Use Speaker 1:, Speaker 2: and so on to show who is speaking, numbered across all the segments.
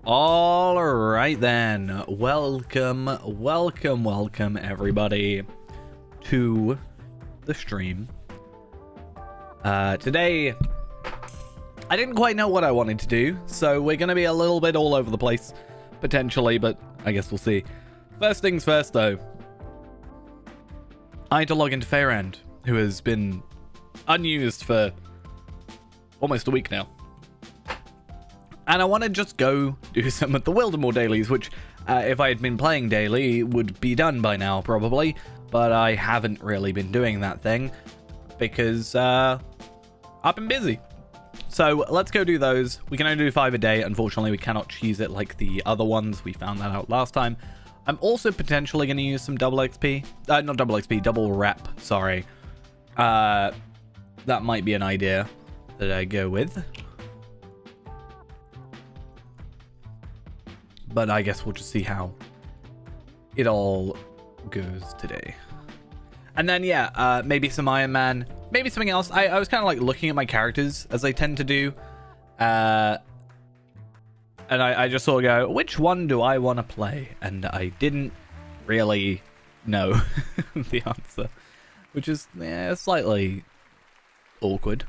Speaker 1: All right then, welcome everybody to the stream. Today, I didn't quite know what I wanted to do, so we're going to be a little bit all over the place, potentially, but I guess we'll see. First things first though, I had to log into Fairend, who has been unused for almost a week now. And I want to just go do some of the Wildermore dailies, which, if I had been playing daily, would be done by now, probably. But I haven't really been doing that thing, because I've been busy. So let's go do those. We can only do 5 a day. Unfortunately, we cannot cheese it like the other ones. We found that out last time. I'm also potentially going to use some double XP. Not double XP, double rep, sorry. That might be an idea that I go with. But I guess we'll just see how it all goes today. And then, yeah, maybe some Ironman, maybe something else. I was kind of like looking at my characters, as I tend to do. And I just sort of go, which one do I want to play? And I didn't really know the answer, which is slightly awkward.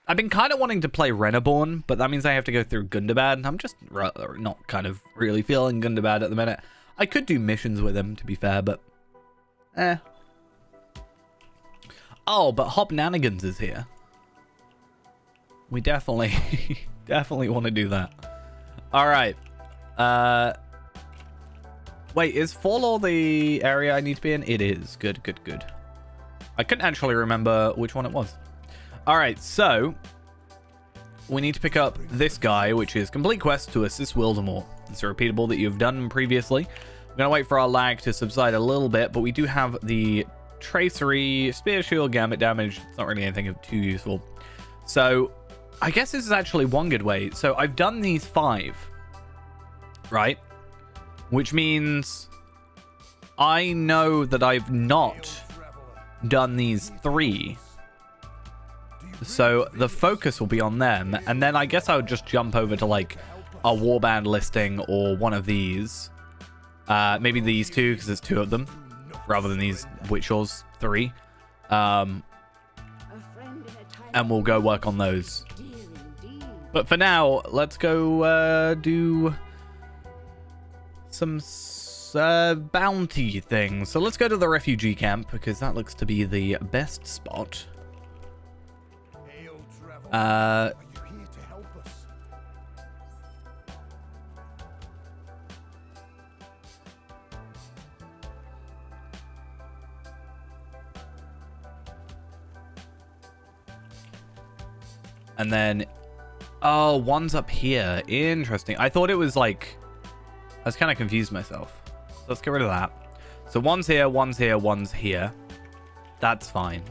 Speaker 1: I've been kind of wanting to play Renaborn, but that means I have to go through Gundabad. I'm just not kind of really feeling Gundabad at the minute. I could do missions with him, to be fair, but Oh, but Hobnanigans is here. We definitely want to do that. All right. Wait, is Forlore the area I need to be in? It is. Good. I couldn't actually remember which one it was. All right, so we need to pick up this guy, which is complete quest to assist Wildermore. It's a repeatable that you've done previously. We're going to wait for our lag to subside a little bit, but we do have the tracery, spear shield, gambit damage. It's not really anything too useful. So I guess this is actually one good way. So I've done these 5, right? Which means I know that I've not done these 3. So the focus will be on them, and then I guess I would just jump over to like a warband listing or one of these. Maybe these 2, because there's 2 of them, rather than these Witchers 3. And we'll go work on those. But for now, let's go do some bounty things. So let's go to the refugee camp, because that looks to be the best spot. Are you here to help us? And then, oh, one's up here. Interesting. I thought it was like, I was kind of confused myself. So let's get rid of that. So one's here, one's here, one's here. That's fine.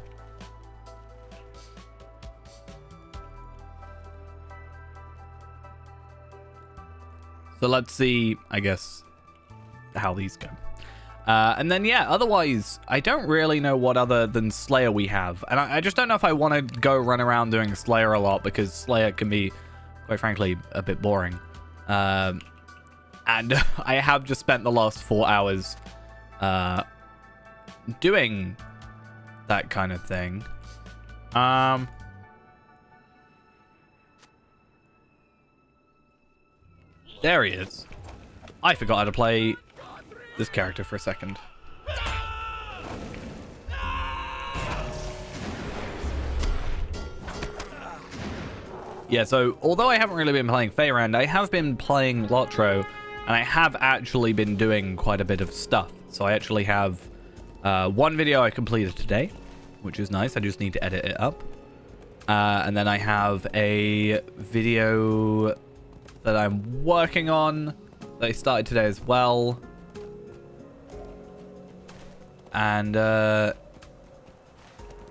Speaker 1: So let's see, I guess, how these go. And then, yeah, otherwise, I don't really know what other than Slayer we have. And I just don't know if I want to go run around doing Slayer a lot, because Slayer can be, quite frankly, a bit boring. And I have just spent the last 4 hours doing that kind of thing. There he is. I forgot how to play this character for a second. Yeah, so although I haven't really been playing Fairend, I have been playing Lotro, and I have actually been doing quite a bit of stuff. So I actually have 1 video I completed today, which is nice. I just need to edit it up. And then I have a video that I'm working on that I started today as well. And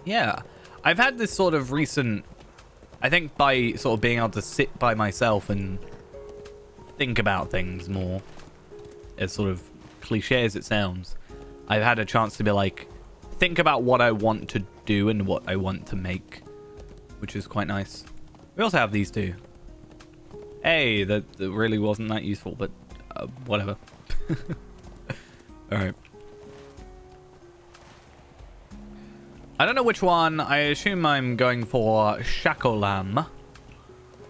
Speaker 1: yeah, I've had this sort of recent, I think by sort of being able to sit by myself and think about things more, as sort of cliche as it sounds, I've had a chance to be like, think about what I want to do and what I want to make, which is quite nice. We also have these 2. Hey, that really wasn't that useful, but whatever. All right. I don't know which one. I assume I'm going for Shakolam,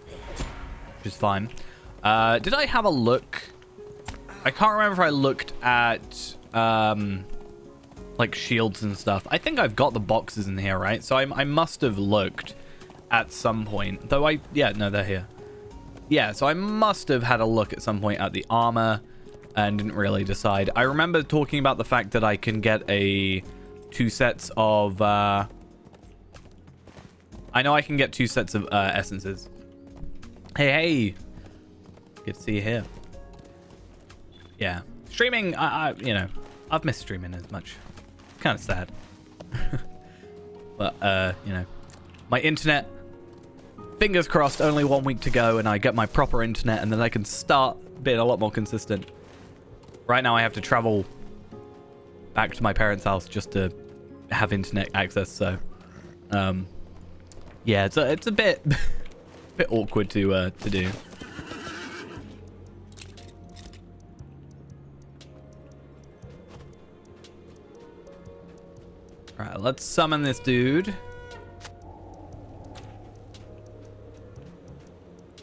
Speaker 1: which is fine. Did I have a look? I can't remember if I looked at like shields and stuff. I think I've got the boxes in here, right? So I must have looked at some point. Though yeah, no, they're here. Yeah, so I must have had a look at some point at the armor and didn't really decide. I remember talking about the fact that I can get 2 sets of... I know I can get 2 sets of essences. Hey! Good to see you here. Yeah. Streaming, you know, I've missed streaming as much. It's kind of sad. But, you know, my internet... Fingers crossed, only 1 week to go and I get my proper internet and then I can start being a lot more consistent. Right now I have to travel back to my parents' house just to have internet access, so yeah, it's a bit bit awkward to do. All right, let's summon this dude.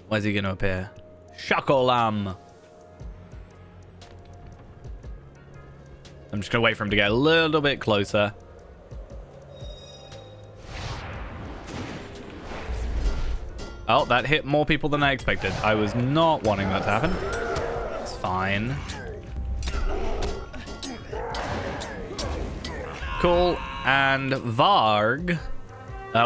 Speaker 1: Where's he gonna appear? Shakolam. I'm just gonna wait for him to get a little bit closer. Oh, that hit more people than I expected. I was not wanting that to happen. It's fine. Cool. And Varg.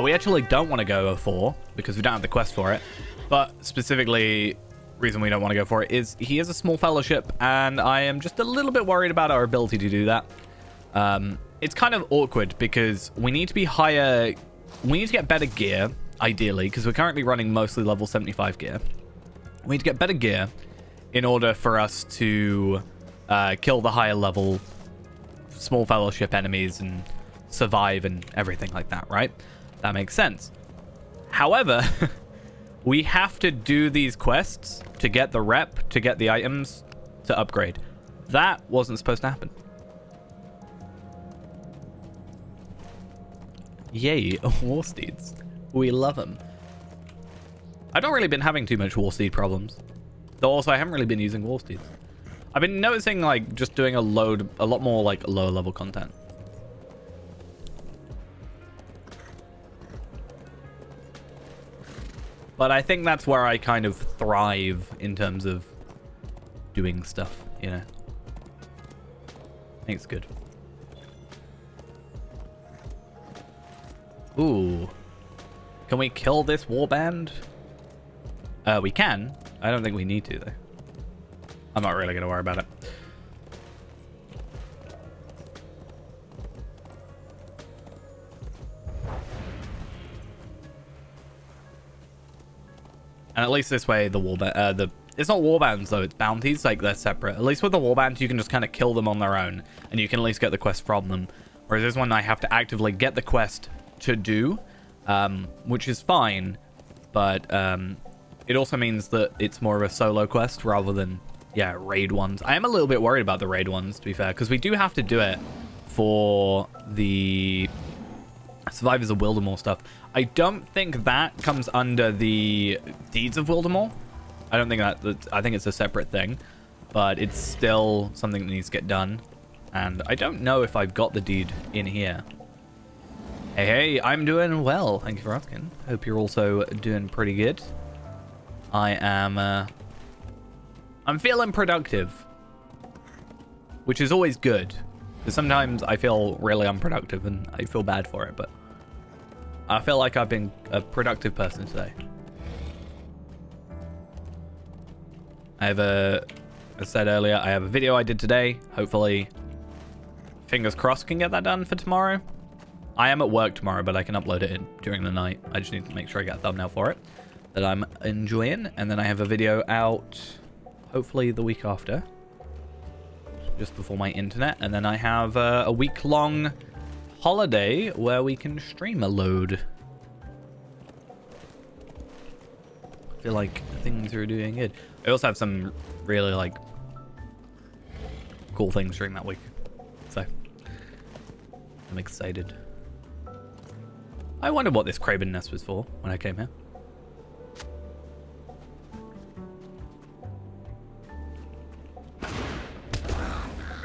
Speaker 1: We actually don't want to go for because we don't have the quest for it. But specifically, reason we don't want to go for it is he is a small fellowship, and I am just a little bit worried about our ability to do that. It's kind of awkward because we need to be higher. We need to get better gear, ideally, because we're currently running mostly level 75 gear. We need to get better gear in order for us to kill the higher level small fellowship enemies and survive and everything like that, right? That makes sense. However, we have to do these quests to get the rep, to get the items, to upgrade. That wasn't supposed to happen. Yay, war steeds. We love them. I've not really been having too much war steed problems. Though also I haven't really been using war steeds. I've been noticing like just doing a lot more like lower level content. But I think that's where I kind of thrive in terms of doing stuff, you know. I think it's good. Ooh. Can we kill this warband? We can. I don't think we need to, though. I'm not really going to worry about it. And at least this way, the warband, it's not warbands though, it's bounties, like they're separate. At least with the warbands, you can just kind of kill them on their own, and you can at least get the quest from them. Whereas this one, I have to actively get the quest to do, which is fine, but it also means that it's more of a solo quest rather than, yeah, raid ones. I am a little bit worried about the raid ones, to be fair, because we do have to do it for the Survivors of Wildermore stuff. I don't think that comes under the Deeds of Wildermore. I don't think I think it's a separate thing, but it's still something that needs to get done. And I don't know if I've got the deed in here. Hey, I'm doing well. Thank you for asking. Hope you're also doing pretty good. I am, I'm feeling productive, which is always good. Because sometimes I feel really unproductive and I feel bad for it, but I feel like I've been a productive person today. I have as I said earlier, I have a video I did today. Hopefully, fingers crossed, can get that done for tomorrow. I am at work tomorrow, but I can upload it during the night. I just need to make sure I get a thumbnail for it that I'm enjoying. And then I have a video out, hopefully the week after, just before my internet. And then I have a week-long holiday where we can stream a load. feel like things are doing good. I also have some really like cool things during that week, so I'm excited. I wondered what this Craven nest was for when I came here.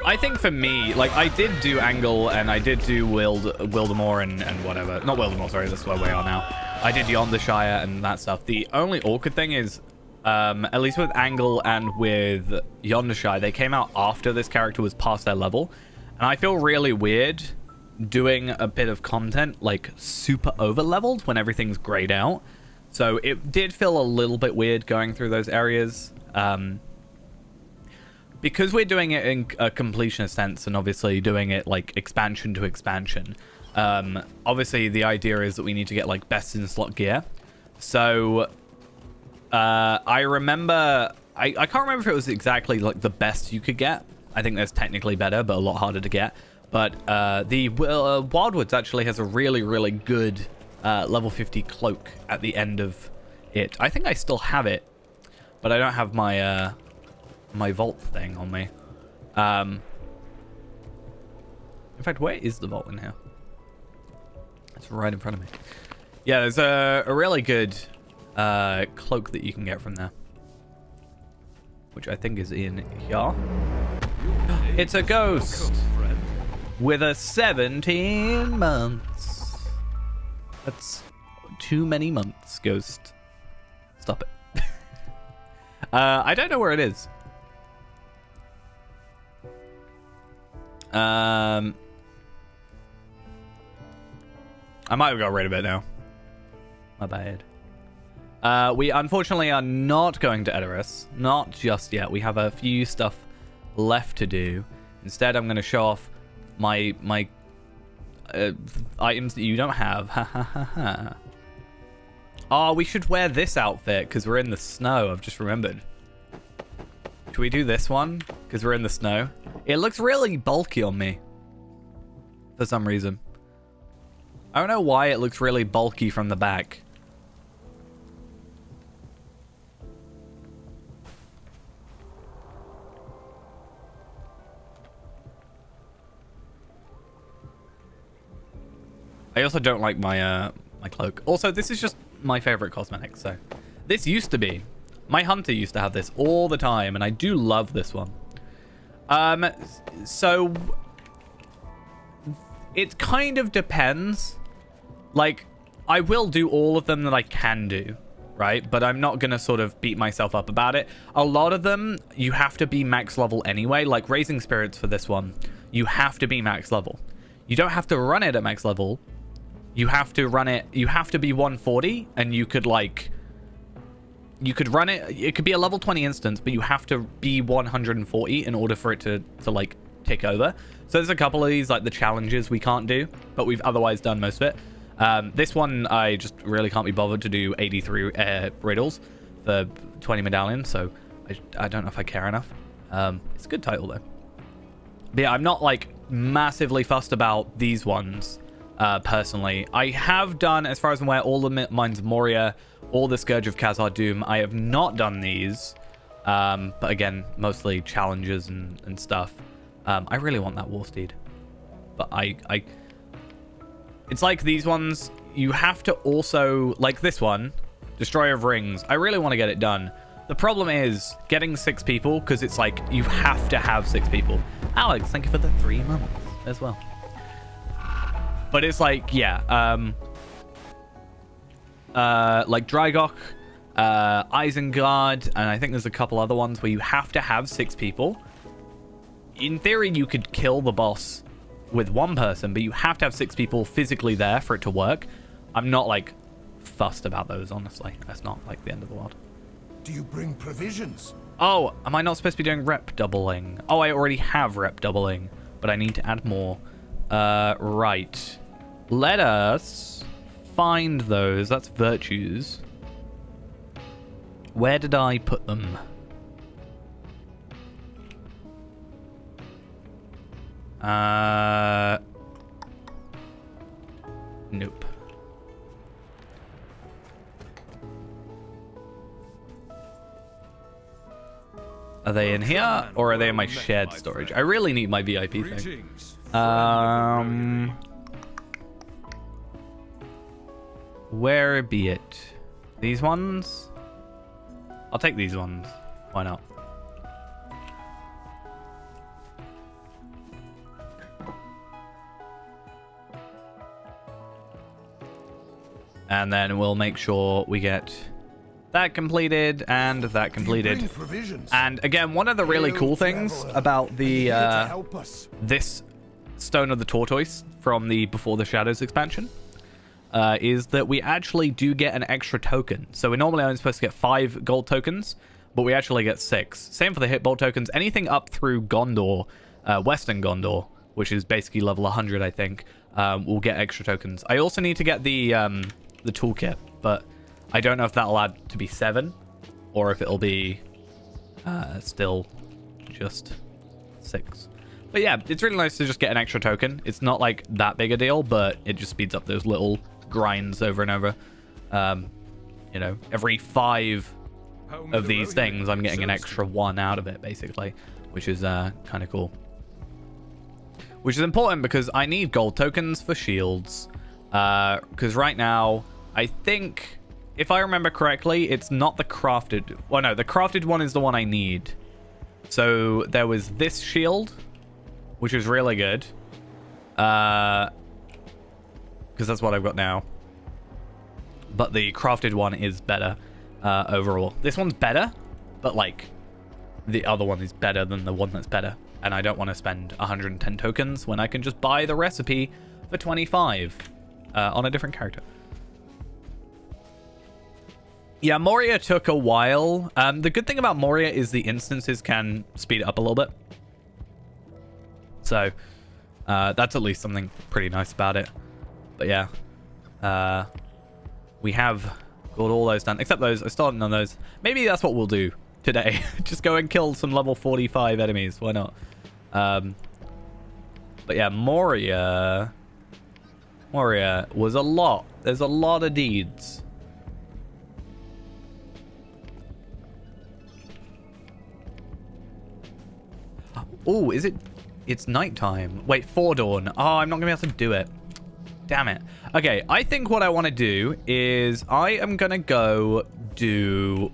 Speaker 1: I think for me, like, I did do Angle and I did do Wildermore and whatever. Not Wildermore, sorry, that's where we are now. I did Yondershire and that stuff. The only awkward thing is, at least with Angle and with Yondershire, they came out after this character was past their level. And I feel really weird doing a bit of content, like, super over-leveled when everything's grayed out. So it did feel a little bit weird going through those areas. Because we're doing it in a completionist sense and obviously doing it like expansion to expansion, obviously the idea is that we need to get like best in slot gear. So I remember, I can't remember if it was exactly like the best you could get. I think there's technically better, but a lot harder to get. But the Wildwoods actually has a really, really good level 50 cloak at the end of it. I think I still have it, but I don't have my... my vault thing on me. In fact, where is the vault in here? It's right in front of me. Yeah, there's a really good cloak that you can get from there, which I think is in here. It's a ghost with a 17 months. That's too many months, ghost. Stop it. I don't know where it is. I might have got rid of it now. My bad. We unfortunately are not going to Edoras. Not just yet. We have a few stuff left to do. Instead, I'm going to show off my items that you don't have. Ha ha ha ha. Oh, we should wear this outfit because we're in the snow. I've just remembered. Should we do this one? Because we're in the snow. It looks really bulky on me. For some reason. I don't know why it looks really bulky from the back. I also don't like my my cloak. Also, this is just my favorite cosmetic, so. This used to be. My hunter used to have this all the time, and I do love this one. So it kind of depends. Like, I will do all of them that I can do, right? But I'm not gonna sort of beat myself up about it. A lot of them, you have to be max level anyway. Like Raising Spirits for this one, you have to be max level. You don't have to run it at max level. You have to run it, you have to be 140, and you could like... You could run it, it could be a level 20 instance, but you have to be 140 in order for it to like tick over. So there's a couple of these, like the challenges we can't do, but we've otherwise done most of it. This one, I just really can't be bothered to do 83 riddles for 20 medallions, so I don't know if I care enough. It's a good title though. But yeah, I'm not like massively fussed about these ones personally. I have done, as far as I'm aware, all the Mines of Moria, all the Scourge of Khazar Doom. I have not done these, but again, mostly challenges and stuff. I really want that Warsteed, but it's like these ones, you have to also, like this one, Destroyer of Rings, I really want to get it done. The problem is getting 6 people, because it's like, you have to have 6 people. Alex, thank you for the 3 months as well. But it's like, yeah, like Drygok, Isengard, and I think there's a couple other ones where you have to have 6 people. In theory, you could kill the boss with 1 person, but you have to have 6 people physically there for it to work. I'm not, like, fussed about those, honestly. That's not, like, the end of the world.
Speaker 2: Do you bring provisions?
Speaker 1: Oh, am I not supposed to be doing rep doubling? Oh, I already have rep doubling, but I need to add more. Right. Let us find those. That's virtues. Where did I put them? Nope. Are they in here or are they in my shared storage? I really need my VIP thing.
Speaker 2: Greetings.
Speaker 1: Where be it? These ones? I'll take these ones. Why not? And then we'll make sure we get that completed and that completed. And again, one of the really cool things about the this Stone of the Tortoise from the Before the Shadows expansion is that we actually do get an extra token. So we're normally only supposed to get 5 gold tokens, but we actually get 6. Same for the hit bolt tokens. Anything up through Gondor, Western Gondor, which is basically level 100, I think, will get extra tokens. I also need to get the toolkit, but I don't know if that'll add to be 7 or if it'll be still just 6. But yeah, it's really nice to just get an extra token. It's not like that big a deal, but it just speeds up those little grinds over and over. You know, every 5 of these things, I'm getting an extra 1 out of it, basically, which is kind of cool. Which is important because I need gold tokens for shields. Because right now, I think, if I remember correctly, it's not the crafted... Well, no, the crafted one is the one I need. So there was this shield, which is really good. Because that's what I've got now. But the crafted one is better overall. This one's better, but like the other one is better than the one that's better. And I don't want to spend 110 tokens when I can just buy the recipe for 25 on a different character. Yeah, Moria took a while. The good thing about Moria is the instances can speed it up a little bit. So that's at least something pretty nice about it. But yeah, we have got all those done, except those. I started on those. Maybe that's what we'll do today. Just go and kill some level 45 enemies. Why not? But yeah, Moria was a lot. There's a lot of deeds. Oh, is it? It's nighttime. Wait, Fordawn. Oh, I'm not going to be able to do it. Damn it. Okay, I think what I want to do is I am going to go do...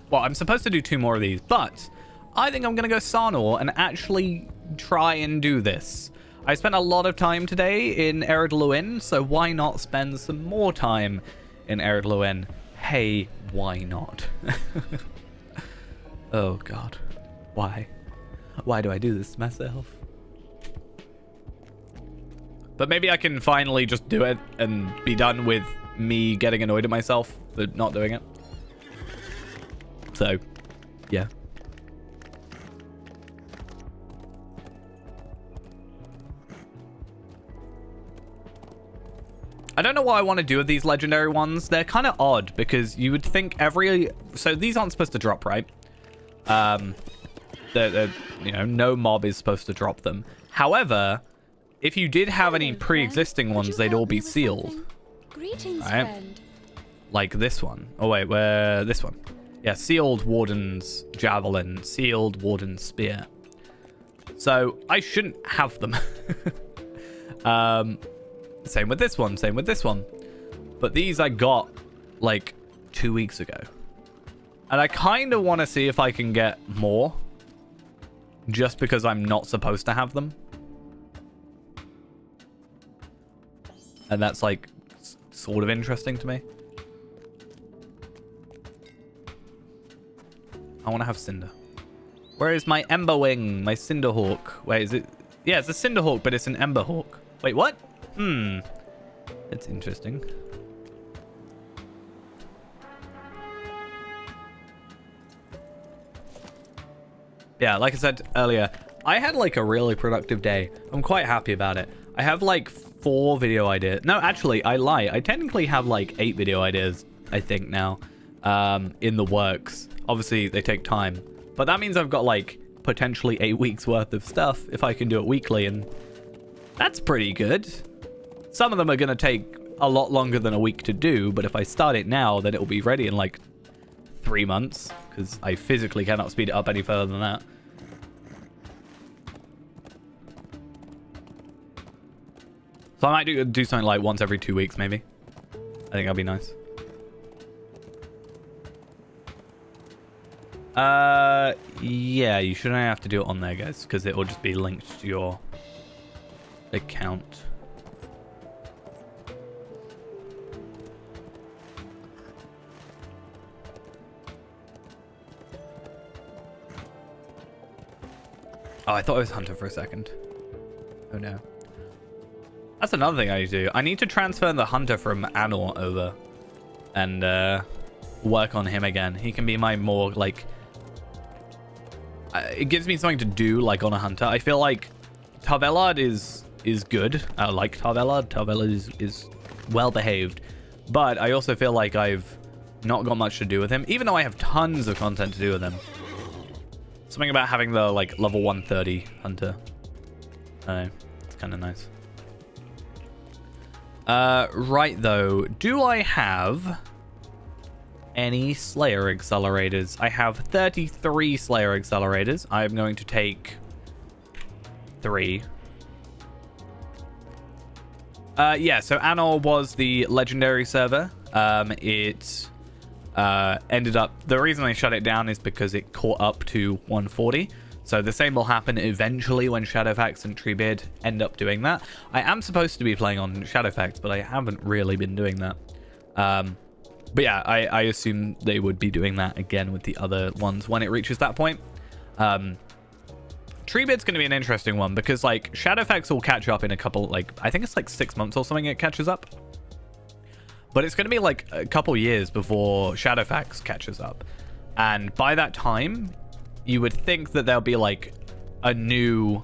Speaker 1: Well, I'm supposed to do 2 more of these, but I think I'm going to go Sarnor and actually try and do this. I spent a lot of time today in Ered Luin, so why not spend some more time in Ered Luin? Hey, why not? Oh, God. Why? Why do I do this to myself? But maybe I can finally just do it and be done with me getting annoyed at myself for not doing it. So, yeah. I don't know what I want to do with these legendary ones. They're kind of odd because you would think every... So these aren't supposed to drop, right? You know, no mob is supposed to drop them. However, if you did have any pre-existing ones, they'd all be sealed.
Speaker 3: Greetings,
Speaker 1: right?
Speaker 3: friend.
Speaker 1: Like this one. Oh wait, where this one? Yeah, sealed Warden's Javelin, sealed Warden's Spear. So I shouldn't have them. Same with this one, same with this one. But these I got like 2 weeks ago. And I kind of want to see if I can get more. Just because I'm not supposed to have them. And that's like sort of interesting to me. I want to have Cinder. Where is my Emberwing? My Cinderhawk? Wait, is it? Yeah, it's a Cinderhawk, but it's an Emberhawk. Wait, what? That's interesting. Yeah, like I said earlier, I had like a really productive day. I'm quite happy about it. I have like 4 video ideas. No, actually, I lie. I technically have like 8 video ideas, I think now, in the works. Obviously, they take time. But that means I've got like potentially 8 weeks worth of stuff if I can do it weekly. And that's pretty good. Some of them are going to take a lot longer than a week to do. But if I start it now, then it will be ready in like 3 months, because I physically cannot speed it up any further than that. So I might do something like once every 2 weeks, maybe. I think that'll be nice. Yeah, you shouldn't have to do it on there, guys, because it will just be linked to your account. Oh, I thought it was Hunter for a second. Oh no. That's another thing I need to do. I need to transfer the Hunter from Anor over and work on him again. He can be my more, like... it gives me something to do, like, on a Hunter. I feel like Tarvelard is good. I like Tarvelard. Tarvelard is well-behaved. But I also feel like I've not got much to do with him, even though I have tons of content to do with him. Something about having the, like, level 130 Hunter. I don't know. It's kind of nice. Right, though. Do I have any Slayer accelerators? I have 33 Slayer accelerators. I'm going to take 3. Yeah, so Anor was the legendary server. It ended up... The reason they shut it down is because it caught up to 140. So the same will happen eventually when Shadowfax and Treebeard end up doing that. I am supposed to be playing on Shadowfax, but I haven't really been doing that. But yeah, I assume they would be doing that again with the other ones when it reaches that point. Treebeard's going to be an interesting one because, like, Shadowfax will catch up in a couple, like, I think it's like 6 months or something it catches up. But it's going to be like a couple years before Shadowfax catches up. And by that time, you would think that there'll be like a new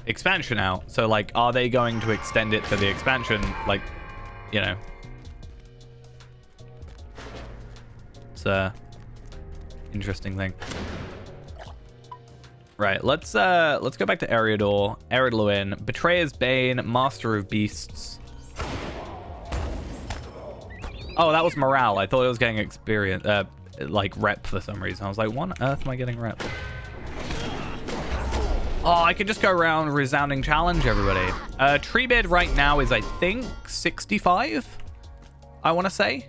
Speaker 1: expansion out. So like, are they going to extend it to the expansion? Like, you know. It's a interesting thing. Right, let's go back to Eriador, Eridluin, Betrayer's Bane, Master of Beasts. Oh, that was morale. I thought it was getting experience, like rep for some reason. I was like, what on earth am I getting rep? Oh, I can just go around resounding challenge everybody. Treebeard right now is, I think, 65, I want to say.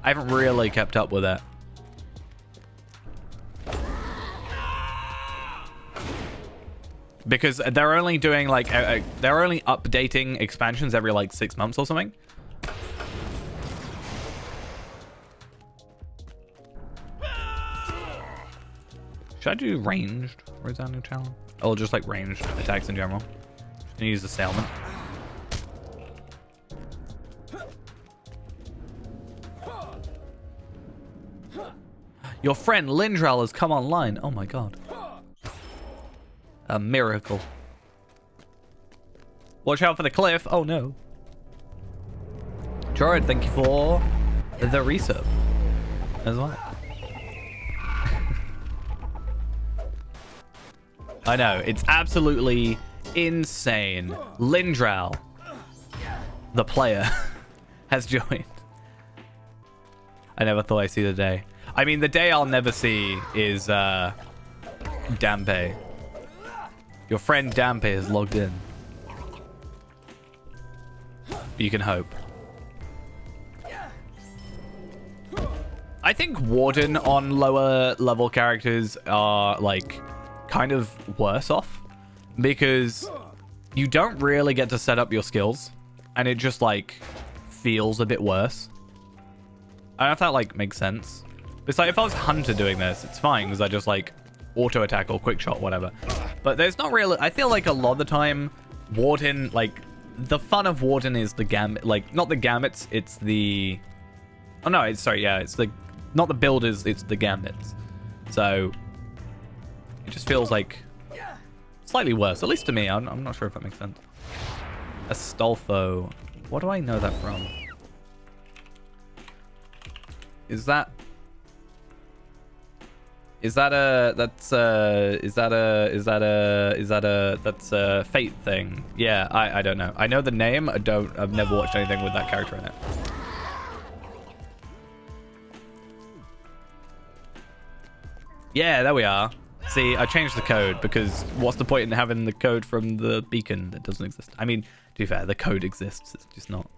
Speaker 1: I haven't really kept up with it. Because they're only doing like, they're only updating expansions every like 6 months or something. Should I do ranged resounding challenge? Oh, just like ranged attacks in general. I'm gonna use the Sailment. Your friend Lindral has come online. Oh my god. A miracle. Watch out for the cliff. Oh no. Jared, thank you for the resub as well. I know, it's absolutely insane. Lindral, the player, has joined. I never thought I'd see the day. I mean, the day I'll never see is Dampe. Your friend Dampe is logged in. You can hope. I think Warden on lower level characters are like kind of worse off because you don't really get to set up your skills and it just like feels a bit worse. I don't know if that like makes sense. It's like if I was Hunter doing this, it's fine because I just like auto attack or quick shot, whatever. But there's not really, I feel like a lot of the time Warden, like the fun of Warden is the gambit, like not the gambits, it's the, oh no, it's sorry, yeah, it's the, not the builders, it's the gambits. So it just feels like slightly worse, at least to me. I'm not sure if that makes sense. Astolfo. What do I know that from? Is that that's a Fate thing? Yeah, I don't know. I know the name. I've never watched anything with that character in it. Yeah, there we are. See, I changed the code because what's the point in having the code from the beacon that doesn't exist? I mean, to be fair, the code exists. It's just not.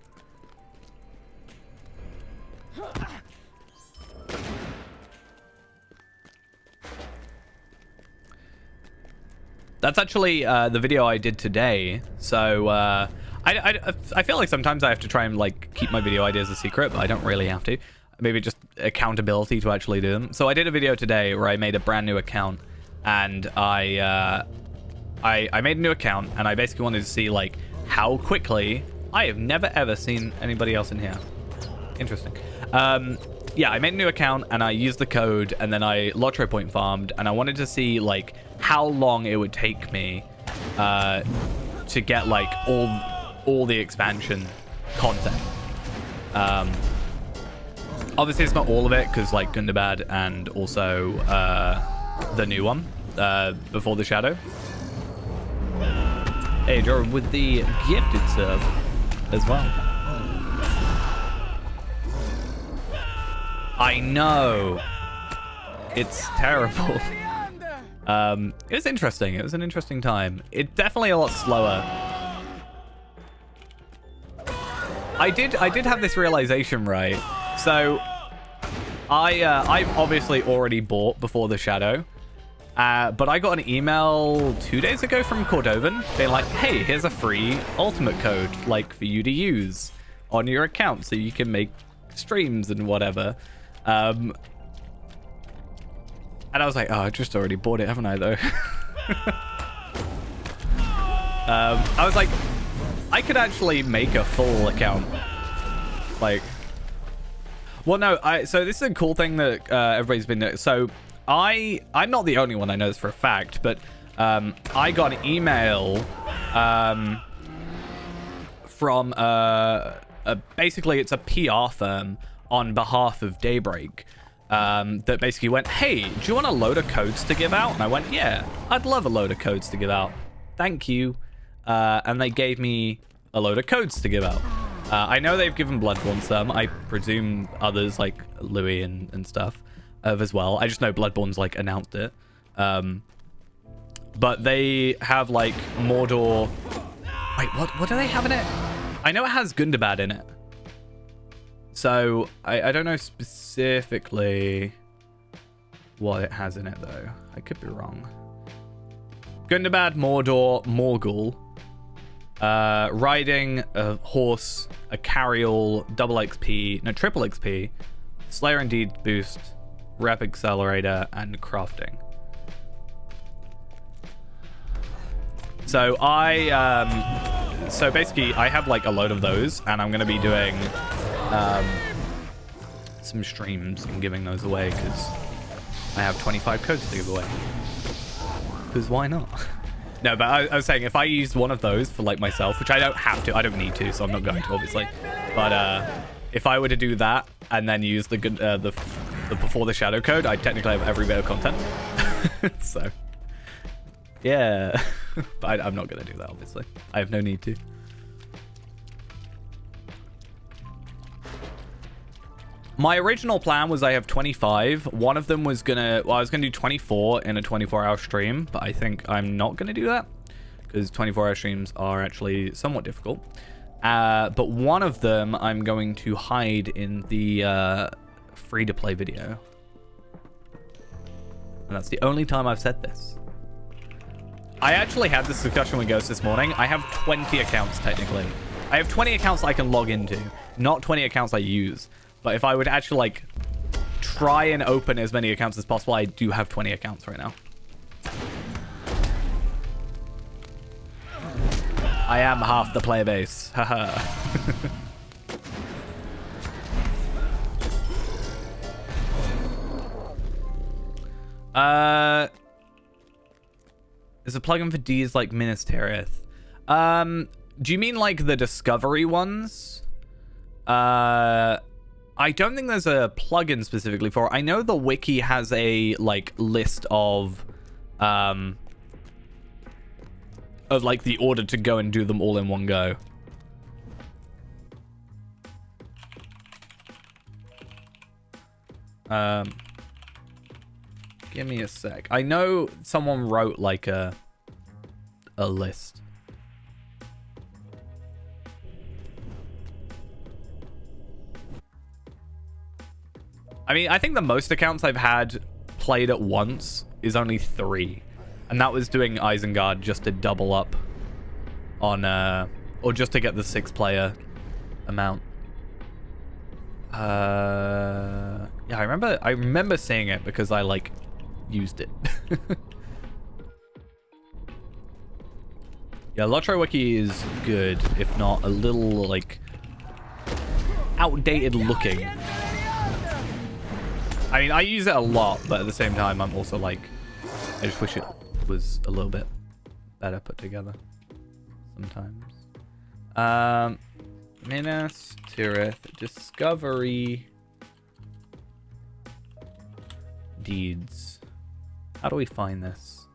Speaker 1: That's actually the video I did today. So I feel like sometimes I have to try and like keep my video ideas a secret, but I don't really have to. Maybe just accountability to actually do them. So I did a video today where I made a brand new account, and I made a new account, and I basically wanted to see like how quickly. I have never ever seen anybody else in here. Interesting. Yeah, I made a new account and I used the code, and then I lottery point farmed, and I wanted to see like how long it would take me to get like all the expansion content. Obviously it's not all of it because like Gundabad and also the new one before the shadow. Hey, you're with the gifted sub as well. I know. It's terrible. It was interesting. It was an interesting time. It's definitely a lot slower. I did have this realization, right? So I've obviously already bought before the shadow. But I got an email 2 days ago from Cordovan being like, hey, here's a free ultimate code like for you to use on your account so you can make streams and whatever. And I was like, oh, I just already bought it, haven't I, though? I was like, I could actually make a full account. Like, well, no, so this is a cool thing that everybody's been doing. So I'm not the only one, I know this for a fact, but I got an email from basically it's a PR firm on behalf of Daybreak that basically went, hey, do you want a load of codes to give out? And I went, yeah, I'd love a load of codes to give out. Thank you. And they gave me a load of codes to give out. I know they've given Bloodborne some. I presume others like Louis and stuff have as well. I just know Bloodborne's like announced it. But they have like Mordor. Wait, what do they have in it? I know it has Gundabad in it. So I don't know specifically what it has in it though. I could be wrong. Gundabad, Mordor, Morgul, riding, a horse, a carryall, double XP, no, triple XP, Slayer Indeed boost, rep accelerator, and crafting. So so basically I have like a load of those, and I'm gonna be doing some streams and giving those away because I have 25 codes to give away. Because why not? No, but I was saying if I used one of those for like myself, which I don't have to, I don't need to, so I'm not going to obviously. But if I were to do that and then use the before the shadow code, I technically have every bit of content. So yeah, but I'm not going to do that obviously. I have no need to. My original plan was I have 25. One of them was I was gonna do 24 in a 24-hour stream, but I think I'm not gonna do that because 24-hour streams are actually somewhat difficult. But one of them I'm going to hide in the free-to-play video. And that's the only time I've said this. I actually had this discussion with Ghost this morning. I have 20 accounts technically. I have 20 accounts I can log into, not 20 accounts I use. But if I would actually, like, try and open as many accounts as possible, I do have 20 accounts right now. I am half the player base. Haha. Is a plugin for D's like Minas Tirith? Do you mean, like, the Discovery ones? I don't think there's a plugin specifically for it. I know the wiki has a like list of like the order to go and do them all in one go. Give me a sec. I know someone wrote like a list. I mean, I think the most accounts I've had played at once is only 3. And that was doing Isengard just to double up on, or just to get the 6-player amount. Yeah, I remember seeing it because I, like, used it. Yeah, Lotro Wiki is good, if not a little, like, outdated looking. I mean, I use it a lot, but at the same time, I'm also like, I just wish it was a little bit better put together sometimes. Minas Tirith Discovery Deeds. How do we find this?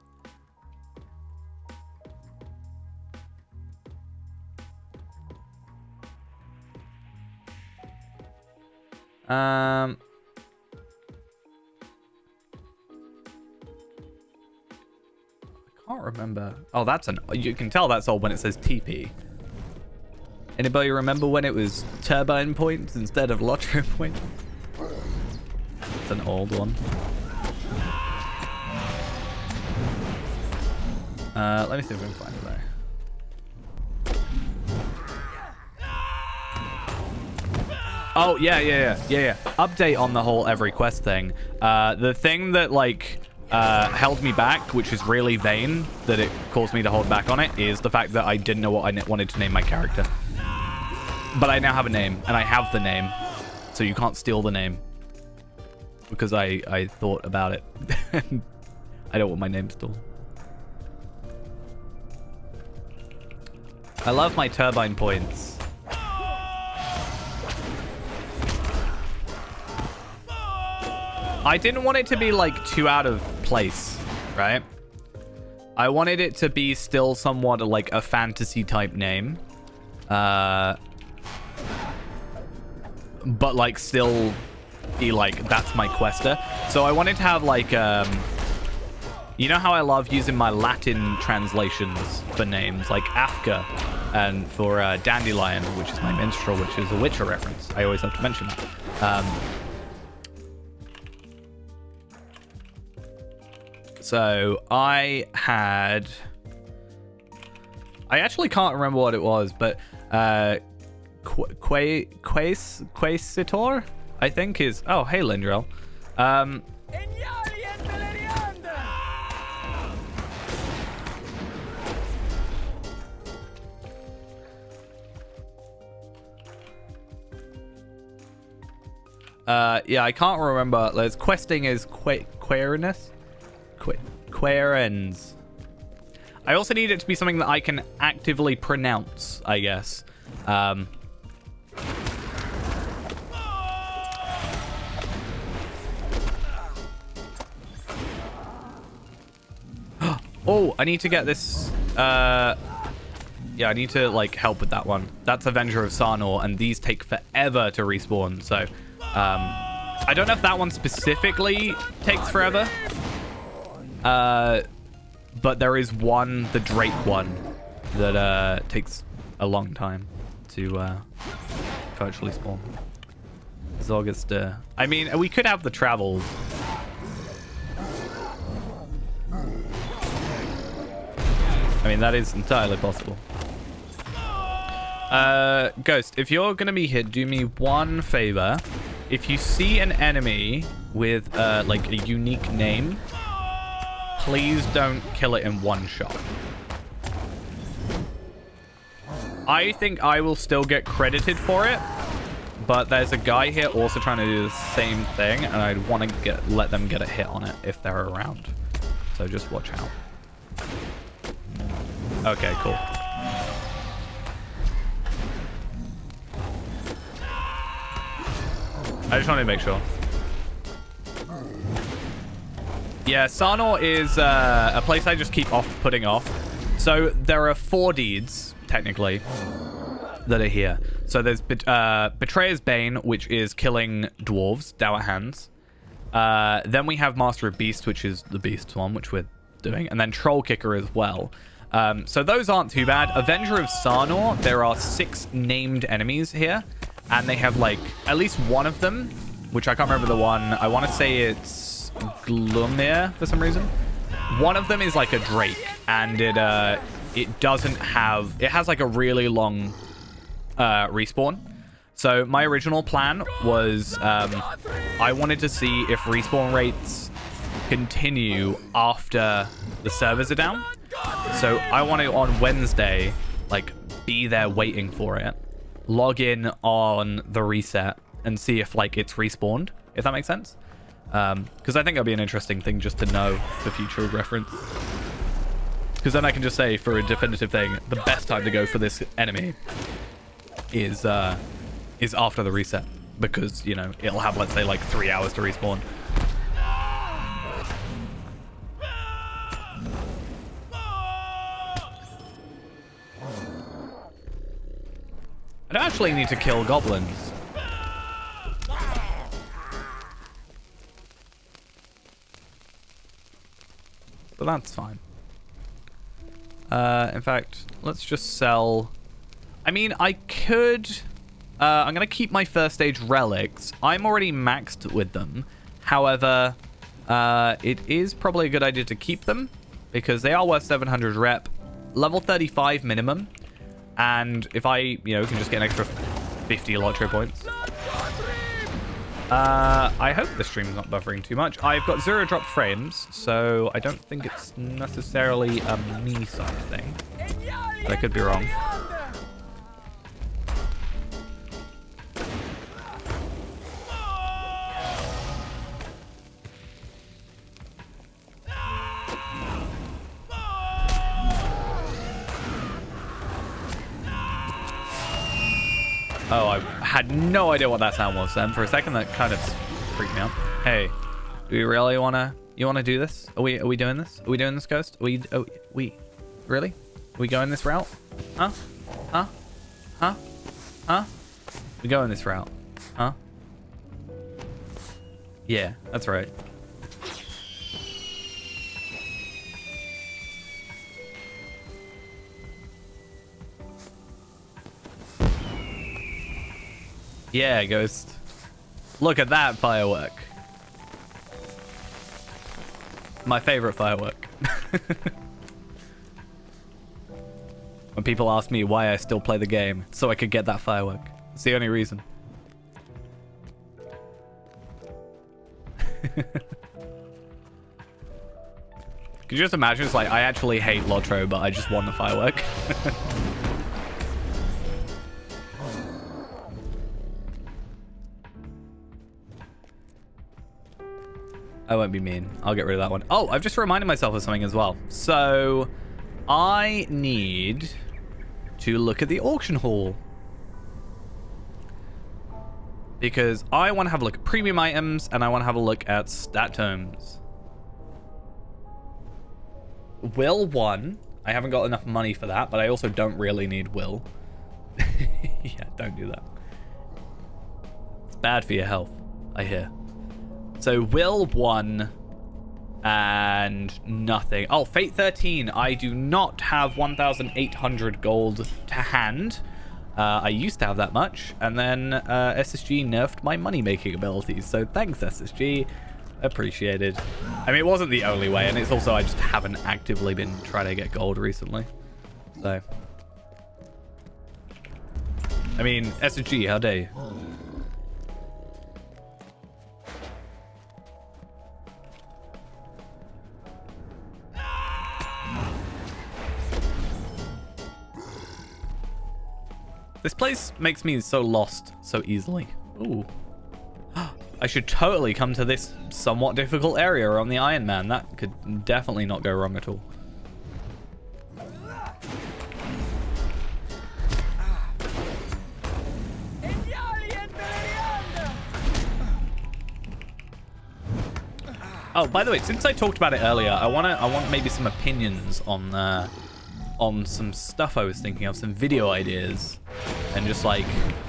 Speaker 1: I can't remember. Oh, that's you can tell that's old when it says TP. Anybody remember when it was turbine points instead of lottery points? It's an old one. Let me see if we can find it there. Oh, yeah. Update on the whole every quest thing. The thing that, like, held me back, which is really vain that it caused me to hold back on it, is the fact that I didn't know what I wanted to name my character. But I now have a name, and I have the name, so you can't steal the name. Because I thought about it. I don't want my name stolen. I love my turbine points. I didn't want it to be, like, too out of place, right? I wanted it to be still somewhat like a fantasy-type name. But, like, still be, like, that's my quester. So I wanted to have, like, you know how I love using my Latin translations for names, like Afka, and for Dandelion, which is my minstrel, which is a Witcher reference. I always have to mention that. So I actually can't remember what it was, but Quasitor, I think is. Oh, hey, Lindrel. Yeah, I can't remember. There's questing is queerness. Querens. I also need it to be something that I can actively pronounce, I guess. Oh, I need to get this. Yeah, I need to, like, help with that one. That's Avenger of Sarnor, and these take forever to respawn. So, I don't know if that one specifically takes forever. But there is one, the Drake one, that takes a long time to actually spawn. Zogster. I mean, we could have the travels. I mean, that is entirely possible. Ghost, if you're gonna be here, do me one favor. If you see an enemy with like a unique name, please don't kill it in one shot. I think I will still get credited for it, but there's a guy here also trying to do the same thing, and I'd want to let them get a hit on it if they're around. So just watch out. Okay, cool. I just wanted to make sure. Yeah, Sarnor is a place I just keep putting off. So there are 4 deeds, technically, that are here. So there's Betrayer's Bane, which is killing dwarves, dour hands. Then we have Master of Beast, which is the Beast one, which we're doing. And then Troll Kicker as well. So those aren't too bad. Avenger of Sarnor, there are 6 named enemies here. And they have, like, at least one of them, which I can't remember the one. I want to say it's Glumir for some reason. One of them is like a Drake, and it doesn't have... It has, like, a really long respawn. So my original plan was I wanted to see if respawn rates continue after the servers are down. So I want to, on Wednesday, like, be there waiting for it, log in on the reset, and see if, like, it's respawned, if that makes sense. Because I think that'll be an interesting thing just to know for future reference. Because then I can just say, for a definitive thing, the best time to go for this enemy is after the reset. Because, you know, it'll have, let's say, like 3 hours to respawn. I don't actually need to kill goblins. But that's fine. In fact, let's just sell... I mean, I could... I'm going to keep my first stage relics. I'm already maxed with them. However, it is probably a good idea to keep them, because they are worth 700 rep. Level 35 minimum. And if I, you know, can just get an extra 50 Lotro points. I hope the stream's not buffering too much. I've got 0 drop frames, so I don't think it's necessarily a me side thing. But I could be wrong. Oh, I had no idea what that sound was then. For a second, that kind of freaked me out. Hey, do we really you wanna do this? Are we doing this? Are we doing this, Ghost? We really? Are we going this route? Huh? Huh? Huh? Huh? We going this route? Huh? Yeah, that's right. Yeah, Ghost. Look at that firework. My favorite firework. When people ask me why I still play the game, so I could get that firework. It's the only reason. Could you just imagine? It's like, I actually hate Lotro, but I just want the firework. I won't be mean. I'll get rid of that one. Oh, I've just reminded myself of something as well. So, I need to look at the auction hall. Because I want to have a look at premium items, and I want to have a look at stat tomes. Will 1. I haven't got enough money for that, but I also don't really need Will. Yeah, don't do that. It's bad for your health, I hear. So, Will 1 and nothing. Oh, Fate 13. I do not have 1,800 gold to hand. I used to have that much. And then SSG nerfed my money-making abilities. So, thanks, SSG. Appreciated. I mean, it wasn't the only way. And it's also, I just haven't actively been trying to get gold recently. So. I mean, SSG, how dare you? This place makes me so lost so easily. Ooh. I should totally come to this somewhat difficult area on the Ironman. That could definitely not go wrong at all. Oh, by the way, since I talked about it earlier, I want maybe some opinions on some stuff I was thinking of, some video ideas, and just like,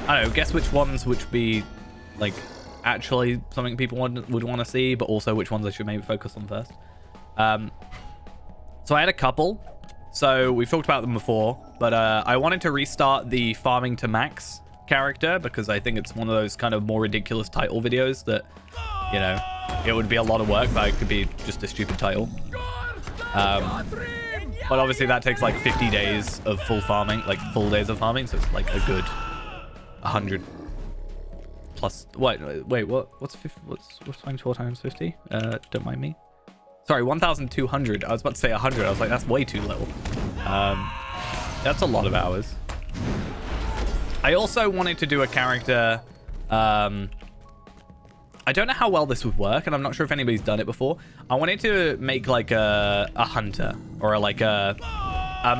Speaker 1: I don't know, guess which ones would be like actually something people would want to see, but also which ones I should maybe focus on first. So I had a couple. So we've talked about them before, but I wanted to restart the farming to max character because I think it's one of those kind of more ridiculous title videos that, you know, it would be a lot of work, but it could be just a stupid title. But obviously that takes like 50 days of full farming, like full days of farming, so it's like a good 100 plus. Wait, what's 24 times 50? Don't mind me. Sorry, 1,200. I was about to say 100. I was like, that's way too little. That's a lot of hours. I also wanted to do a character. I don't know how well this would work, and I'm not sure if anybody's done it before. I wanted to make like a hunter, or like a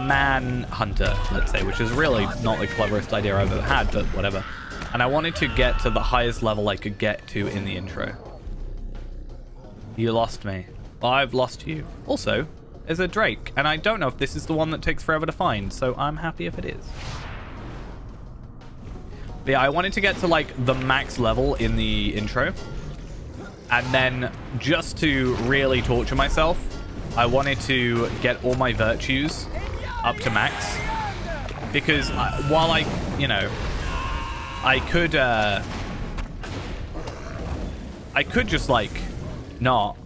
Speaker 1: man hunter, let's say, which is really not the cleverest idea I've ever had, but whatever. And I wanted to get to the highest level I could get to in the intro. You lost me. Well, I've lost you. Also, there's a Drake, and I don't know if this is the one that takes forever to find, so I'm happy if it is. But yeah, I wanted to get to like the max level in the intro. And then just to really torture myself, I wanted to get all my virtues up to max. Because while I, you know, I could just like not.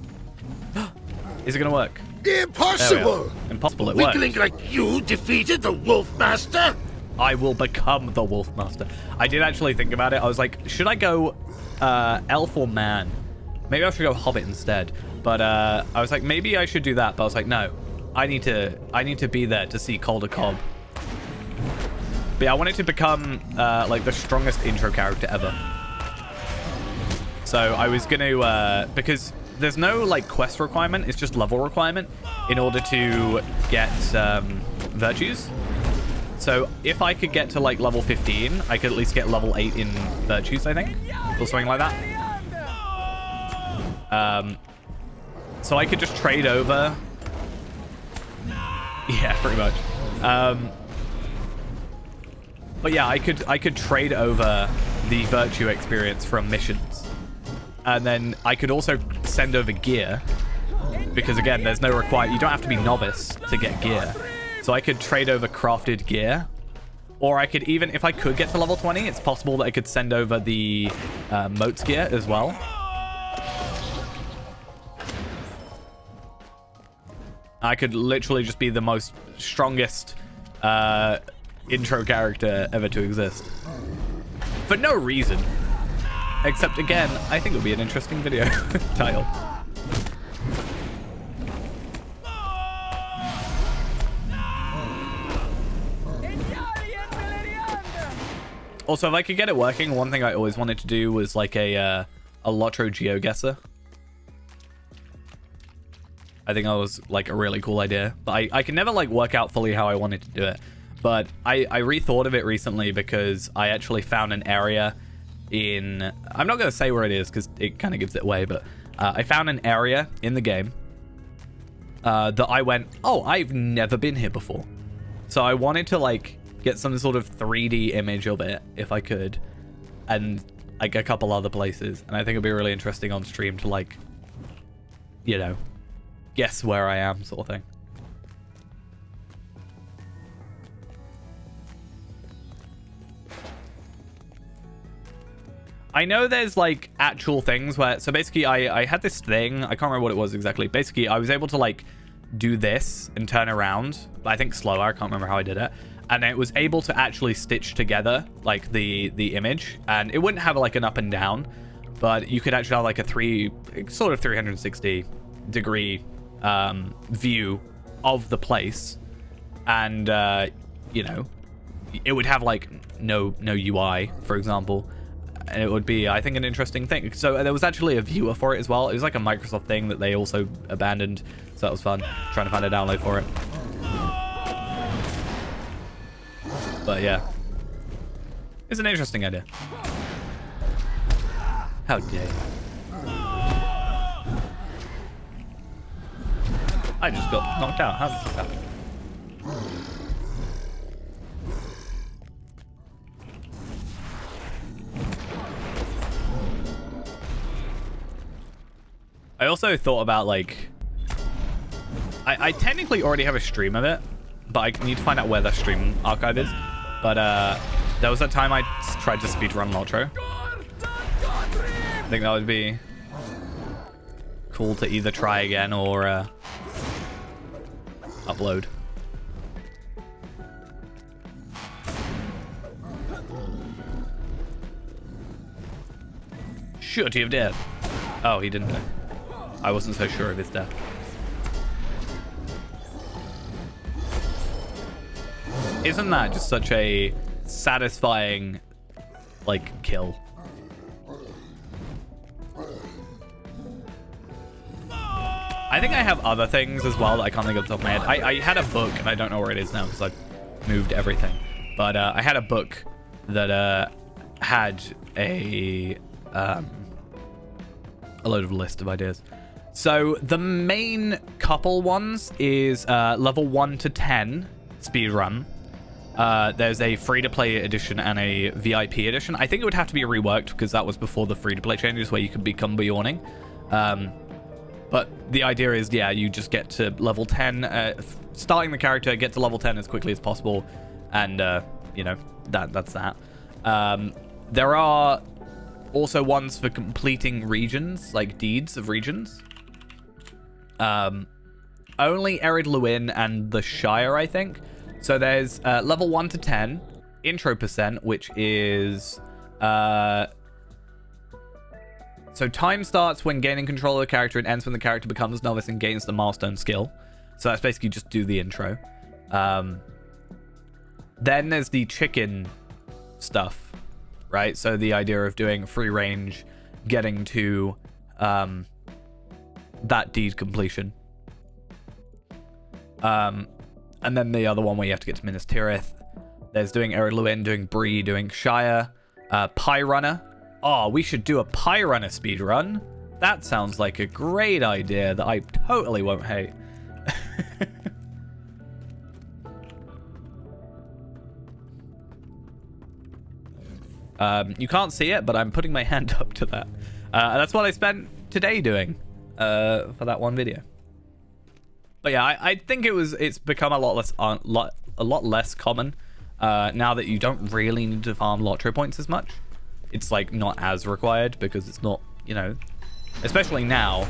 Speaker 1: Is it gonna work?
Speaker 2: Impossible!
Speaker 1: Impossible, it
Speaker 2: A
Speaker 1: works.
Speaker 2: weakling like you defeated the Wolf Master?
Speaker 1: I will become the Wolf Master. I did actually think about it. I was like, should I go elf or man? Maybe I should go hobbit instead. But I was like, maybe I should do that. But I was like, no, I need to be there to see Calder Cobb. But yeah, I wanted to become like the strongest intro character ever. So I was gonna because there's no like quest requirement. It's just level requirement in order to get virtues. So if I could get to like level 15, I could at least get level 8 in virtues, I think, or something like that. So I could just trade over. Yeah, pretty much. But yeah, I could trade over the virtue experience from missions, and then I could also send over gear, because again, there's no requirement. You don't have to be novice to get gear. So I could trade over crafted gear, or I could even, if I could get to level 20, it's possible that I could send over the moats gear as well. I could literally just be the most strongest intro character ever to exist. For no reason. Except, again, I think it would be an interesting video title. Also, if I could get it working, one thing I always wanted to do was like a Lotro GeoGuessr. I think that was like a really cool idea, but I can never like work out fully how I wanted to do it. But I rethought of it recently because I actually found an area in, I'm not going to say where it is because it kind of gives it away, but I found an area in the game that I went, oh, I've never been here before. So I wanted to like get some sort of 3D image of it if I could, and like a couple other places. And I think it'd be really interesting on stream to like, you know, guess where I am sort of thing. I know there's like actual things where, so basically I had this thing, I can't remember what it was exactly. Basically I was able to like do this and turn around, but I think slower, I can't remember how I did it. And it was able to actually stitch together like the image, and it wouldn't have like an up and down, but you could actually have like a sort of 360 degree view of the place. And you know, it would have like no UI, for example. And it would be, I think, an interesting thing. So there was actually a viewer for it as well. It was like a Microsoft thing that they also abandoned, so that was fun trying to find a download for it. But yeah, it's an interesting idea. How dare you. I just got knocked out. How did this happen? I also thought about, like... I technically already have a stream of it, but I need to find out where the stream archive is. But there was that time I tried to speedrun Lotro. I think that would be cool to either try again or upload. Should he have dead? Oh, he didn't know. I wasn't so sure of his death. Isn't that just such a satisfying, like, kill? I think I have other things as well that I can't think of the top of my head. I had a book, and I don't know where it is now because I've moved everything. But I had a book that had a load of list of ideas. So the main couple ones is level 1 to 10 speedrun. There's a free-to-play edition and a VIP edition. I think it would have to be reworked because that was before the free-to-play changes where you could become Bjorning. But the idea is, yeah, you just get to level 10, starting the character, get to level 10 as quickly as possible, and, you know, that's that. There are also ones for completing regions, like deeds of regions. Only Ered Luin and the Shire, I think. So there's level 1 to 10, intro percent, which is... So time starts when gaining control of the character and ends when the character becomes novice and gains the milestone skill. So that's basically just do the intro. Then there's the chicken stuff, right? So the idea of doing free range, getting to that deed completion. And then the other one where you have to get to Minas Tirith. There's doing Ered Luin, doing Bree, doing Shire, Pie Runner. Oh, we should do a Pie Runner speedrun. That sounds like a great idea that I totally won't hate. You can't see it, but I'm putting my hand up to that. That's what I spent today doing for that one video. But yeah, I think it's become a lot less common now that you don't really need to farm Lotro points as much. It's like not as required because it's not, you know, especially now.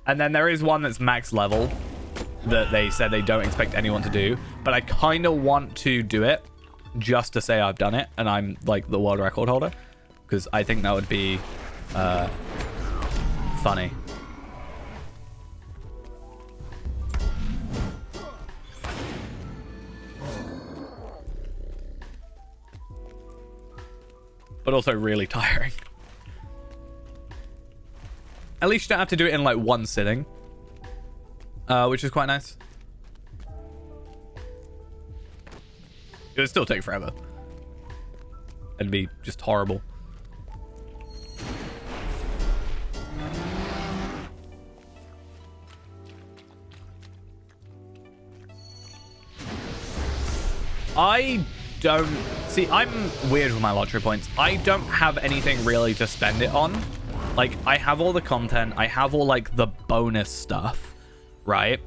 Speaker 1: And then there is one that's max level that they said they don't expect anyone to do, but I kind of want to do it just to say I've done it and I'm like the world record holder, because I think that would be funny. But also really tiring. At least you don't have to do it in like one sitting, which is quite nice. It would still take forever and be just horrible. I don't see, I'm weird with my lottery points. I don't have anything really to spend it on. Like, I have all the content, I have all like the bonus stuff, right?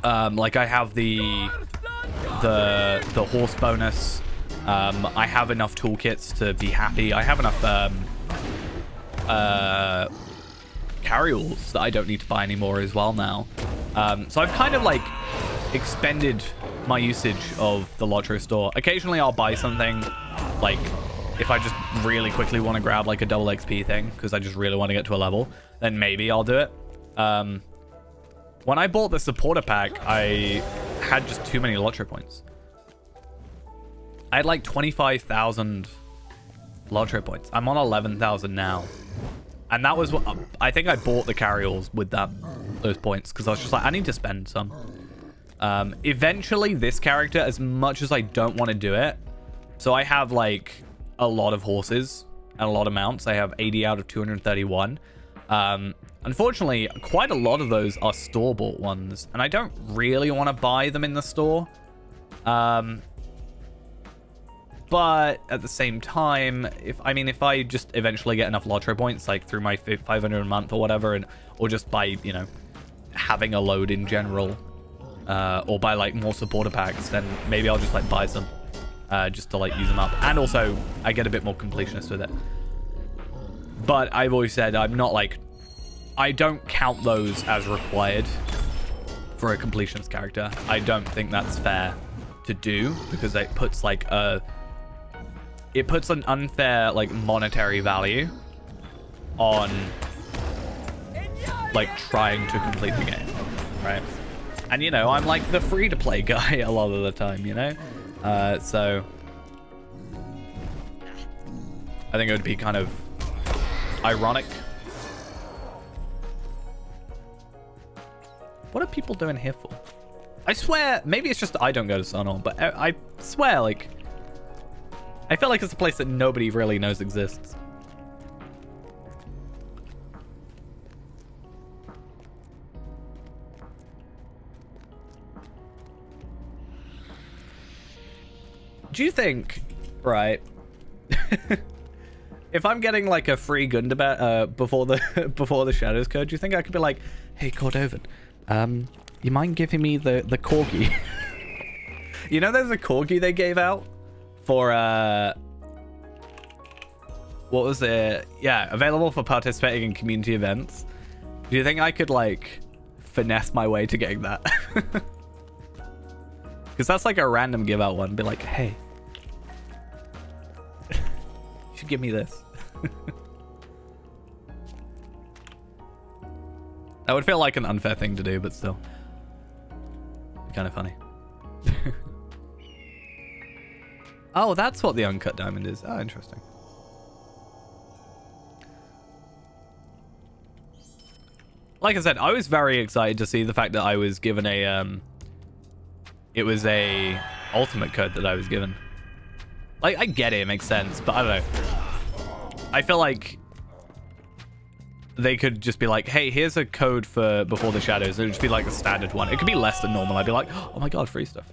Speaker 1: Like I have the horse bonus. I have enough toolkits to be happy. I have enough carryalls that I don't need to buy anymore as well now. So I've kind of like expended my usage of the Lotro store. Occasionally I'll buy something, like if I just really quickly want to grab like a double XP thing because I just really want to get to a level, then maybe I'll do it. When I bought the supporter pack, I had just too many Lotro points. I had like 25,000 Lotro points. I'm on 11,000 now. And that was what I think I bought the carryalls with those points because I was just like, I need to spend some. Eventually this character, as much as I don't want to do it, so I have like a lot of horses and a lot of mounts. I have 80 out of 231. Unfortunately, quite a lot of those are store-bought ones, and I don't really want to buy them in the store. But at the same time, if I just eventually get enough lottery points, like through my 500 a month or whatever, or just by, you know, having a load in general, or buy like more supporter packs, then maybe I'll just like buy some, just to like use them up. And also I get a bit more completionist with it. But I've always said I'm not like, I don't count those as required for a completionist character. I don't think that's fair to do, because it puts like it puts an unfair like monetary value on like trying to complete the game, right? And you know, I'm like the free to play guy a lot of the time, you know, so I think it would be kind of ironic. What are people doing here for? I swear, maybe it's just I don't go to Sunhorn, but I swear, like, I feel like it's a place that nobody really knows exists. Do you think, right, if I'm getting like a free Gundabet before the Shadows Code, do you think I could be like, hey Cordovan, you mind giving me the corgi? You know, there's a corgi they gave out for what was it? Yeah, available for participating in community events. Do you think I could like finesse my way to getting that? Because that's like a random give out one. Be like, hey, you should give me this. That would feel like an unfair thing to do, but still kind of funny. Oh, that's what the uncut diamond is. Oh, interesting. Like I said, I was very excited to see the fact that I was given a it was a ultimate code that I was given. Like, I get it makes sense, but I don't know. I feel like they could just be like, hey, here's a code for Before the Shadows. It would just be like the standard one. It could be less than normal. I'd be like, oh my god, free stuff.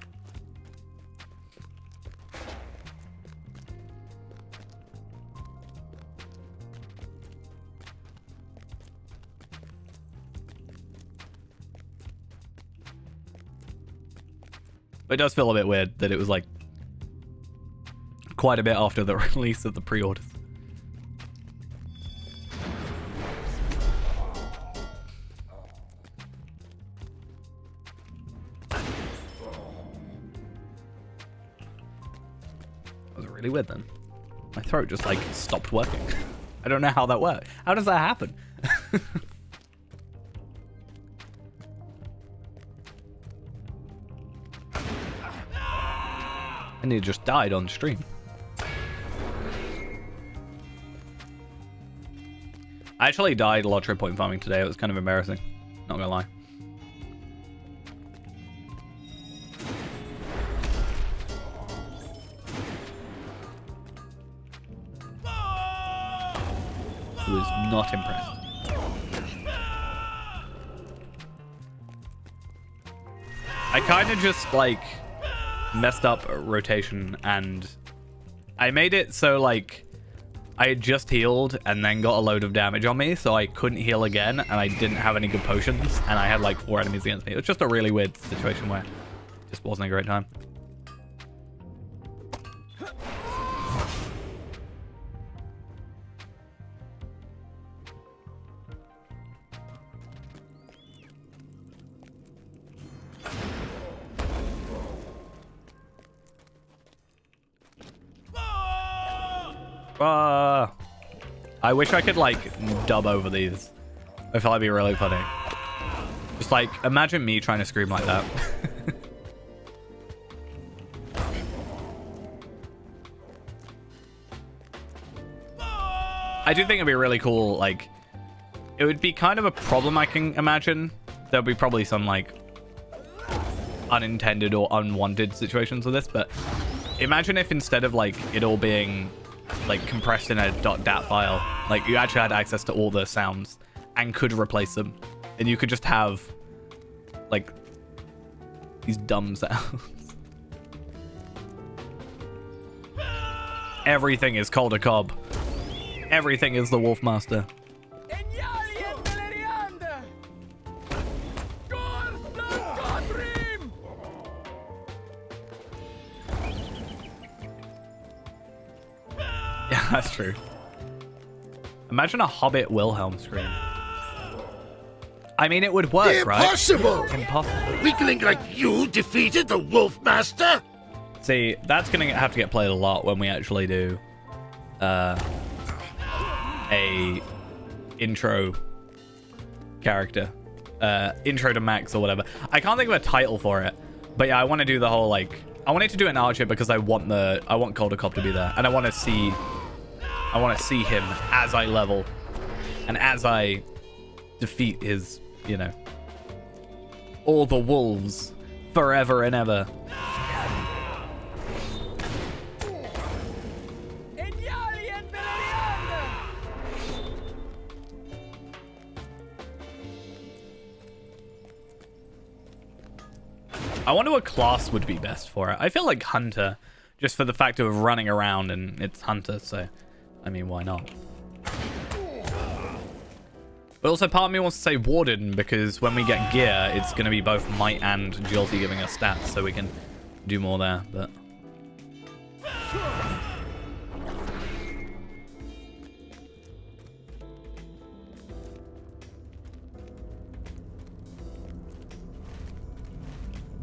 Speaker 1: But it does feel a bit weird that it was like quite a bit after the release of the pre-orders. That was really weird then. My throat just like stopped working. I don't know how that worked. How does that happen? And he just died on stream. I actually died lottery point farming today. It was kind of embarrassing. Not gonna lie. I was not impressed. I kind of just like messed up rotation, and I made it so like I had just healed and then got a load of damage on me, so I couldn't heal again, and I didn't have any good potions, and I had like 4 enemies against me. It was just a really weird situation where it just wasn't a great time. I wish I could like dub over these. I feel like it'd be really funny. Just like imagine me trying to scream like that. I do think it'd be really cool. Like, it would be kind of a problem I can imagine. There'll be probably some like unintended or unwanted situations with this, but imagine if instead of like it all being like compressed in a .dat file, like you actually had access to all the sounds and could replace them, and you could just have like these dumb sounds. everything is Calder Cobb. Everything is the Wolfmaster. Yeah, that's true. Imagine a Hobbit Wilhelm scream. I mean, it would work, right?
Speaker 2: Impossible!
Speaker 1: Impossible.
Speaker 2: Weakling like you defeated the Wolfmaster?
Speaker 1: See, that's gonna have to get played a lot when we actually do a intro character. Intro to Max or whatever. I can't think of a title for it. But yeah, I want to do the whole, like... I wanted to do it in Archer because I want Calder Cobb to be there. And I want to see him as I level. And as I defeat his, you know... all the wolves forever and ever. I wonder what class would be best for it. I feel like Hunter, just for the fact of running around, and it's Hunter, so, I mean, why not? But also part of me wants to say Warden, because when we get gear, it's going to be both Might and Agility giving us stats, so we can do more there, but...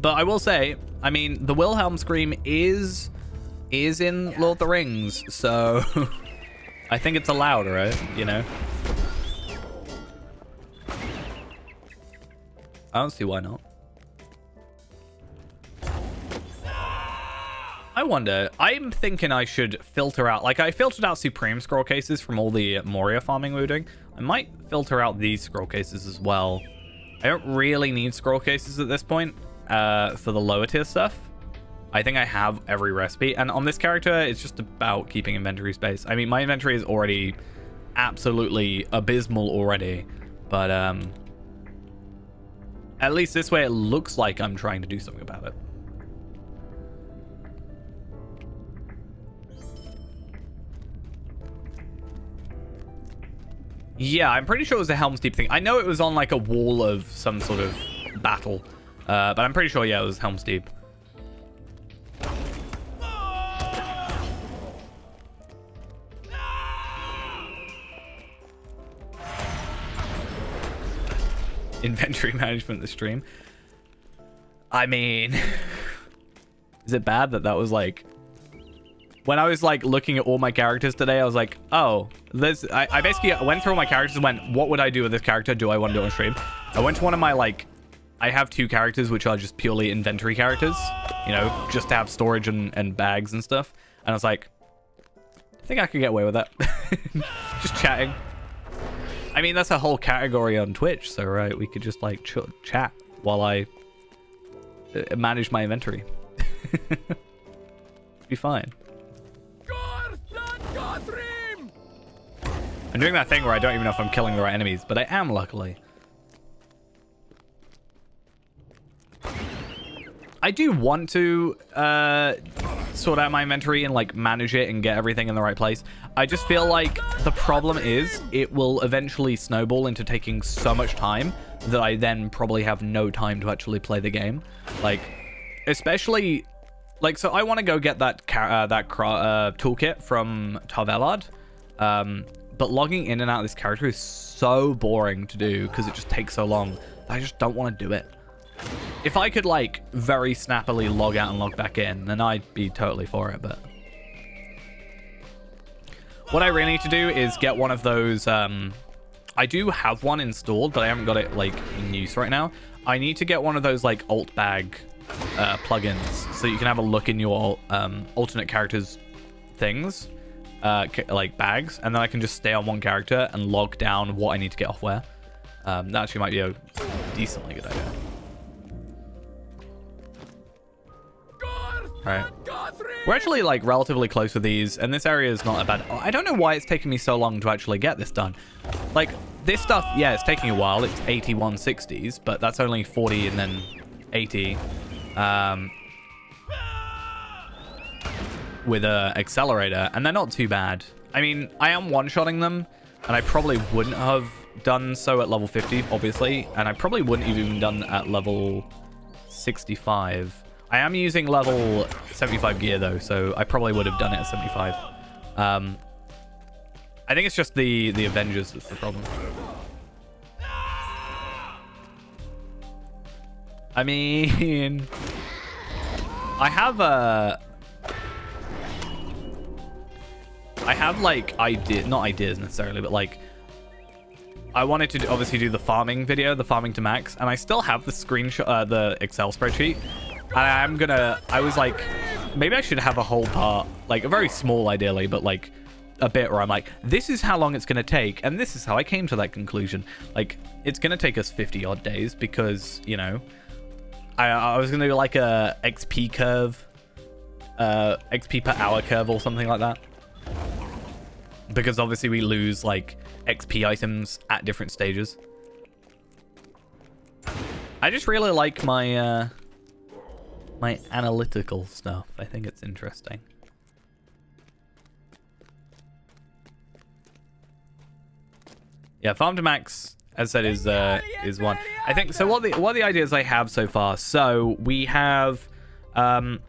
Speaker 1: But I will say, I mean, the Wilhelm Scream is in Lord of the Rings, so I think it's allowed, right? You know? I don't see why not. I wonder, I'm thinking I should filter out, like I filtered out Supreme scroll cases from all the Moria farming we were doing. I might filter out these scroll cases as well. I don't really need scroll cases at this point. For the lower tier stuff. I think I have every recipe, and on this character it's just about keeping inventory space. I mean, my inventory is already absolutely abysmal already, but at least this way it looks like I'm trying to do something about it. Yeah, I'm pretty sure it was a Helm's Deep thing. I know it was on like a wall of some sort of battle. But I'm pretty sure, yeah, it was Helm's Deep. Inventory management, the stream. I mean, is it bad that was like... When I was like looking at all my characters today, I was like, oh, I basically went through all my characters and went, what would I do with this character? Do I want to do it on stream? I went to one of my like... I have two characters which are just purely inventory characters, you know, just to have storage and bags and stuff. And I was like, I think I could get away with that. Just chatting. I mean, that's a whole category on Twitch, so right, we could just like chat while I manage my inventory. Be fine. I'm doing that thing where I don't even know if I'm killing the right enemies, but I am, luckily. I do want to sort out my inventory and like manage it and get everything in the right place. I just feel like the problem is it will eventually snowball into taking so much time that I then probably have no time to actually play the game. Like, especially like, so I want to go get that toolkit from Tarvelard, but logging in and out of this character is so boring to do because it just takes so long. I just don't want to do it. If I could, like, very snappily log out and log back in, then I'd be totally for it, but... What I really need to do is get one of those, I do have one installed, but I haven't got it, like, in use right now. I need to get one of those, like, alt bag plugins, so you can have a look in your alternate characters things, like bags, and then I can just stay on one character and log down what I need to get off where. That actually might be a decently good idea. Right. We're actually like relatively close with these, and this area is not a bad... I don't know why it's taking me so long to actually get this done. Like, this stuff, yeah, it's taking a while. It's 8160s, but that's only 40 and then 80. with a accelerator, and they're not too bad. I mean, I am one-shotting them, and I probably wouldn't have done so at level 50, obviously, and I probably wouldn't have even done at level 65. I am using level 75 gear, though, so I probably would have done it at 75. I think it's just the Avengers that's the problem. I mean, I have like not ideas necessarily, but like I wanted to obviously do the farming video, the farming to max, and I still have the screenshot, the Excel spreadsheet. And I was like, maybe I should have a whole part, like a very small ideally, but like a bit where I'm like, this is how long it's going to take, and this is how I came to that conclusion. Like, it's going to take us 50 odd days because, you know, I was going to do like a XP curve, XP per hour curve or something like that. Because obviously we lose like XP items at different stages. I just really like my my analytical stuff. I think it's interesting. Yeah, farm to max, as said, is one. I think so. What are the ideas I have so far? So we have. I'm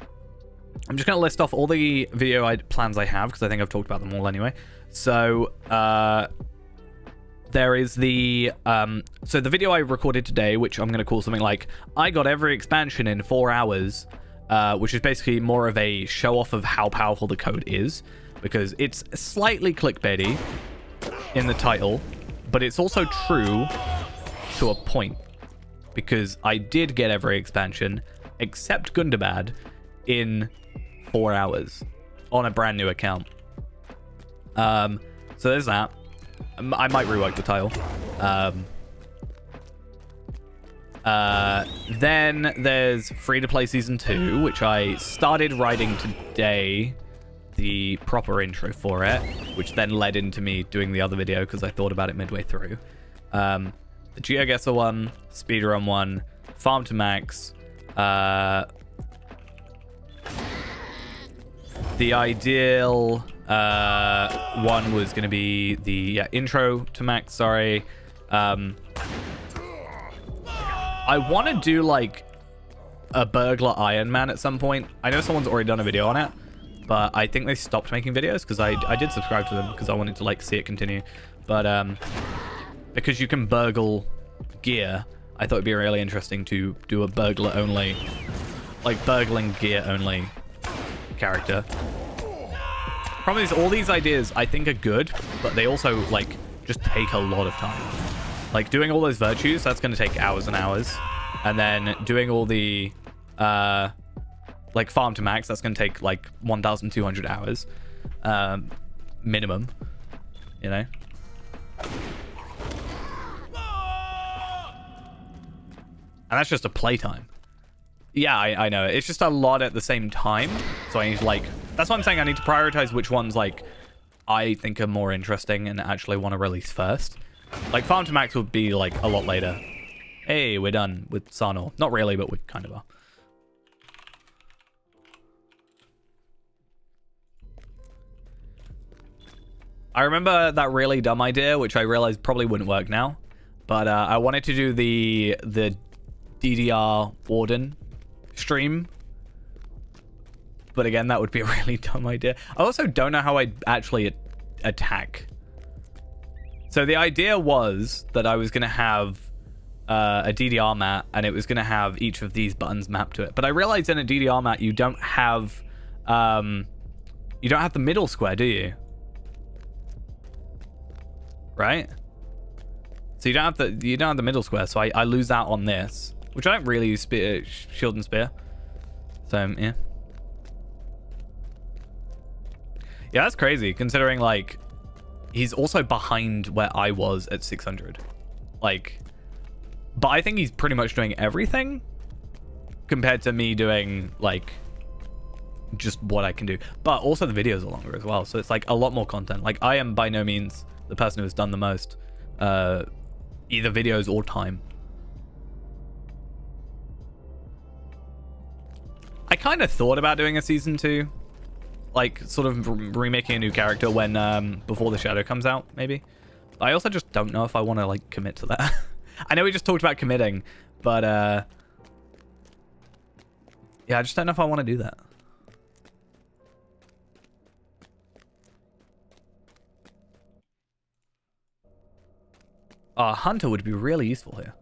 Speaker 1: just gonna list off all the video plans I have because I think I've talked about them all anyway. So there is the so the video I recorded today, which I'm gonna call something like "I got every expansion in 4 hours," which is basically more of a show off of how powerful the code is, because it's slightly clickbaity in the title. But it's also true to a point, because I did get every expansion except Gundabad in 4 hours on a brand new account. So there's that. I might rework the title. Then there's Free to Play Season 2, which I started writing today. The proper intro for it, which then led into me doing the other video because I thought about it midway through. The GeoGuessr one, Speedrun one, Farm to Max. The ideal one was going to be the intro to Max, sorry. I want to do like a burglar Ironman at some point. I know someone's already done a video on it, but I think they stopped making videos because I did subscribe to them because I wanted to like see it continue. But because you can burgle gear, I thought it'd be really interesting to do a burglar only, like burgling gear only character. Problem is, all these ideas I think are good, but they also like just take a lot of time. Like doing all those virtues, that's going to take hours and hours, and then doing all the like farm to max, that's going to take like 1,200 hours minimum, you know. And that's just a playtime. Yeah, I know. It's just a lot at the same time. So I need to like, that's what I'm saying. I need to prioritize which ones like I think are more interesting and actually want to release first. Like farm to max would be like a lot later. Hey, we're done with Sarnor. Not really, but we kind of are. I remember that really dumb idea, which I realized probably wouldn't work now. But I wanted to do the DDR Warden stream. But again, that would be a really dumb idea. I also don't know how I'd actually attack. So the idea was that I was going to have a DDR mat, and it was going to have each of these buttons mapped to it. But I realized in a DDR mat, you don't have the middle square, do you? Right? So you don't have the middle square, so I lose out on this, which I don't really use shield and spear. So yeah. Yeah, that's crazy considering like he's also behind where I was at 600. Like, but I think he's pretty much doing everything compared to me doing like just what I can do. But also the videos are longer as well, so it's like a lot more content. Like I am by no means the person who has done the most either videos or time. I kind of thought about doing a season 2. like sort of remaking a new character when Before the Shadow comes out, maybe. I also just don't know if I want to like commit to that. I know we just talked about committing, but yeah, I just don't know if I want to do that. Hunter would be really useful here.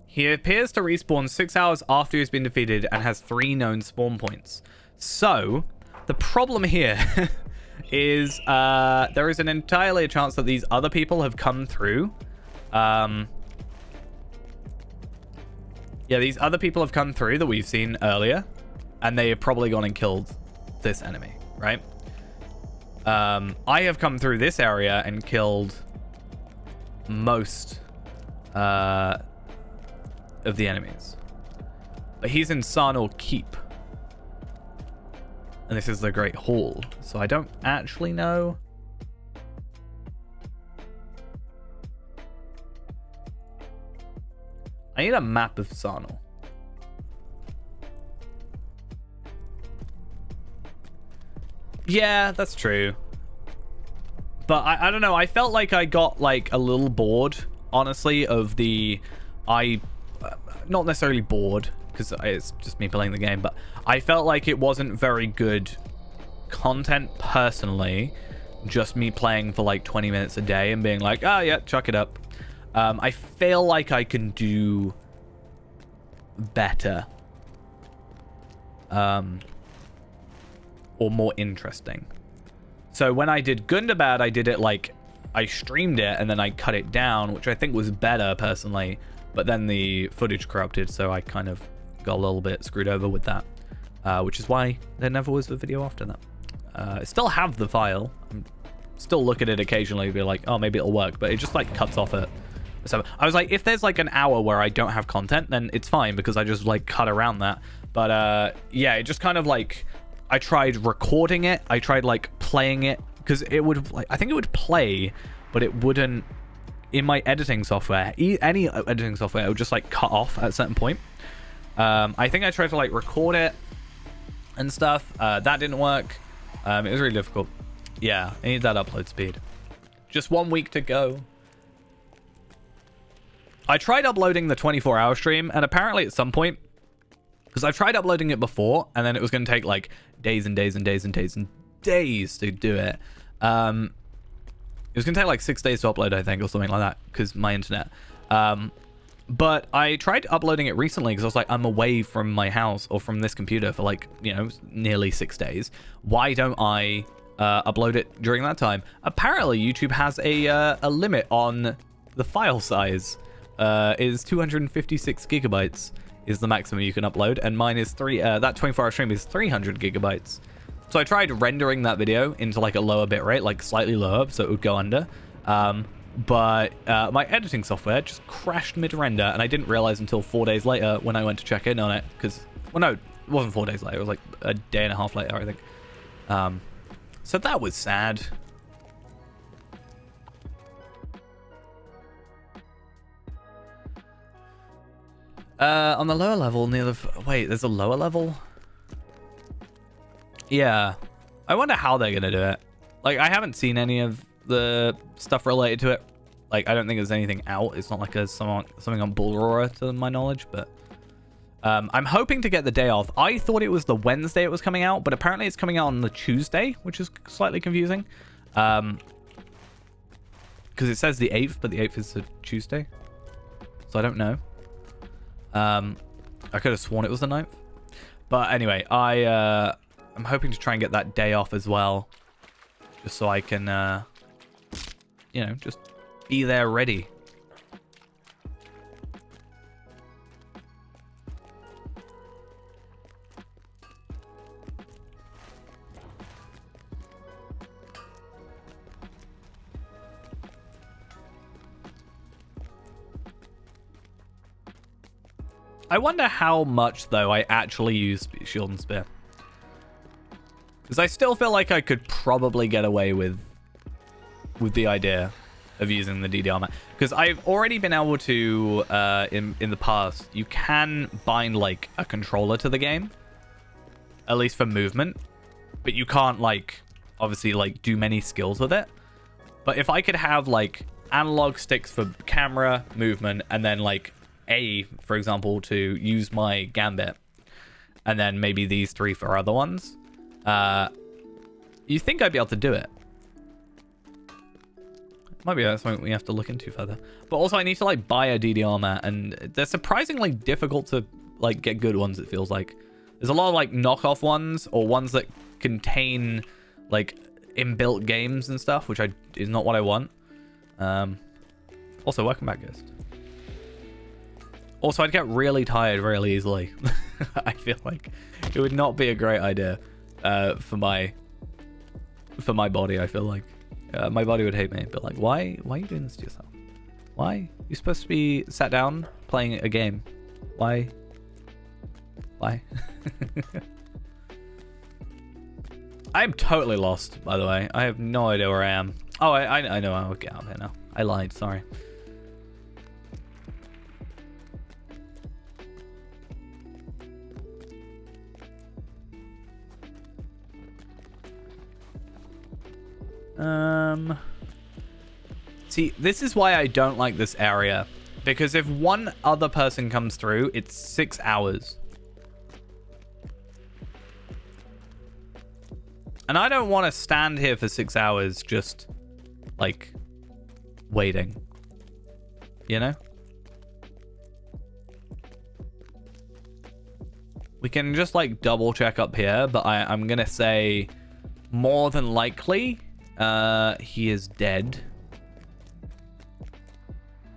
Speaker 1: He appears to respawn 6 hours after he's been defeated and has 3 known spawn points. So, the problem here is there is an entirely a chance that these other people have come through. Yeah, these other people have come through that we've seen earlier, and they have probably gone and killed this enemy, right? I have come through this area and killed most of the enemies. But he's in Sarnor Keep. And this is the Great Hall. So I don't actually know. I need a map of Sarnor. Yeah, that's true. But I don't know. I felt like I got like a little bored, honestly, of the... not necessarily bored, because it's just me playing the game, but I felt like it wasn't very good content personally. Just me playing for like 20 minutes a day and being like, oh yeah, chuck it up. I feel like I can do better. Or more interesting. So when I did Gundabad, I did it like, I streamed it and then I cut it down, which I think was better personally. But then the footage corrupted, so I kind of got a little bit screwed over with that. Which is why there never was a video after that. I still have the file. I'm still look at it occasionally, be like, oh, maybe it'll work. But it just like cuts off at... So I was like, if there's like an hour where I don't have content, then it's fine because I just like cut around that. But yeah, it just kind of like... I tried recording it. I tried like playing it because it would like, I think it would play, but it wouldn't... In my editing software, any editing software, it would just like cut off at a certain point. I think I tried to like record it and stuff. That didn't work. It was really difficult. Yeah, I need that upload speed. Just 1 week to go. I tried uploading the 24-hour stream, and apparently at some point, because I've tried uploading it before, and then it was going to take like days and days and days and days and days to do it. It was going to take like 6 days to upload, I think, or something like that, because my internet. But I tried uploading it recently because I was like, I'm away from my house or from this computer for like, you know, nearly 6 days. Why don't I upload it during that time? Apparently, YouTube has a limit on the file size. Is 256 gigabytes is the maximum you can upload, and mine is that 24-hour stream is 300 gigabytes. So I tried rendering that video into like a lower bit rate, like slightly lower, so it would go under. But my editing software just crashed mid-render, and I didn't realize until 4 days later when I went to check in on it. Because, well, no, it wasn't 4 days later. It was like a day and a half later, I think. So that was sad. On the lower level, near the... Wait, there's a lower level? Yeah. I wonder how they're going to do it. Like, I haven't seen any of the stuff related to it. Like, I don't think there's anything out. It's not like there's something on Bull Roarer, to my knowledge, but... I'm hoping to get the day off. I thought it was the Wednesday it was coming out, but apparently it's coming out on the Tuesday, which is slightly confusing. Because it says the 8th, but the 8th is a Tuesday. So I don't know. I could have sworn it was the 9th. But anyway, I'm hoping to try and get that day off as well. Just so I can, you know, just be there ready. I wonder how much, though, I actually use Shield and Spear. Because I still feel like I could probably get away with the idea of using the DDR map. Because I've already been able to, in the past, you can bind, like, a controller to the game. at least for movement. But you can't, like, obviously, like, do many skills with it. But if I could have, like, analog sticks for camera, movement, and then, like, A, for example, to use my gambit, and then maybe these 3 for other ones, you think I'd be able to do it. Might be that's something we have to look into further. But also I need to like buy a DDR mat, and they're surprisingly difficult to like get good ones, it feels like. There's a lot of like knockoff ones or ones that contain like inbuilt games and stuff, which is not what I want. Also, welcome back, Ghost. Also, I'd get really tired really easily. I feel like it would not be a great idea for my body, I feel like. My body would hate me, but like, why are you doing this to yourself? Why? You're supposed to be sat down playing a game. Why? I'm totally lost, by the way. I have no idea where I am. Oh, I know I'll get out of here now. I lied, sorry. See, this is why I don't like this area. Because if one other person comes through, it's 6 hours. And I don't want to stand here for 6 hours just, like, waiting. You know? We can just, like, double check up here, but I'm gonna say more than likely, he is dead.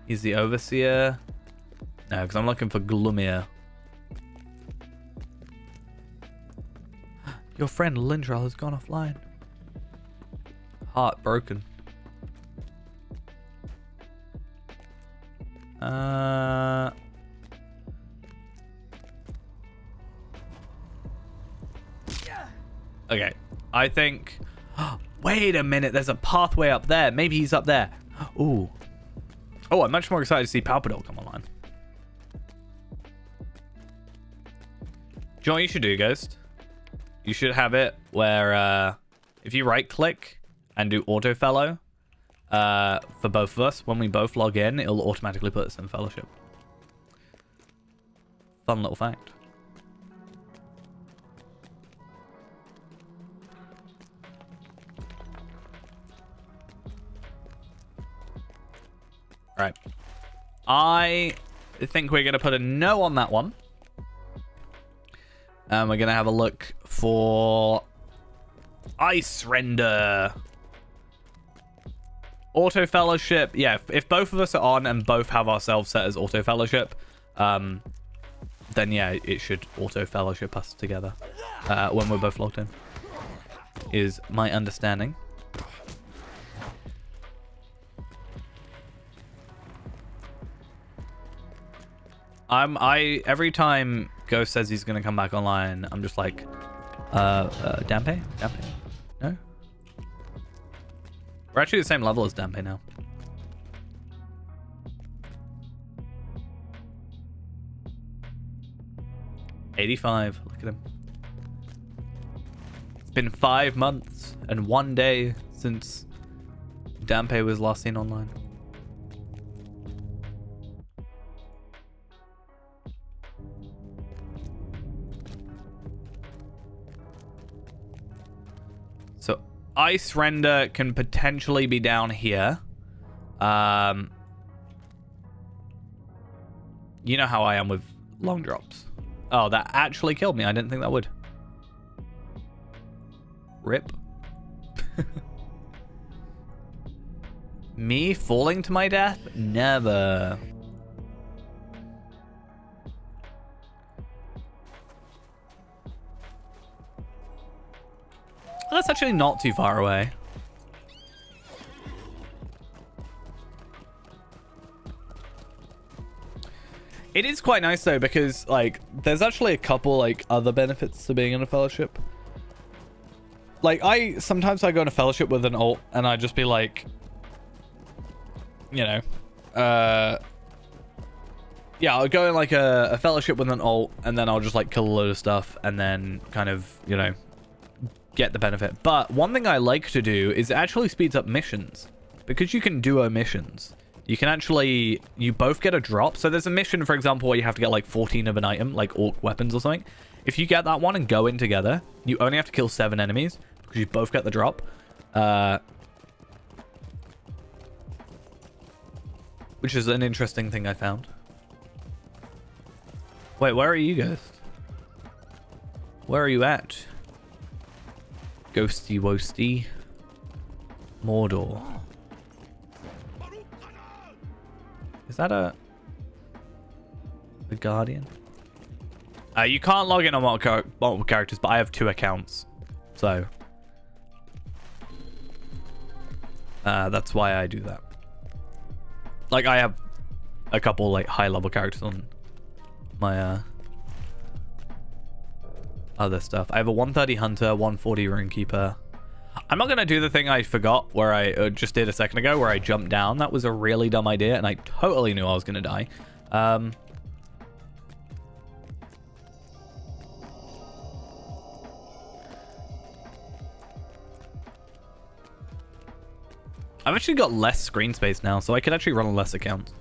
Speaker 1: He's the overseer. No, because I'm looking for Gloomier. Your friend Lindrel has gone offline. Heartbroken. Okay, I think... Wait a minute, there's a pathway up there. Maybe he's up there. Ooh. Oh, I'm much more excited to see Palpador come online. Do you know what you should do, Ghost? You should have it where if you right-click and do auto-fellow for both of us, when we both log in, it'll automatically put us in fellowship. Fun little fact. Right. I think we're going to put a no on that one. And we're going to have a look for Ice Render. Auto Fellowship. Yeah, if both of us are on and both have ourselves set as Auto Fellowship, then yeah, it should Auto Fellowship us together when we're both logged in. Is my understanding. Every time Ghost says he's gonna come back online, I'm just like, Dampe? No? We're actually the same level as Dampe now. $85, look at him. It's been 5 months and 1 day since Dampe was last seen online. So Ice Render can potentially be down here. You know how I am with long drops. Oh, that actually killed me. I didn't think that would. Rip. Me falling to my death? Never. That's actually not too far away. It is quite nice though, because like there's actually a couple like other benefits to being in a fellowship. Like sometimes I go in a fellowship with an alt and I just be like, you know, yeah, I'll go in like a fellowship with an ult, and then I'll just like kill a load of stuff, and then kind of, you know, get the benefit. But one thing I like to do is it actually speeds up missions, because you can duo missions. You can actually, you both get a drop. So there's a mission, for example, where you have to get like 14 of an item, like orc weapons or something. If you get that one and go in together, you only have to kill 7 enemies because you both get the drop. Which is an interesting thing I found. Wait, where are you guys? Where are you at? Ghosty Wosty. Mordor. Is that a Guardian? You can't log in on multiple characters, but I have 2 accounts. So that's why I do that. Like, I have a couple like high level characters on my other stuff. I have a 130 hunter, 140 runekeeper. I'm not gonna do the thing I forgot where I just did a second ago, where I jumped down. That was a really dumb idea, and I totally knew I was gonna die. I've actually got less screen space now, so I could actually run less accounts.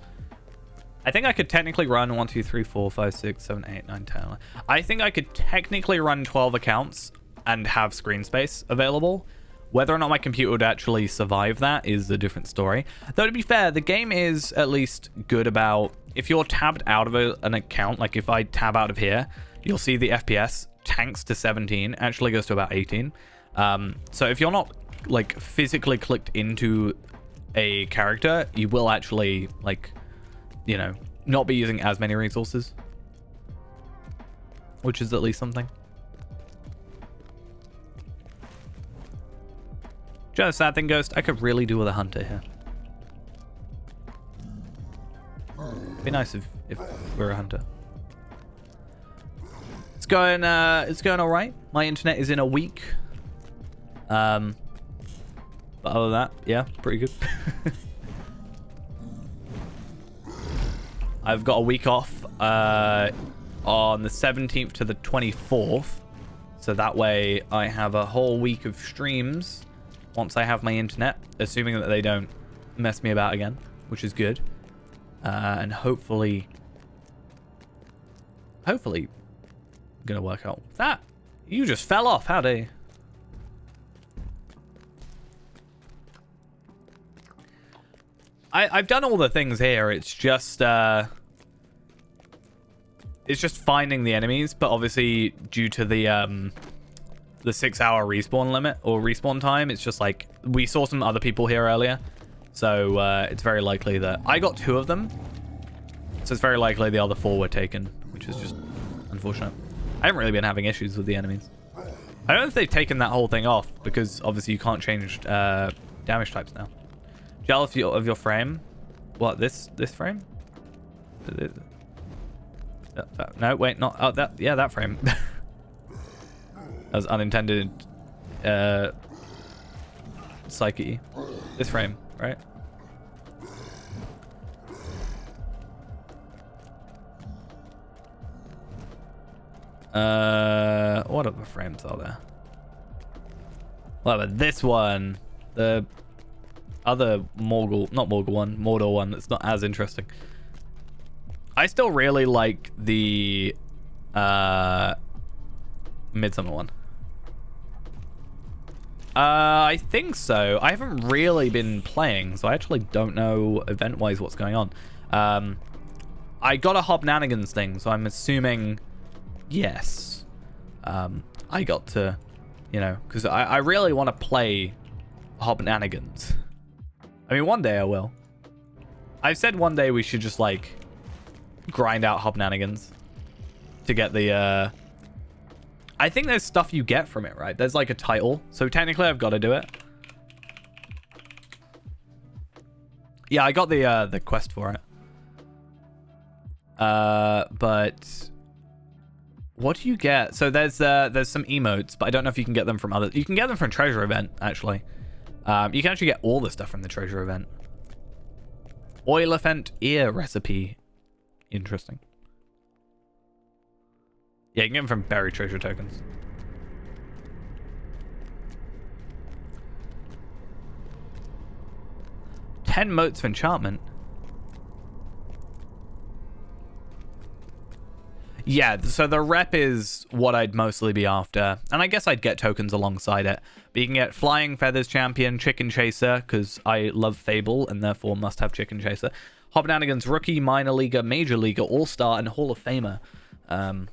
Speaker 1: I think I could technically run 1, 2, 3, 4, 5, 6, 7, 8, 9, 10. I think I could technically run 12 accounts and have screen space available. Whether or not my computer would actually survive that is a different story. Though, to be fair, the game is at least good about, if you're tabbed out of an account, like if I tab out of here, you'll see the FPS tanks to 17, actually goes to about 18. So if you're not like physically clicked into a character, you will actually, like, you know, not be using as many resources, which is at least something. Do you know the sad thing, Ghost? I could really do with a hunter here. Be nice if we're a hunter. It's going all right. My internet is in a week. But other than that, yeah, pretty good. I've got a week off on the 17th to the 24th. So that way I have a whole week of streams once I have my internet, assuming that they don't mess me about again, which is good. And hopefully gonna work out. That, you just fell off, howdy. I've done all the things here. It's just finding the enemies, but obviously due to the 6-hour respawn limit or respawn time, it's just like, we saw some other people here earlier, so it's very likely that I got 2 of them, so it's very likely the other 4 were taken, which is just unfortunate. I haven't really been having issues with the enemies. I don't know if they've taken that whole thing off, because obviously you can't change damage types now. Jealous of your frame. What, this frame? No, wait, not, oh, that, yeah, that frame. That was unintended psyche. This frame, right? What other frames are there? What about this one? The other Mordor one that's not as interesting. I still really like the Midsummer one. I think so. I haven't really been playing, so I actually don't know event-wise what's going on. I got a Hobnanigans thing, so I'm assuming yes. I got to, you know, because I really want to play Hobnanigans. I mean, one day I will. I've said one day we should just, like, grind out Hobnanigans to get the, I think there's stuff you get from it, right? There's, like, a title. So, technically, I've got to do it. Yeah, I got the quest for it. But what do you get? So, there's some emotes, but I don't know if you can get them from others. You can get them from Treasure Event, actually. You can actually get all the stuff from the treasure event. Oil Elephant ear recipe. Interesting. Yeah, you can get them from buried treasure tokens. Ten motes of enchantment. Yeah, so the rep is what I'd mostly be after. And I guess I'd get tokens alongside it. But you can get Flying Feathers Champion, Chicken Chaser, because I love Fable and therefore must have Chicken Chaser. Hobnanigans Rookie, Minor Leaguer, Major Leaguer, All-Star, and Hall of Famer. And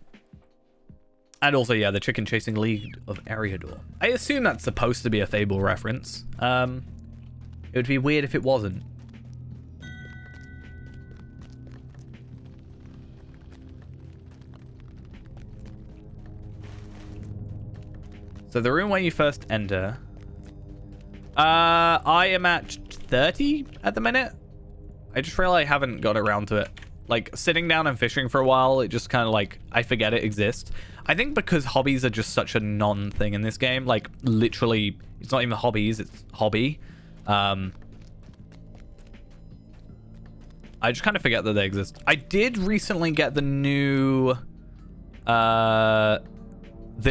Speaker 1: also, yeah, the Chicken Chasing League of Eriador. I assume that's supposed to be a Fable reference. It would be weird if it wasn't. So the room where you first enter. I am at 30 at the minute. I just feel I haven't got around to it. Like, sitting down and fishing for a while, it just kind of like, I forget it exists. I think because hobbies are just such a non-thing in this game. Like, literally, it's not even hobbies, it's hobby. I just kind of forget that they exist. I did recently get the new... the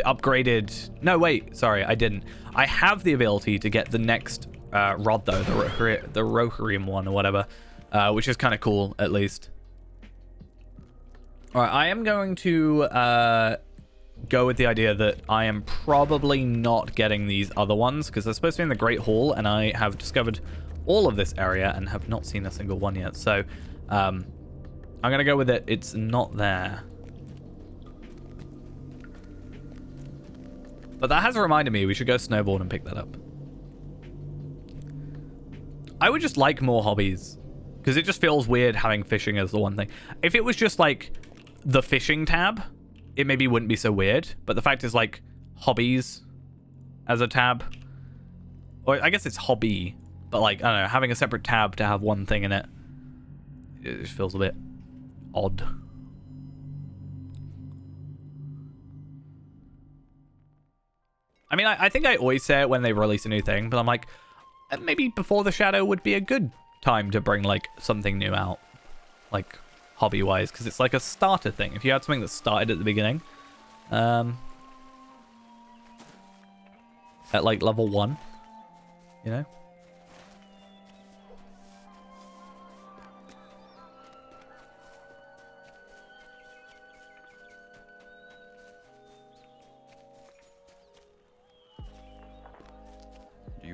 Speaker 1: upgraded... No, wait. Sorry, I didn't. I have the ability to get the next rod, though. The Rohirrim one or whatever. Which is kind of cool, at least. Alright, I am going to go with the idea that I am probably not getting these other ones, because they're supposed to be in the Great Hall, and I have discovered all of this area and have not seen a single one yet. So, I'm going to go with it. It's not there. But that has reminded me we should go snowboard and pick that up. I would just like more hobbies, because it just feels weird having fishing as the one thing. If it was just like the fishing tab, it maybe wouldn't be so weird. But the fact is, like, hobbies as a tab, or I guess it's hobby, but like, I don't know, having a separate tab to have one thing in it, it just feels a bit odd. I mean, I think I always say it when they release a new thing, but I'm like, maybe Before the Shadow would be a good time to bring, like, something new out, like, hobby-wise, because it's like a starter thing. If you had something that started at the beginning, at, like, level 1, you know?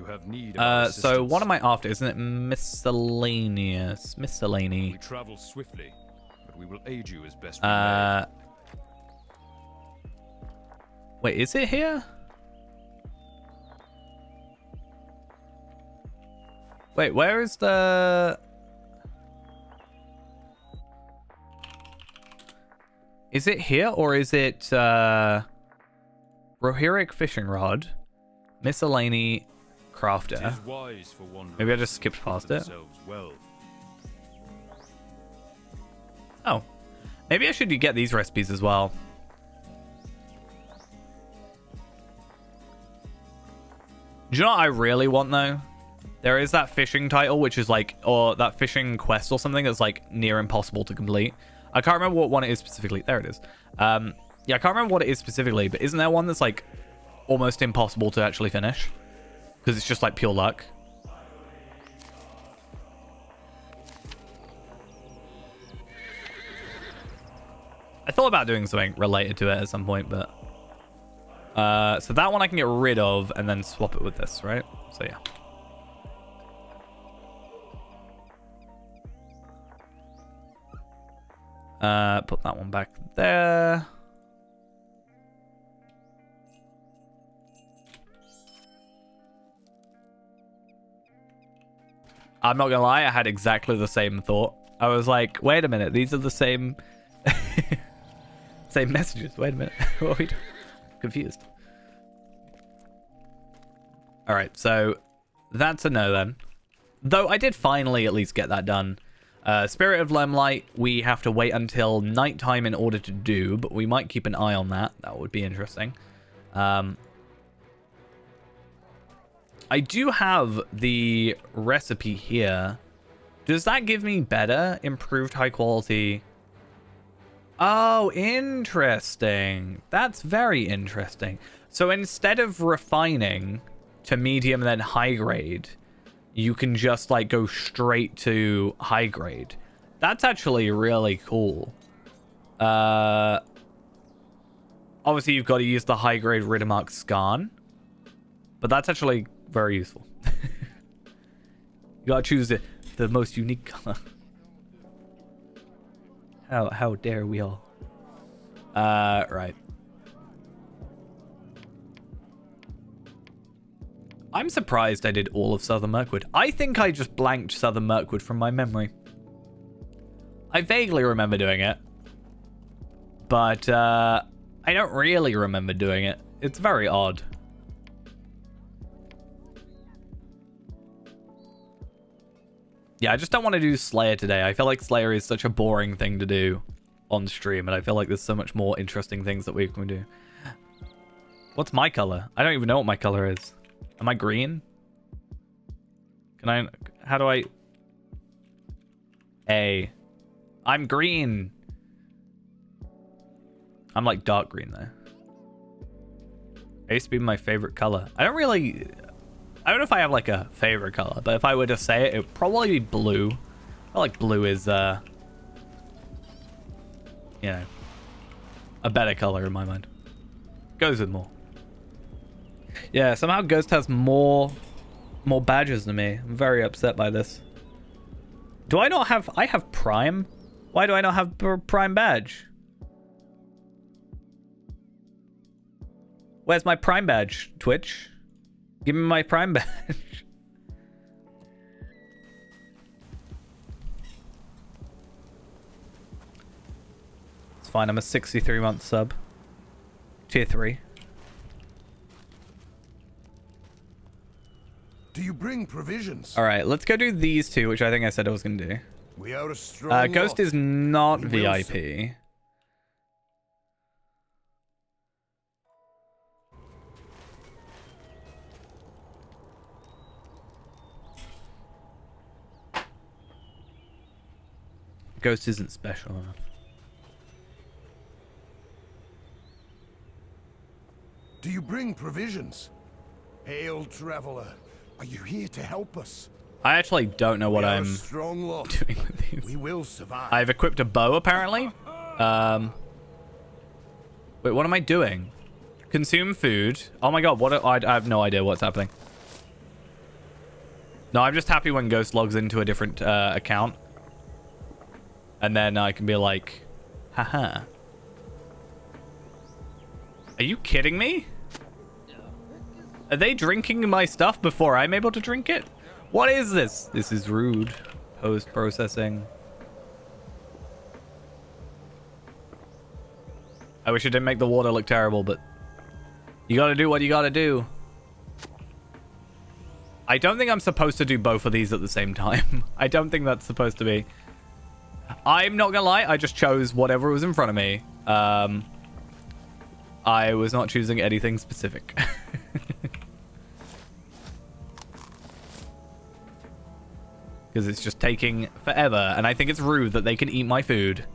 Speaker 3: Have need of
Speaker 1: so what am I after? Isn't it miscellaneous? Miscellany.
Speaker 3: We travel swiftly, but we will aid you as best we may.
Speaker 1: Wait, is it here? Wait, where is the... Is it here, or is it Rohirric Fishing Rod, Miscellany Crafter? Maybe I just skipped past it.
Speaker 3: Well.
Speaker 1: Oh, maybe I should get these recipes as well. Do you know what I really want, though? There is that fishing title, which is like, or that fishing quest or something that's like near impossible to complete. I can't remember what one it is specifically. There it is. Yeah, I can't remember what it is specifically, but isn't there one that's like almost impossible to actually finish? Because it's just like pure luck. I thought about doing something related to it at some point, but... so that one I can get rid of and then swap it with this, right? So yeah. Put that one back there. I'm not gonna lie, I had exactly the same thought. I was like, wait a minute, these are the same same messages. Wait a minute. What are we doing? Confused. Alright, so that's a no then. Though I did finally at least get that done. Spirit of Limelight, we have to wait until nighttime in order to do, but we might keep an eye on that. That would be interesting. I do have the recipe here. Does that give me better, improved high quality Oh, interesting. That's very interesting. So instead of refining to medium and then high grade, you can just like go straight to high grade. That's actually really cool. Obviously you've got to use the high grade Riddermark Scan, but that's actually very useful. You gotta choose the most unique color. How dare we all? Right. I'm surprised I did all of Southern Mirkwood. I think I just blanked Southern Mirkwood from my memory. I vaguely remember doing it, but I don't really remember doing it. It's very odd. Yeah, I just don't want to do Slayer today. I feel like Slayer is such a boring thing to do on stream, and I feel like there's so much more interesting things that we can do. What's my color? I don't even know what my color is. Am I green? Can I... How do I... A. I'm green. I'm like dark green though. It used to be my favorite color. I don't know if I have like a favorite color, but if I were to say it, it would probably be blue. I feel like blue is, you know, a better color in my mind. Goes with more. Yeah, somehow Ghost has more badges than me. I'm very upset by this. Do I not have... I have Prime? Why do I not have Prime badge? Where's my Prime badge, Twitch? Give me my Prime badge. It's fine, I'm a 63-month sub. Tier 3.
Speaker 2: Do you bring provisions?
Speaker 1: Alright, let's go do these two, which I think I said I was going to do.
Speaker 2: We are a strong
Speaker 1: Ghost
Speaker 2: lot.
Speaker 1: is not
Speaker 2: We will
Speaker 1: VIP. Ghost isn't special enough.
Speaker 2: Do you bring provisions? Hail, traveler. Are you here to help us?
Speaker 1: I actually don't know what
Speaker 2: We are a
Speaker 1: I'm
Speaker 2: strong lot.
Speaker 1: doing with these.
Speaker 2: We will survive.
Speaker 1: I've equipped a bow, apparently. Wait, what am I doing? Consume food. Oh my god, I have no idea what's happening. No, I'm just happy when Ghost logs into a different account. And then I can be like, haha. Are you kidding me? Are they drinking my stuff before I'm able to drink it? What is this? This is rude. Post-processing. I wish it didn't make the water look terrible, but you gotta do what you gotta do. I don't think I'm supposed to do both of these at the same time. I don't think that's supposed to be. I'm not gonna lie, I just chose whatever was in front of me. I was not choosing anything specific. Because it's just taking forever, and I think it's rude that they can eat my food.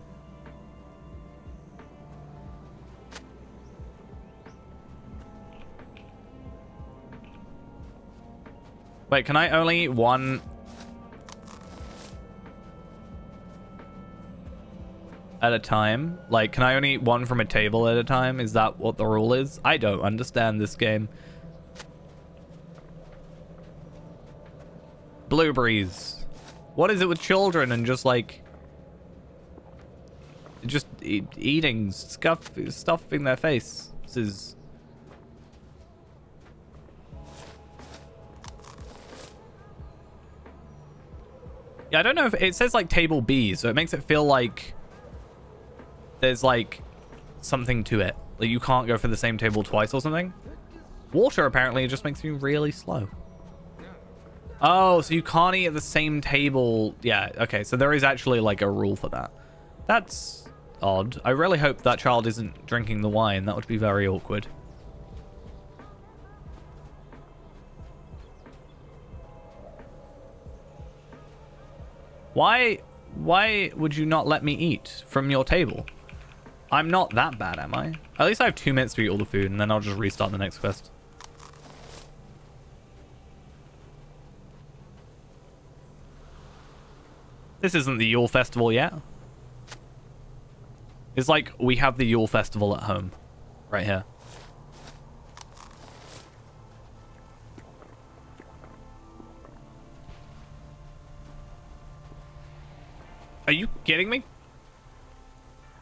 Speaker 1: Wait, can I only eat one? At a time? Like, can I only eat one from a table at a time? Is that what the rule is? I don't understand this game. Blueberries. What is it with children and just like... just eating stuff in their face? This is... Yeah, I don't know if... It says like table B, so it makes it feel like... there's like something to it. Like you can't go for the same table twice or something. Water apparently just makes me really slow. Oh, so you can't eat at the same table. Yeah, okay. So there is actually like a rule for that. That's odd. I really hope that child isn't drinking the wine. That would be very awkward. Why would you not let me eat from your table? I'm not that bad, am I? At least I have 2 minutes to eat all the food, and then I'll just restart the next quest. This isn't the Yule Festival yet. It's like we have the Yule Festival at home. Right here. Are you kidding me?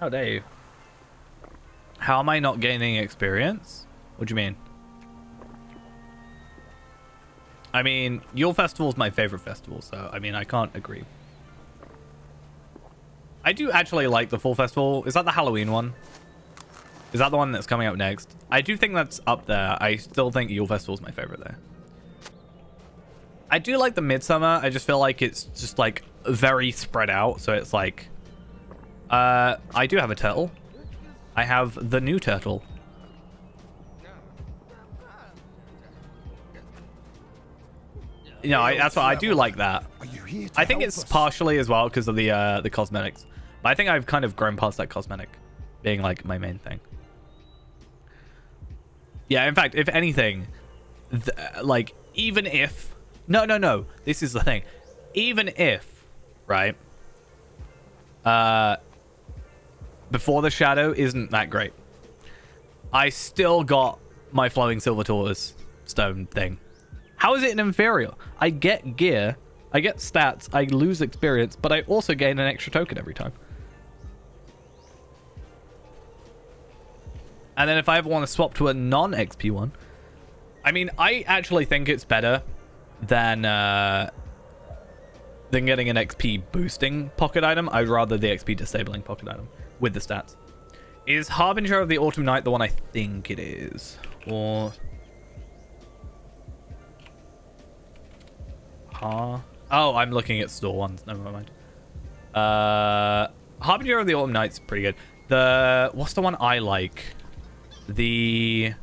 Speaker 1: How dare you? How am I not gaining experience? What do you mean? I mean, Yule Festival is my favorite festival, so I mean, I can't agree. I do actually like the Fall Festival. Is that the Halloween one? Is that the one that's coming out next? I do think that's up there. I still think Yule Festival is my favorite there. I do like the Midsummer. I just feel like it's just like very spread out. So it's like, I do have a turtle. I have the new turtle. You know, that's what I do like that. I think it's partially as well because of the cosmetics. But I think I've kind of grown past that cosmetic being like my main thing. Yeah, in fact, if anything, like even if no, this is the thing. Even if, right? Before the shadow isn't that great. I still got my flowing silver tortoise stone thing. How is it an inferior? I get gear, I get stats, I lose experience, but I also gain an extra token every time. And then if I ever want to swap to a non-XP one, I mean, I actually think it's better than getting an XP boosting pocket item. I'd rather the XP disabling pocket item with the stats. Is Harbinger of the Autumn Night the one I think it is? Or... Oh, I'm looking at store ones. Never mind. Harbinger of the Autumn Night's pretty good. What's the one I like? The...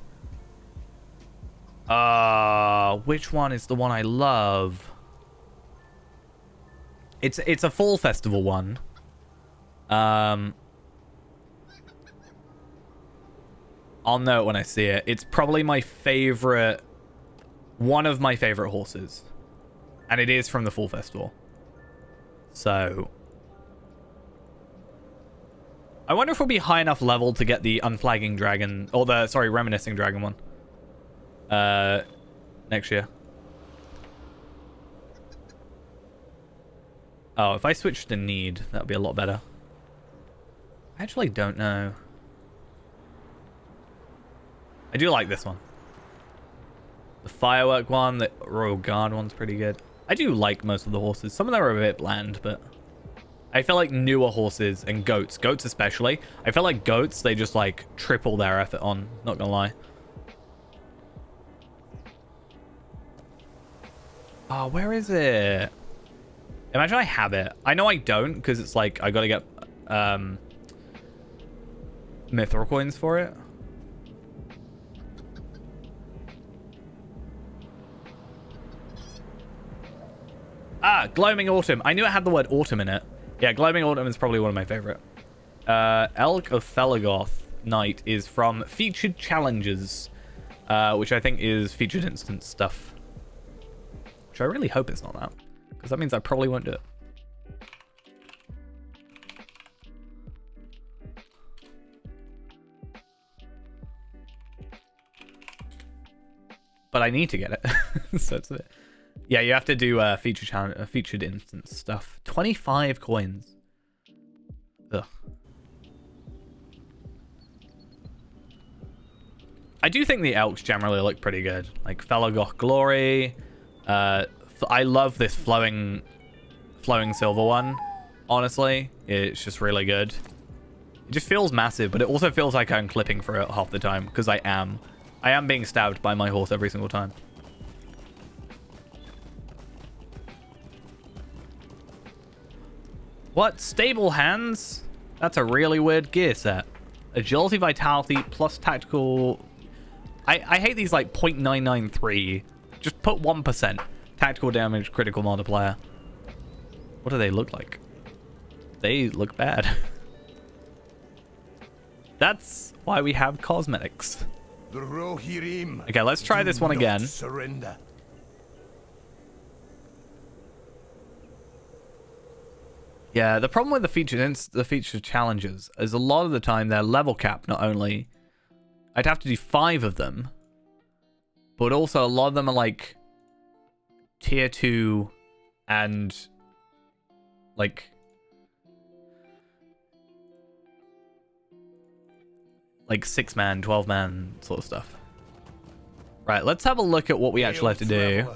Speaker 1: which one is the one I love? It's a fall festival one. I'll know it when I see it. It's probably my favorite, one of my favorite horses. And it is from the Fall Festival. So... I wonder if we'll be high enough level to get the Unflagging Dragon... Or the, sorry, Reminiscing Dragon one. Next year. Oh, if I switch to Need, that would be a lot better. I actually don't know. I do like this one. The Firework one, the Royal Guard one's pretty good. I do like most of the horses. Some of them are a bit bland, but... I feel like newer horses and goats especially, I feel like goats, they just like triple their effort on, not gonna lie. Oh, where is it? Imagine I have it. I know I don't, because it's like, I gotta get Mithril coins for it. Ah, Gloaming Autumn. I knew it had the word autumn in it. Yeah, Gloaming Autumn is probably one of my favorite. Elk of Felagoth Night is from Featured Challenges, which I think is featured instance stuff. Which I really hope it's not that, because that means I probably won't do it. But I need to get it. So it's a bit... Yeah, you have to do featured instance stuff. 25 coins. Ugh. I do think the elks generally look pretty good. Like Felagoth Glory. I love this flowing silver one. Honestly, it's just really good. It just feels massive, but it also feels like I'm clipping for it half the time, because I am being stabbed by my horse every single time. What? Stable Hands? That's a really weird gear set. Agility, Vitality, plus tactical... I hate these like 0.993. Just put 1%. Tactical damage, critical multiplier. What do they look like? They look bad. That's why we have cosmetics.
Speaker 2: The Rohirrim.
Speaker 1: Okay, let's try this one again.
Speaker 2: Surrender.
Speaker 1: Yeah, the problem with the feature challenges is a lot of the time they're level capped. Not only I'd have to do 5 of them, but also a lot of them are like tier 2 and like 6-man, 12-man sort of stuff. Right, let's have a look at what we actually have to do.